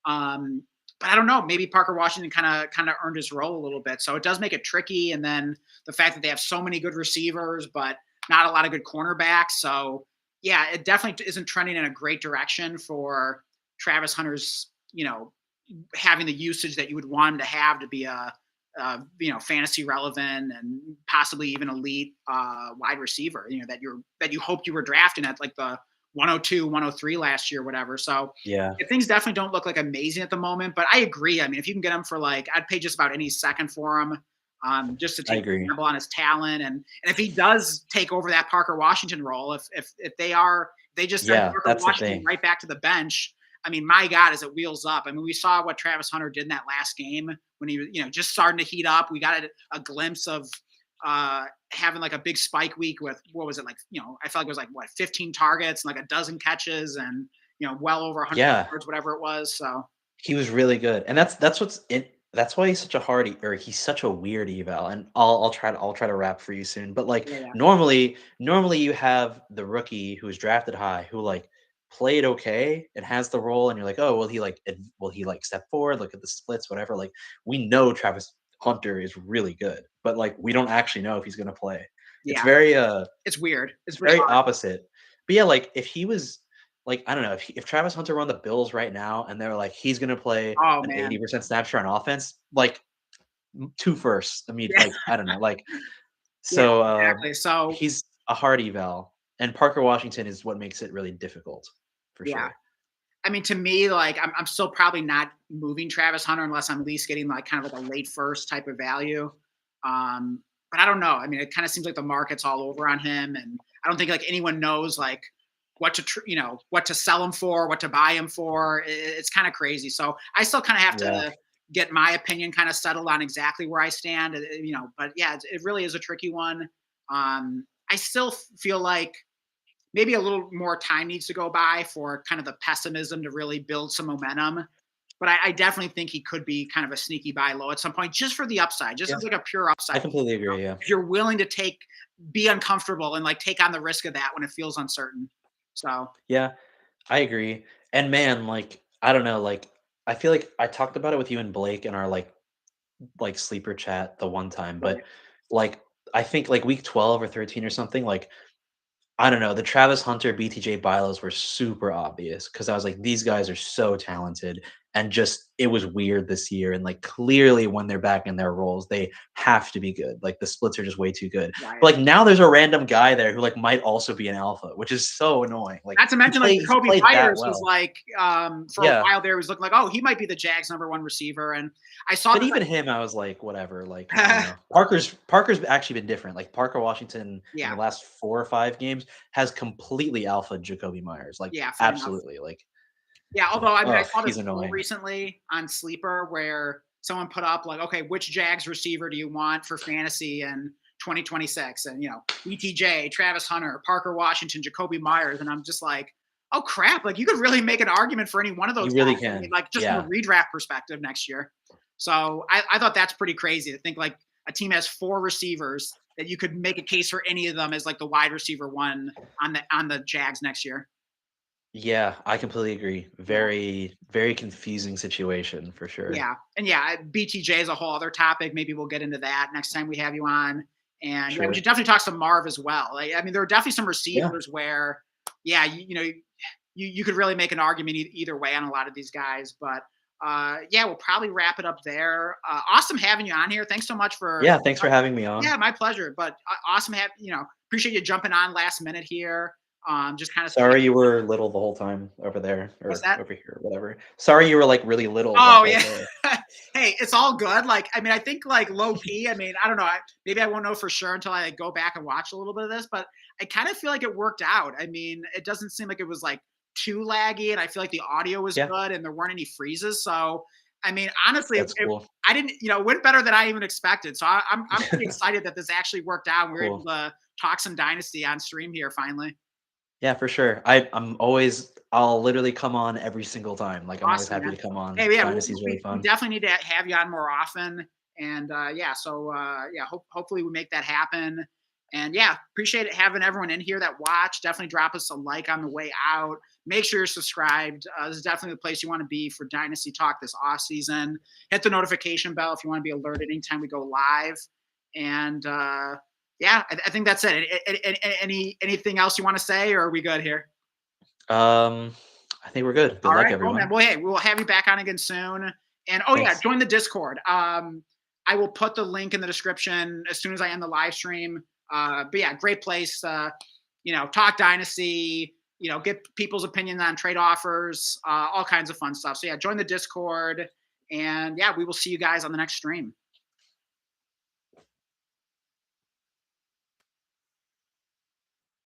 um but I don't know. Maybe Parker Washington kind of earned his role a little bit. So it does make it tricky. And then the fact that they have so many good receivers, but not a lot of good cornerbacks. So yeah, it definitely isn't trending in a great direction for Travis Hunter's, having the usage that you would want him to have to be fantasy relevant and possibly even elite wide receiver. That you hoped you were drafting at like the 102, 103 last year, whatever. So Yeah, yeah, things definitely don't look like amazing at the moment, but I agree. I mean, if you can get him for I'd pay just about any second for him, just to I take a agree. gamble on his talent, and if he does take over that Parker Washington role, if they just send Yeah, Parker that's the Washington thing. right back to the bench. I mean, my God, as it wheels up. I mean, we saw what Travis Hunter did in that last game when he was, just starting to heat up. We got a glimpse of having like a big spike week with what was it like? I felt like it was like what 15 targets and like a dozen catches and well over 100 Yeah, yards, whatever it was. So he was really good, and that's what's it. That's why he's such a hard or he's such a weird eval. And I'll try to wrap for you soon. But like yeah, yeah, normally you have the rookie who's drafted high who like played okay and has the role, and you're like, oh, will he like step forward? Look at the splits, whatever. Like we know Travis Hunter is really good, but like we don't actually know if he's gonna play. It's yeah. very It's weird. It's it's very bizarre. opposite. But yeah, like if he was like I don't know if Travis Hunter were on the Bills right now and they were like he's gonna play Oh an man. 80% snap share on offense, like two firsts. I mean, Yeah, like I don't know, like yeah, so exactly. So he's a hard eval, and Parker Washington is what makes it really difficult for yeah. sure. I mean, to me, like I'm still probably not moving Travis Hunter unless I'm at least getting like kind of like a late first type of value. But I don't know. I mean, it kind of seems like the market's all over on him, and I don't think like anyone knows like what to sell him for, what to buy him for. It's kind of crazy. So I still kind of have Yeah, to get my opinion kind of settled on exactly where I stand. But yeah, it really is a tricky one. I still feel like maybe a little more time needs to go by for kind of the pessimism to really build some momentum. But I definitely think he could be kind of a sneaky buy low at some point, just for the upside, just yeah, as like a pure I upside. completely agree. Yeah, If you're willing to be uncomfortable and like take on the risk of that when it feels uncertain. So yeah, I agree. And man, like I don't know, like I feel like I talked about it with you and Blake in our like sleeper chat the one time, but right. like I think like week 12 or 13 or something, like I don't know. The Travis Hunter, BTJ Bilos were super obvious because I was like, these guys are so talented. And just it was weird this year. And like clearly when they're back in their roles, they have to be good. Like the splits are just way too good. But Right. like now there's a random guy there who like might also be an alpha, which is so annoying. Like Not to mention, like he Jacoby played that Myers was well. like for a Yeah. while there, he was looking like, oh, he might be the Jags' #1 receiver. And I saw But this. even him, I was like, whatever. Like, I don't know. Parker's actually been different. Like Parker Washington in the Yeah, last 4 or 5 games has completely alpha Jacoby Myers. Like, yeah, fair enough. absolutely. Like, Yeah, although I mean, I oh, saw this he's poll annoying. recently on Sleeper where someone put up like, okay, which Jags receiver do you want for fantasy in 2026? And BTJ, Travis Hunter, Parker Washington, Jacoby Myers, and I'm just like, oh crap! Like you could really make an argument for any one of those You really guys. I mean, can. like just from a Yeah. redraft perspective next year. So I thought that's pretty crazy to think like a team has 4 receivers that you could make a case for any of them as like the wide receiver one on the Jags next year. Yeah, I completely agree. Yeah. Very, very confusing situation for sure. Yeah, and yeah, BTJ is a whole other topic. Maybe we'll get into that next time we have you on. And yeah, we Sure. should definitely talk some Marv as well. Like, I mean, there are definitely some Yeah. receivers where, yeah, you could really make an argument either way on a lot of these guys. But yeah, we'll probably wrap it up there. Awesome having you on here. Thanks so much for. Yeah. Thanks for having me on. Yeah, my pleasure. But awesome appreciate you jumping on last minute here. Just kind of. Sorry you were little the whole time over there What's or that? over here, whatever. Sorry you were like really little the Oh whole yeah. day. Hey, it's all good. Like, I mean, I think like low key. I mean, I don't know. Maybe I won't know for sure until I like, go back and watch a little bit of this. But I kind of feel like it worked out. I mean, it doesn't seem like it was like too laggy, and I feel like the audio was Yeah. good, and there weren't any freezes. So, I mean, honestly, That's cool. I didn't, it went better than I even expected. So I'm pretty excited that this actually worked out. And we were able Cool. to talk some Dynasty on stream here finally. Yeah, for sure. I'll literally come on every single time. Like I'm always Awesome, happy man. to come on. Hey, yeah, Dynasty's really we fun. definitely need to have you on more often. And yeah, so yeah, hopefully we make that happen. And yeah, appreciate it having everyone in here that watch. Definitely drop us a like on the way out. Make sure you're subscribed. This is definitely the place you want to be for Dynasty Talk this off season. Hit the notification bell if you want to be alerted anytime we go live. And yeah, I think that's it. Anything else you want to say, or are we good here? I think we're good. Good All luck, right, cool, man. everyone. Well, hey, we'll have you back on again soon. And oh yeah, Thanks. join the Discord. I will put the link in the description as soon as I end the live stream. But yeah, great place. Talk Dynasty. Get people's opinions on trade offers, all kinds of fun stuff. So yeah, join the Discord, and yeah, we will see you guys on the next stream.